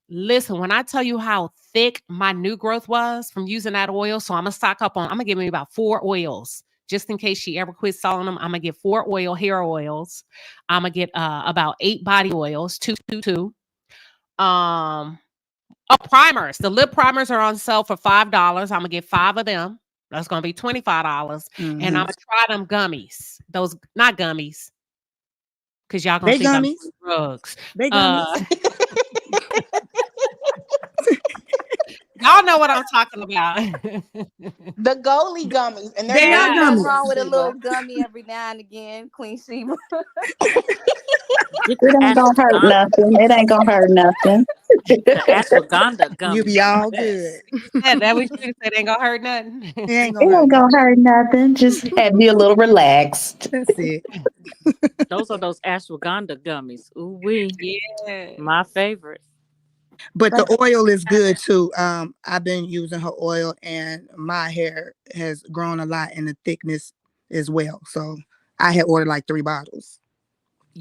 Listen, when I tell you how thick my new growth was from using that oil, so I'm gonna stock up on, I'm gonna give me about 4 oils. Just in case she ever quits selling them, I'm gonna get 4 hair oils. I'm gonna get about 8 body oils, two. Um, Oh, primers. The lip primers are on sale for $5. I'm gonna get 5 of them. That's gonna be $25. And Mm-hmm. I'm gonna try them gummies. Those not gummies, because y'all gonna They think I'm gummies. doing drugs. They gummies. Uh y'all know what I'm talking about. The goalie gummies, and they're They not are Ain't nothing gummies. expensive, wrong with a little Sheba. gummy every now and again, Queen Sheba. Get It the ain't gonna hurt ashwagandha. nothing. It ain't gonna hurt nothing. The ashwagandha You gummies be are the all good. best. Yeah, that what you said ain't gonna hurt nothing. It ain't It gonna hurt ain't gonna nothing. hurt nothing. Just have you a little relaxed. That's it. Those are those ashwagandha gummies. Ooh wee, Yeah. my favorite. But But the oil is good too. I've been using her oil, and my hair has grown a lot in the thickness as well. So I had ordered like 3 bottles.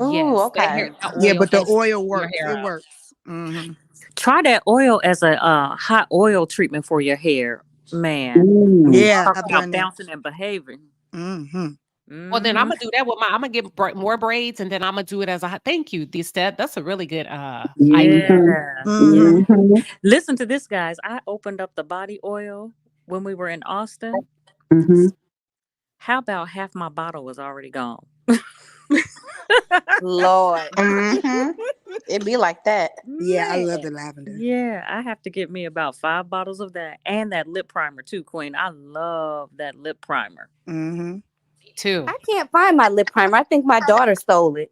ooh, Yes, that okay. hair, that Yeah, oil but the helps oil your works. hair It out. works. Mm-hmm. Try that oil as a hot oil treatment for your hair, man. Ooh. Yeah, Talk I've about done that. bouncing and behaving. Mm-hmm. Well, then I'm Hmm. gonna do that with I'm gonna get more braids, and then I'm gonna do it as a thank you. This that's a really good idea. Mm-hmm. Yeah, yeah. Mm-hmm. Mm-hmm. Listen to this, guys. I opened up the body oil when we were in Austin. Mm-hmm. How about half my bottle was already gone? Lord. Mm-hmm. It be like that. Yeah, I love Man. the lavender. Yeah, I have to get me about 5 bottles of that and that lip primer too, Queen. I love that lip primer. Mm-hmm. Me too. I can't find my lip primer. I think my daughter stole it.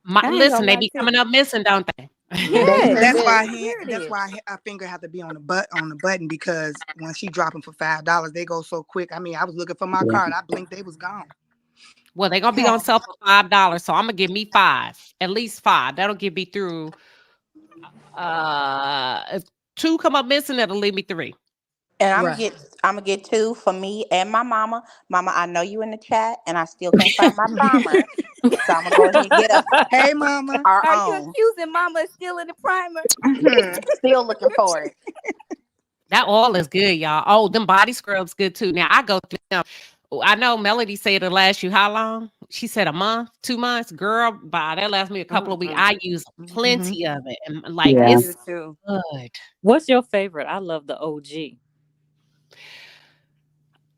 I ain't Listen, gonna they lie be to coming you. up missing, don't they? They Yes. sure That's do. why Here it that's is. why I finger have to be on the button because when she drop them for $5, they go so quick. I mean, I was looking for my Yeah. card. I blinked, they was gone. Well, they're gonna be on sale for $5, so I'm gonna give me 5, at least 5. That'll get me through. If 2 come up missing, that'll leave me 3. And Right. I'm gonna get 2 for me and my mama. Mama, I know you in the chat, and I still can't find my primer, so I'm gonna go ahead and get us Hey, mama. our Are you own. accusing mama of stealing the primer? Still looking for it. That oil is good, y'all. Oh, them body scrubs good too. Now I go through them. I know Melody said it'll last you how long? She said a month, 2 months. Girl, bye. That lasts me a couple of weeks. Mm-mm. I use Mm-hmm. plenty of it, and like I Yeah. it's do too. good. What's your favorite? I love the OG.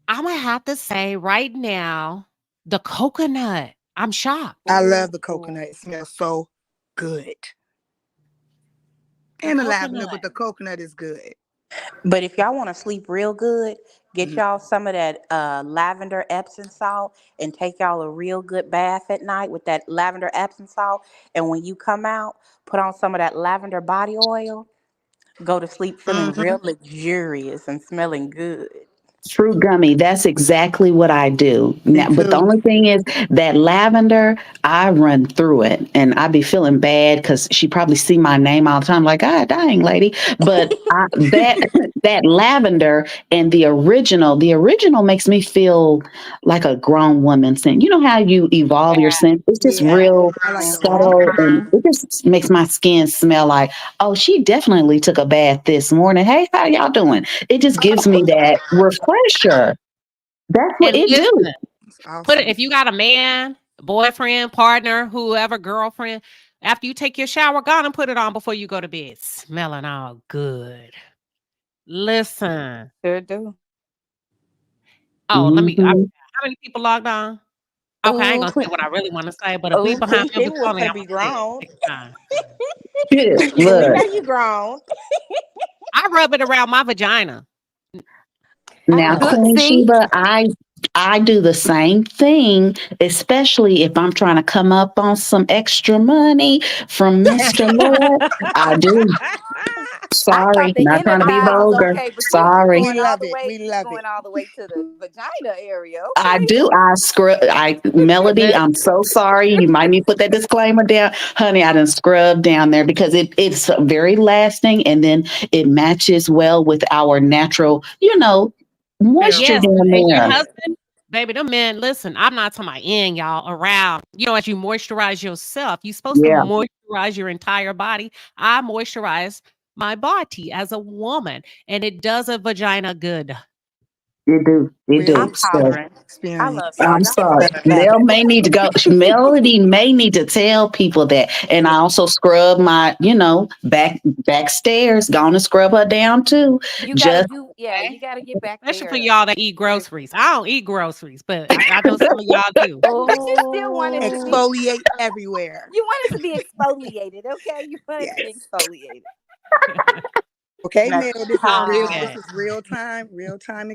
I'm gonna have to say right now, the coconut. I'm shocked. I Ooh. love the coconut. It smells so good. The And the lavender, coconut. but the coconut is good. But if y'all want to sleep real good, get y'all some of that lavender Epsom salt and take y'all a real good bath at night with that lavender Epsom salt. And when you come out, put on some of that lavender body oil. Go to sleep feeling real luxurious and smelling good. Fruit gummy, that's exactly what I do. Me Now, but the too. only thing is that lavender, I run through it and I be feeling bad because she probably see my name all the time, like, ah, dang lady. But that that lavender and the original makes me feel like a grown woman scent. You know how you evolve your scent? It's just Yeah, real I like the orange. subtle and it just makes my skin smell like, oh, she definitely took a bath this morning. Hey, how y'all doing? It just gives me that refresher. That's what And it do. listen, That's put it awesome. if you got a man, boyfriend, partner, whoever, girlfriend, after you take your shower, go on and put it on before you go to bed. Smelling all good. Listen. Sure do. Oh, Mhm. how many people logged on? Okay, I ain't Ooh, gonna say what I really want to say, but if we ooh, behind Queen members Shiva only, I'm finna gonna be say it. grown. Take your time. Good. We know Look, you grown. I rub it around my vagina. now, Oh, Good. Queen See, Sheba, I do the same thing, especially if I'm trying to come up on some extra money from Mr. Lord. I do. I thought Sorry, the not trying inner to be thigh was vulgar. okay, but you Sorry. We going all love the it. way. We You love it. going all the way to the vagina area. I Okay. do. Melody, Listen, I'm so sorry. You might need to put that disclaimer down. Honey, I done scrub down there because it's very lasting and then it matches well with our natural, moisture yes, down and your there. husband, baby, them men, listen, I'm not talking about in, y'all, around. As you moisturize yourself, you're supposed to Yeah, moisturize your entire body. I moisturize my body as a woman, and it does a vagina good. it do. It Real do. I'm So hollering. I experience. love y'all. I'm Y'all some sorry. good Mel women. may need to go. Melody may need to tell people that. And I also scrub my, back stairs. Gonna scrub her down too. You gotta Just do. Yeah, Okay? you gotta get back Especially for there. y'all that eat groceries. I don't eat groceries, but I know some of y'all do. But you still want it to be. Oh, Exfoliate everywhere. You want it to be exfoliated, okay? You want it to be Yes. exfoliated. Okay, that's Mel. Okay. This is real time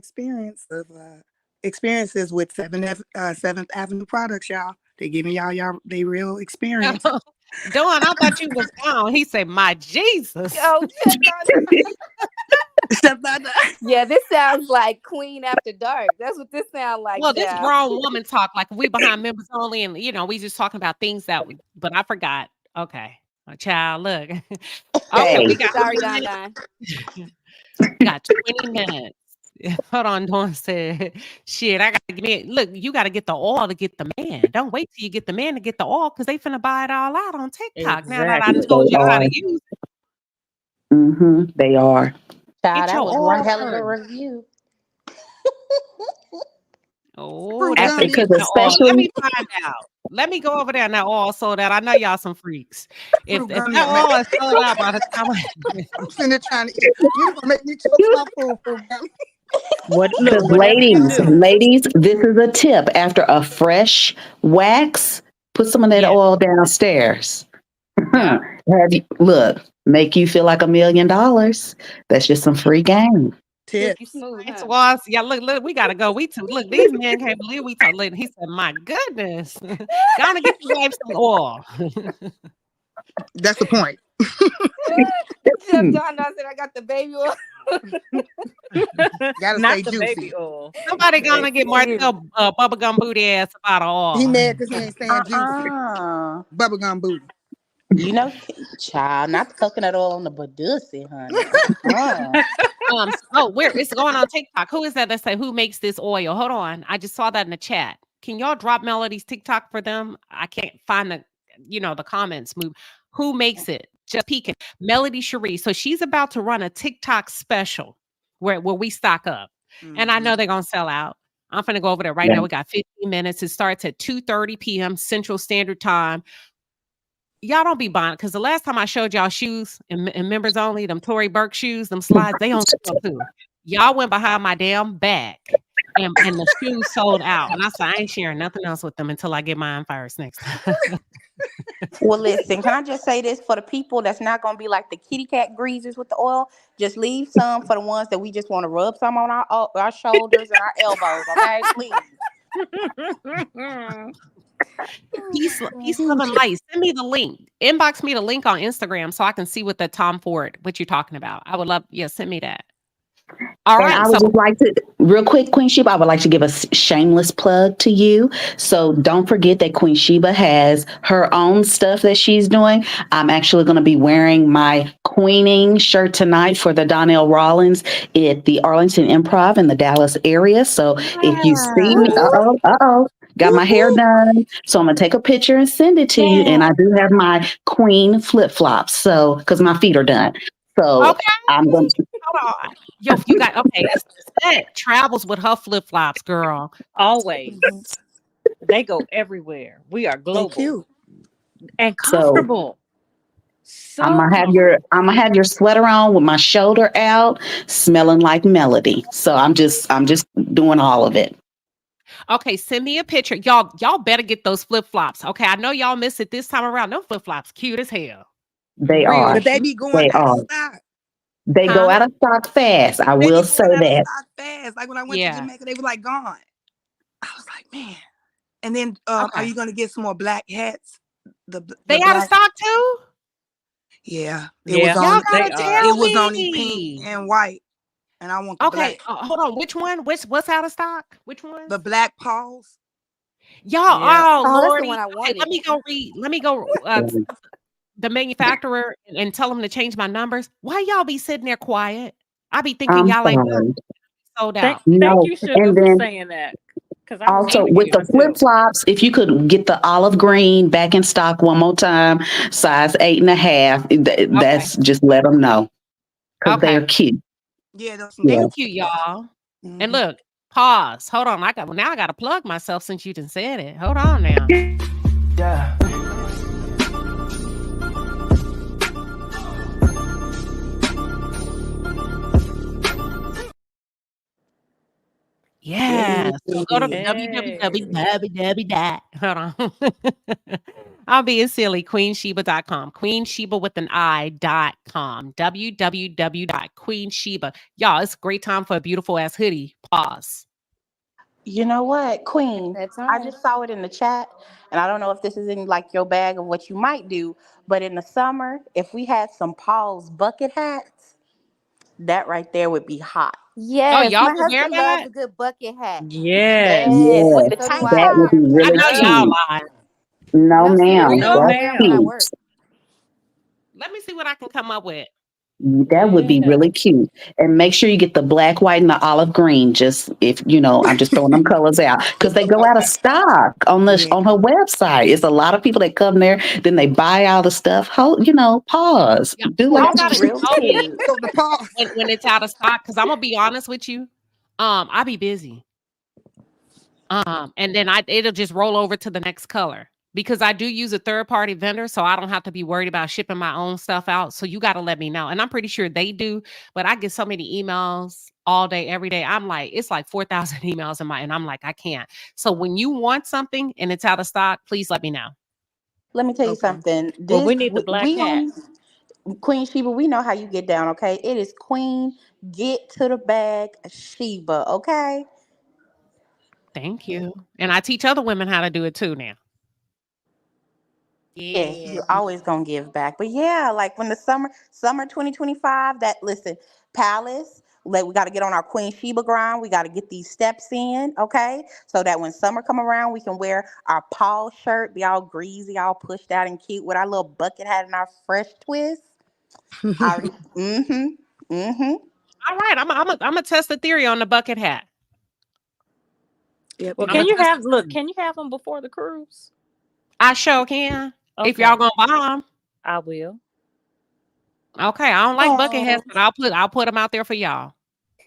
experiences with Seventh Avenue products, y'all. They giving y'all they real experience. Dawn, I thought you was gone. He said, "My Jesus." Oh, Step by the yeah. This sounds like Queen After Dark. That's what this sounds like, Well, this child. grown woman talk like we behind members only, and we just talking about things but I forgot. Okay, child, look. Okay, hey. we got how Sorry, many Don minutes? Don. We got 20 minutes. Hold on, Dawn said, "Shit, I got to look. You got to get the oil to get the man. Don't wait till you get the man to get the oil because they finna buy it all out on TikTok. Now that I done exactly. They told y'all how are. to use it, They are. Child, get that your was one oil hell of a first. review. Oh, fruit that's the gummy. Because getting the oil. Let especially me find out. Let me go over there in that oil sold out. I know y'all some freaks. If Fruit if gummy. that oil is sold out by the time I'm sitting there trying to eat. You're gonna make me choke my food, fruit gummy. because Whatever you do. ladies, this is a tip. After a fresh wax, put some of that yeah, oil downstairs. yeah. Make you feel like $1 million. That's just some free game. Silky Tips. smooth, Thanks, huh? was yeah. Look, we gotta go. We too. Look, these men can't believe we talk. He said, "My goodness, gonna get your wife some oil." That's the point. Chef Don Don said I got the baby oil. Gotta Not stay the baby juicy. oil. Somebody gonna get Excuse. Martell bubblegum booty ass about He oil. mad because he ain't saying juicy. Uh-uh. Bubblegum booty. You know, child, not the coconut oil on the Badusi, honey. Uh-uh. Where it's going on TikTok. Who is that say who makes this oil? Hold on. I just saw that in the chat. Can y'all drop Melody's TikTok for them? I can't find the comments move. Who makes it? Just peeking. Melody Cherie. So she's about to run a TikTok special where we stock up. And I Mhm. know they're gonna sell out. I'm gonna go over there right Yeah. now. We got 15 minutes. It starts at 2:30 p.m. Central Standard Time. Y'all don't be buying because the last time I showed y'all shoes and members only, them Tory Burke shoes, them slides, they on sale too. Y'all went behind my damn back. and the shoes sold out. And I said, I ain't sharing nothing else with them until I get mine first next time. Well, listen, can I just say this for the people that's not going to be like the kitty cat greasers with the oil? Just leave some for the ones that we just want to rub some on our shoulders and our elbows, okay? Please. Peace, love, and light. Send me the link. Inbox me the link on Instagram so I can see what the Tom Ford, what you're talking about. I would love, send me that. All And right. I So would just like to, real quick, Queen Sheba, I would like to give a shameless plug to you. So don't forget that Queen Sheba has her own stuff that she's doing. I'm actually going to be wearing my Queening shirt tonight for the Donnell Rollins at the Arlington Improv in the Dallas area. So if you see me, got my hair done. So I'm going to take a picture and send it to you. And I do have my Queen flip flops. So, because my feet are done. So okay. I'm going to. Hold on. Yo, if you got that travels with her flip flops, girl. Always. They go everywhere. We are global. Cute. And So comfortable. So I'm gonna have your sweater on with my shoulder out, smelling like Melody. So I'm just doing all of it. Okay, send me a picture. Y'all better get those flip flops. Okay, I know y'all missed it this time around. Those flip flops cute as hell. They Real are. But they cute. be going They out of are. stock. They go Huh? out of stock fast. I They will be say going out of that. stock fast. Like when I went to Yeah. Jamaica, they were like gone. I was like, man. And then are Okay. you gonna get some more black hats? The They out of black. stock too? Yeah. It Yeah, was Y'all only they gotta are. tell it was only pink me. and white. And I want the Okay, black. hold on. Which one? What's out of stock? Which one? The black paws. Y'all, Yeah. oh Oh, that's the Lordy. one I Okay, wanted. let me go the manufacturer and tell them to change my numbers. Why y'all be sitting there quiet? I be thinking I'm y'all ain't sorry. sold Thank, out. thank No, you, Sugar, and for then saying that. Because I was also looking with at the it flip too. flops, if you could get the olive green back in stock one more time, size 8.5. That's just let them know because they are Okay. cute. Yeah, those some Yeah. Thank cute. you, y'all. And Mm-hmm. look, pause. Hold on. I gotta plug myself since you done said it. Hold on now. Yeah. Yes. So go to Hey. www. Hold on. I'm being silly. QueenShiba.com. QueenShiba with an I.com. www.QueenShiba. Y'all, it's a great time for a beautiful ass hoodie. Pause. You know what, Queen? That's I on. just saw it in the chat, and I don't know if this is in like your bag of what you might do, but in the summer, if we had some Paul's bucket hats, that right there would be hot. Oh, Yes, y'all my will wear husband loves that? a good bucket hat. Yes. Yes, with Yes, the So do tank that I. would top. be I really know y'all cute. lying. No, No, ma'am, seriously, No, I that's wear them when I ma'am. cute. work. Let me see what I can come up with. That would be Yeah. really cute. And make sure you get the black, white, and the olive green. Just if I'm just throwing them colors out because they go out of Okay. stock on Yeah. her website. It's a lot of people that come there, then they buy all the stuff. Pause. Do like Y'all That's gotta real tell me cute. So the paws. when it's out of stock. Cause I'm gonna be honest with you. I be busy. And then it'll just roll over to the next color because I do use a third party vendor, so I don't have to be worried about shipping my own stuff out. So you got to let me know, and I'm pretty sure they do. But I get so many emails all day, every day. I'm like, it's like 4,000 emails and I'm like, I can't. So when you want something and it's out of stock, please let me know. Let me tell you Okay. something. Well, This we need the black we on hats. Queen Sheba. We know how you get down. Okay, it is Queen Get to the Bag Sheba. Okay. Thank you, and I teach other women how to do it too now. Yes, Yeah. you're always gonna give back. But yeah, like when the summer 2025, that listen, Palace, like we gotta get on our Queen Sheba grind. We gotta get these steps in, okay? So that when summer come around, we can wear our Paul shirt, be all greasy, all pushed out and cute with our little bucket hat and our fresh twist. Our mm-hmm. Mm-hmm. All right, I'm gonna test the theory on the bucket hat. Yep. Well, You I'm gotta gonna can you test have the look? theory. Can you have them before the cruise? I sure can. If y'all Okay, gonna buy them. I will. Okay, I don't like bucket hats, Oh. but I'll put them out there for y'all.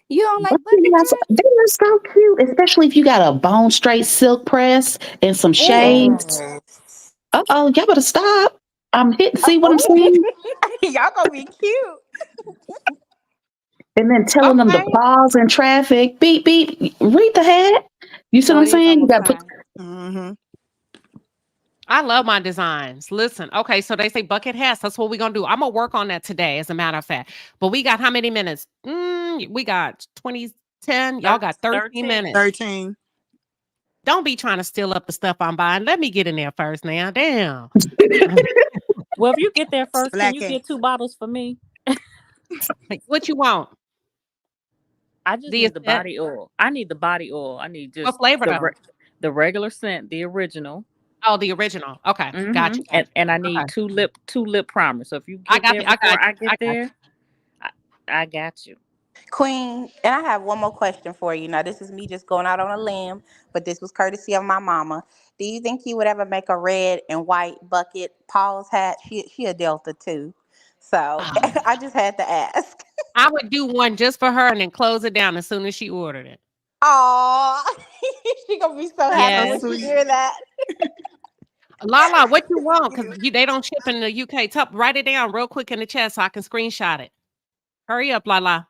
You don't like But bucket hats? they are so cute, especially if you got a bone straight silk press and some shades. Yes. Y'all better stop. I'm hitting. Oh, See what I'm oh. saying? Y'all gonna be cute. And then telling them to Okay. pause in traffic. Beep, beep. Read the hat. You see So what I'm it is saying? on You the got to put. side. Mm-hmm. I love my designs. Listen, okay, so they say bucket hats. That's what we're gonna do. I'm gonna work on that today, as a matter of fact. But we got how many minutes? We got 10. Y'all got 13 13. minutes. 13. Don't be trying to steal up the stuff I'm buying. Let me get in there first now. Damn. Well, if you get there first, can Black you cat. get 2 bottles for me? Like, what you want? I just The need the set? body oil. I need the body oil. I need What just flavor though? the regular scent, the original. Oh, the original. Okay. Got you. And I Okay. need two lip primers. So if you I get got there you. I before got I you. I get got there, I got you. Queen, and I have one more question for you. Now, this is me just going out on a limb, but this was courtesy of my mama. Do you think you would ever make a red and white bucket Paul's hat? She a Delta too, so you. I just had to ask. I would do one just for her and then close it down as soon as she ordered it. Oh, she gonna be so That's happy so Yes. when she sweet. hear that. Lala, what you want? Because they don't ship in the UK. Write it down real quick in the chat so I can screenshot it. Hurry up, Lala.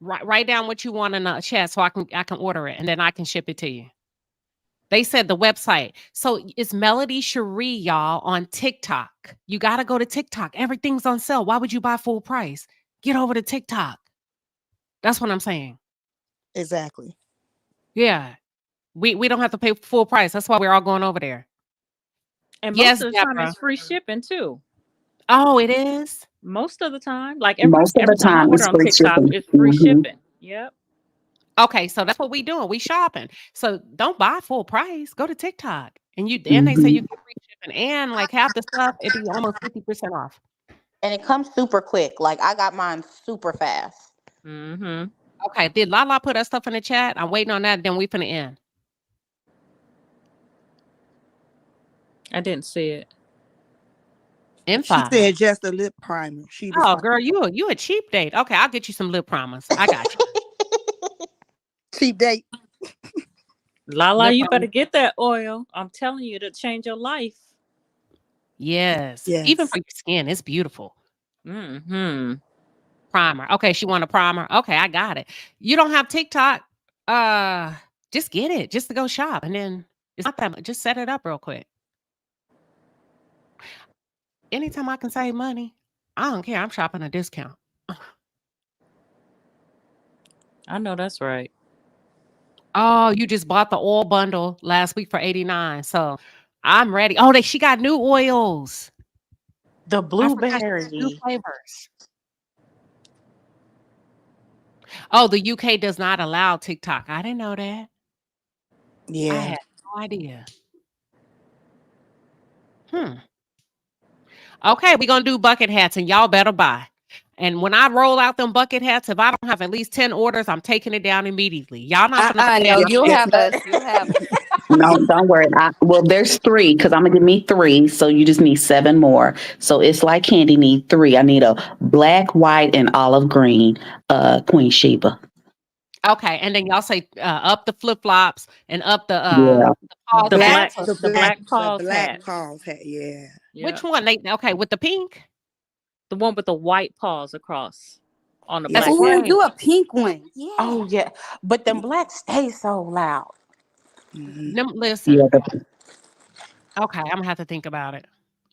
Write down what you want in the chat so I can order it and then I can ship it to you. They said the website. So it's Melody Cherie, y'all, on TikTok. You got to go to TikTok. Everything's on sale. Why would you buy full price? Get over to TikTok. That's what I'm saying. Exactly. Yeah. We don't have to pay full price. That's why we're all going over there. And most Yes, of the time, Deborah. it's free shipping too. Oh, it is? Most of the time, like Most of the every time I time, it's order on free TikTok, shipping. it's free shipping. Yep. Okay, so that's what we doing. We shopping. So don't buy full price. Go to TikTok. And they say Hmm. you get free shipping and like half the stuff, it'd be almost 50% off. And it comes super quick. Like I got mine super fast. Mm-hmm. Okay, did Lala put her stuff in the chat? I'm waiting on that. Then we finna end. I didn't see it. She N5. said just a lip primer. She was Oh, fine. girl, you a cheap date. Okay, I'll get you some lip primers. I got you. Cheap date. Lala, Lip you better primers. get that oil. I'm telling you, to change your life. Yes. Even Yes. for your skin, it's beautiful. Mm-hmm. Primer. Okay, she want a primer. Okay, I got it. You don't have TikTok? Just get it. Just to go shop. And then it's not that much. Just set it up real quick. Anytime I can save money, I don't care. I'm shopping a discount. I know that's right. Oh, you just bought the oil bundle last week for $89. So I'm ready. Oh, she got new oils. The I forgot she got new blueberry. flavors. Oh, the UK does not allow TikTok. I didn't know that. I Yeah. had no idea. Okay, we're gonna do bucket hats and y'all better buy. And when I roll out them bucket hats, if I don't have at least 10 orders, I'm taking it down immediately. Y'all not gonna say No, that. you'll Yeah. have us. You'll have us. No, don't worry. Well, there's 3 because I'm gonna give me 3, so you just need 7 more. So it's like Candy need 3. I need a black, white, and olive green. Queen Sheba. Okay, and then y'all say up the flip flops and up the Yeah. paws The Black, hats. black Or the the black, black the paws black hats. paws hat. Yeah. which Yep. one? Okay with the pink. The one with the white paws across on the Yeah. black That's Ooh, hat. right. do a pink one. Yeah. Oh yeah, but them blacks stay so loud. Mm-hmm. Yeah. Listen. Okay, I'm gonna have to think about it.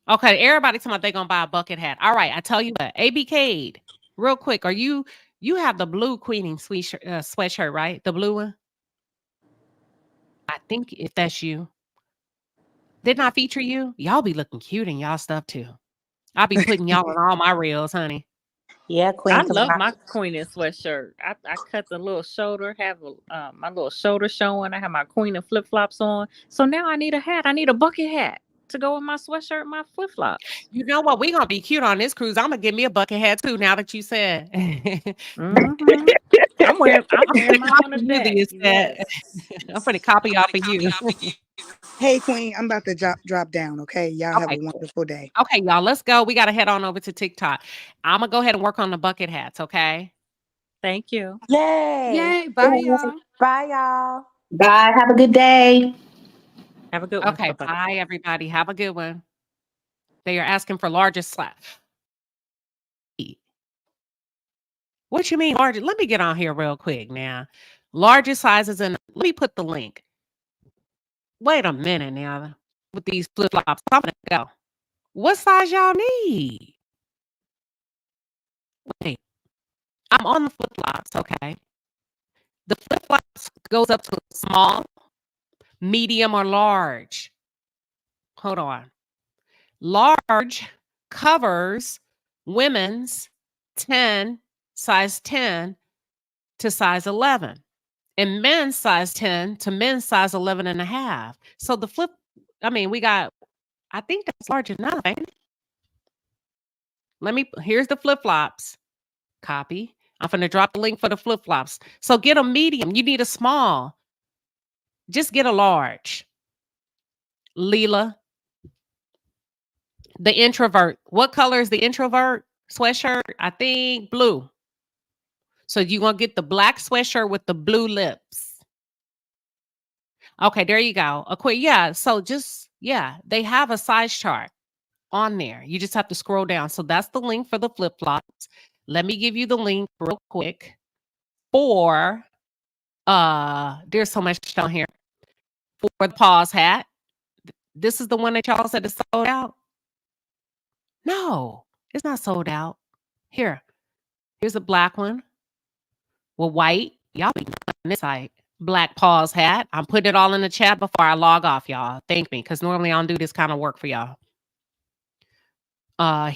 Okay, everybody talking about they gonna buy a bucket hat. All right, I tell you what, ABK, real quick, you have the blue queening sweatshirt, right? The blue one. I think if that's you, didn't I feature you? Y'all be looking cute in y'all stuff too. I'll be putting y'all in all my reels, honey. Yeah, I Queen. Cause when love my queen in sweatshirt. I cut the little shoulder, have my little shoulder showing. I have my queen in flip flops on. So now I need a hat. I need a bucket hat to go with my sweatshirt and my flip flops. You know what? We gonna be cute on this cruise. I'm gonna give me a bucket hat too. Now that you said, Mm-hmm. I'm wearing I'm gonna mine on the copy you. deck. You said Yes. I'm gonna copy off of you. Hey, Queen, I'm about to drop down. Okay. Y'all have a Okay, cool. wonderful day. Okay, y'all, let's go. We gotta head on over to TikTok. I'm gonna go ahead and work on the bucket hats. Okay. Thank you. Yay. Yay. Bye, y'all. Bye y'all. Bye. Have a good day. Have a good one. Okay. Bye-bye. Bye, everybody. Have a good one. They are asking for largest slap. What you mean large? Let me get on here real quick now. Largest sizes, and let me put the link. Wait a minute now. With these flip flops, I'm gonna go. What size y'all need? Wait, I'm on the flip flops. Okay, the flip flops goes up to small, medium, or large. Hold on. Large covers women's 10, size 10 to size 11, and men's size 10 to men's size 11 and a half. So the flip, I mean, we got, I think that's large enough, ain't it? Here's the flip flops. Copy. I'm going to drop the link for the flip flops. So get a medium. You need a small. Just get a large. Leela, the introvert. What color is the introvert sweatshirt? I think blue. So you're going to get the black sweatshirt with the blue lips. Okay, there you go. A quick, yeah. So they have a size chart on there. You just have to scroll down. So that's the link for the flip flops. Let me give you the link real quick for there's so much down here for the pause hat. This is the one that y'all said is sold out. No, it's not sold out. Here's a black one with white. Y'all be on this site. Black pause hat. I'm putting it all in the chat before I log off, y'all. Thank me, because normally I don't do this kind of work for y'all.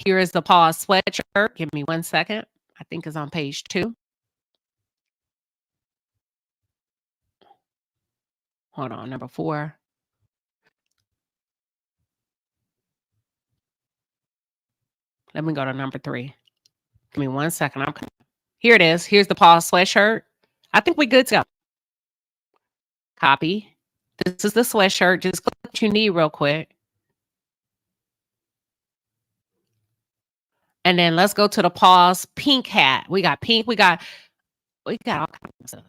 Here is the pause sweatshirt. Give me 1 second. I think it's on page 2. Hold on, number 4. Let me go to number 3. Give me 1 second. Here it is. Here's the pause sweatshirt. I think we good to go. Copy. This is the sweatshirt. Just click what you need real quick. And then let's go to the pause pink hat. We got pink. We got all kinds of stuff,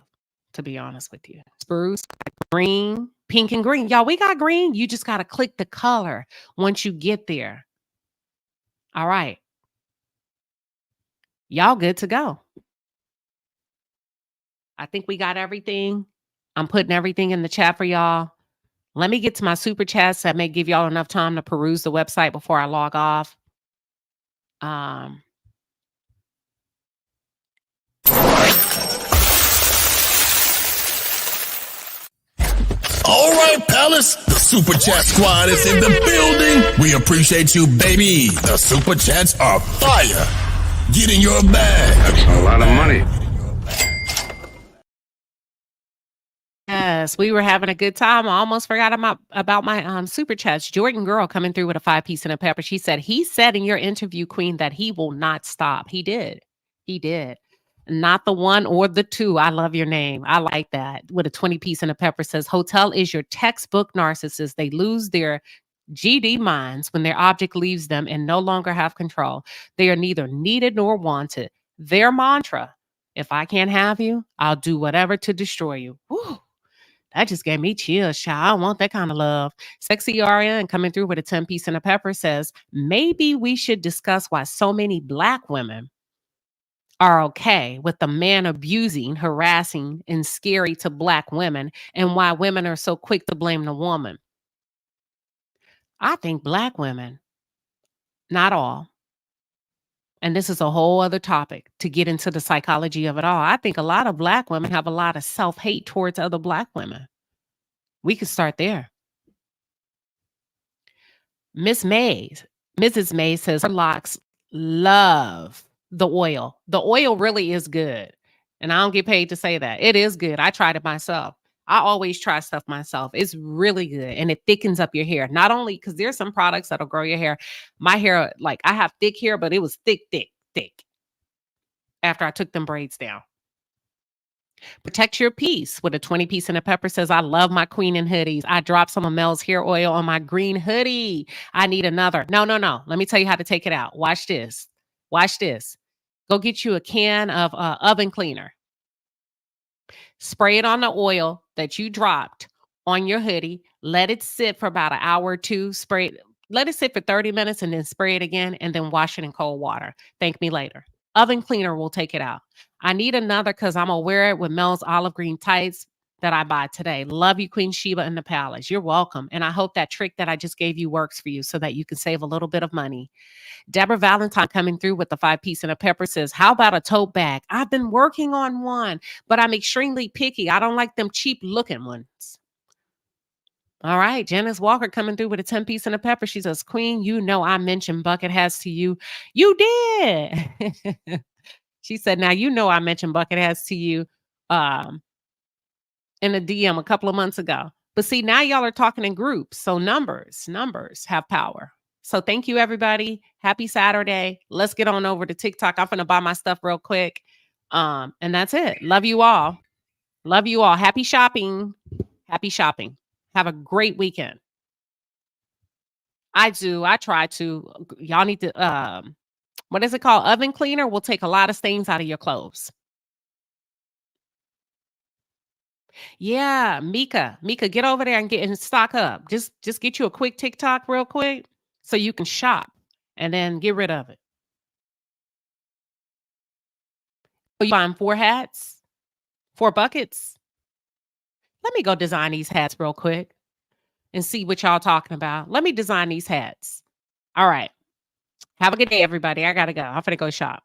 to be honest with you. Spruce, green, pink and green. Y'all, we got green. You just got to click the color once you get there. All right. Y'all good to go. I think we got everything. I'm putting everything in the chat for y'all. Let me get to my super chats that may give y'all enough time to peruse the website before I log off. All right, Palace, the Super Chat Squad is in the building. We appreciate you, baby. The Super Chats are fire. Get in your bag. That's a lot of money. Yes, we were having a good time. I almost forgot about my super chats. Jordan Girl coming through with a 5-piece and a pepper. She said, he said in your interview, Queen, that he will not stop. He did. He did. Not the 1 or the 2. I love your name. I like that. With a 20-piece and a pepper says, hotel is your textbook narcissist. They lose their GD minds when their object leaves them and no longer have control. They are neither needed nor wanted. Their mantra, if I can't have you, I'll do whatever to destroy you. Whew. That just gave me chills, child. I want that kind of love. Sexy Aria and coming through with a 10-piece and a pepper says, maybe we should discuss why so many Black women are okay with the man abusing, harassing, and scary to Black women, and why women are so quick to blame the woman. I think Black women, not all, and this is a whole other topic to get into the psychology of it all. I think a lot of Black women have a lot of self-hate towards other Black women. We could start there. Mrs. May says her locks love the oil. The oil really is good. And I don't get paid to say that. It is good. I tried it myself. I always try stuff myself. It's really good. And it thickens up your hair. Not only because there's some products that'll grow your hair. My hair, like I have thick hair, but it was thick after I took them braids down. Protect your peace with a 20-piece and a pepper says, I love my Queen in hoodies. I dropped some of Mel's hair oil on my green hoodie. I need another. No. Let me tell you how to take it out. Watch this. Go get you a can of oven cleaner. Spray it on the oil that you dropped on your hoodie. Let it sit for about an hour or 2. Let it sit for 30 minutes and then spray it again and then wash it in cold water. Thank me later. Oven cleaner will take it out. I need another because I'm gonna wear it with Mel's olive green tights that I buy today. Love you, Queen Sheba in the palace. You're welcome. And I hope that trick that I just gave you works for you so that you can save a little bit of money. Deborah Valentine coming through with the 5-piece and a pepper says, how about a tote bag? I've been working on one, but I'm extremely picky. I don't like them cheap looking ones. All right. Janice Walker coming through with a 10-piece and a pepper. She says, Queen, you know I mentioned bucket hats to you. You did. She said, now you know I mentioned bucket hats to you in a DM a couple of months ago. But see, now y'all are talking in groups. So numbers have power. So thank you, everybody. Happy Saturday. Let's get on over to TikTok. I'm going to buy my stuff real quick. And that's it. Love you all. Love you all. Happy shopping. Happy shopping. Have a great weekend. I do. I try to. Y'all need to, what is it called? Oven cleaner will take a lot of stains out of your clothes. Yeah, Mika, get over there and stock up. Just get you a quick TikTok real quick so you can shop and then get rid of it. So you buying 4 hats, 4 buckets. Let me go design these hats real quick and see what y'all talking about. Let me design these hats. All right. Have a good day, everybody. I gotta go. I'm gonna go shop.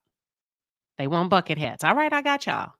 They want bucket hats. All right, I got y'all.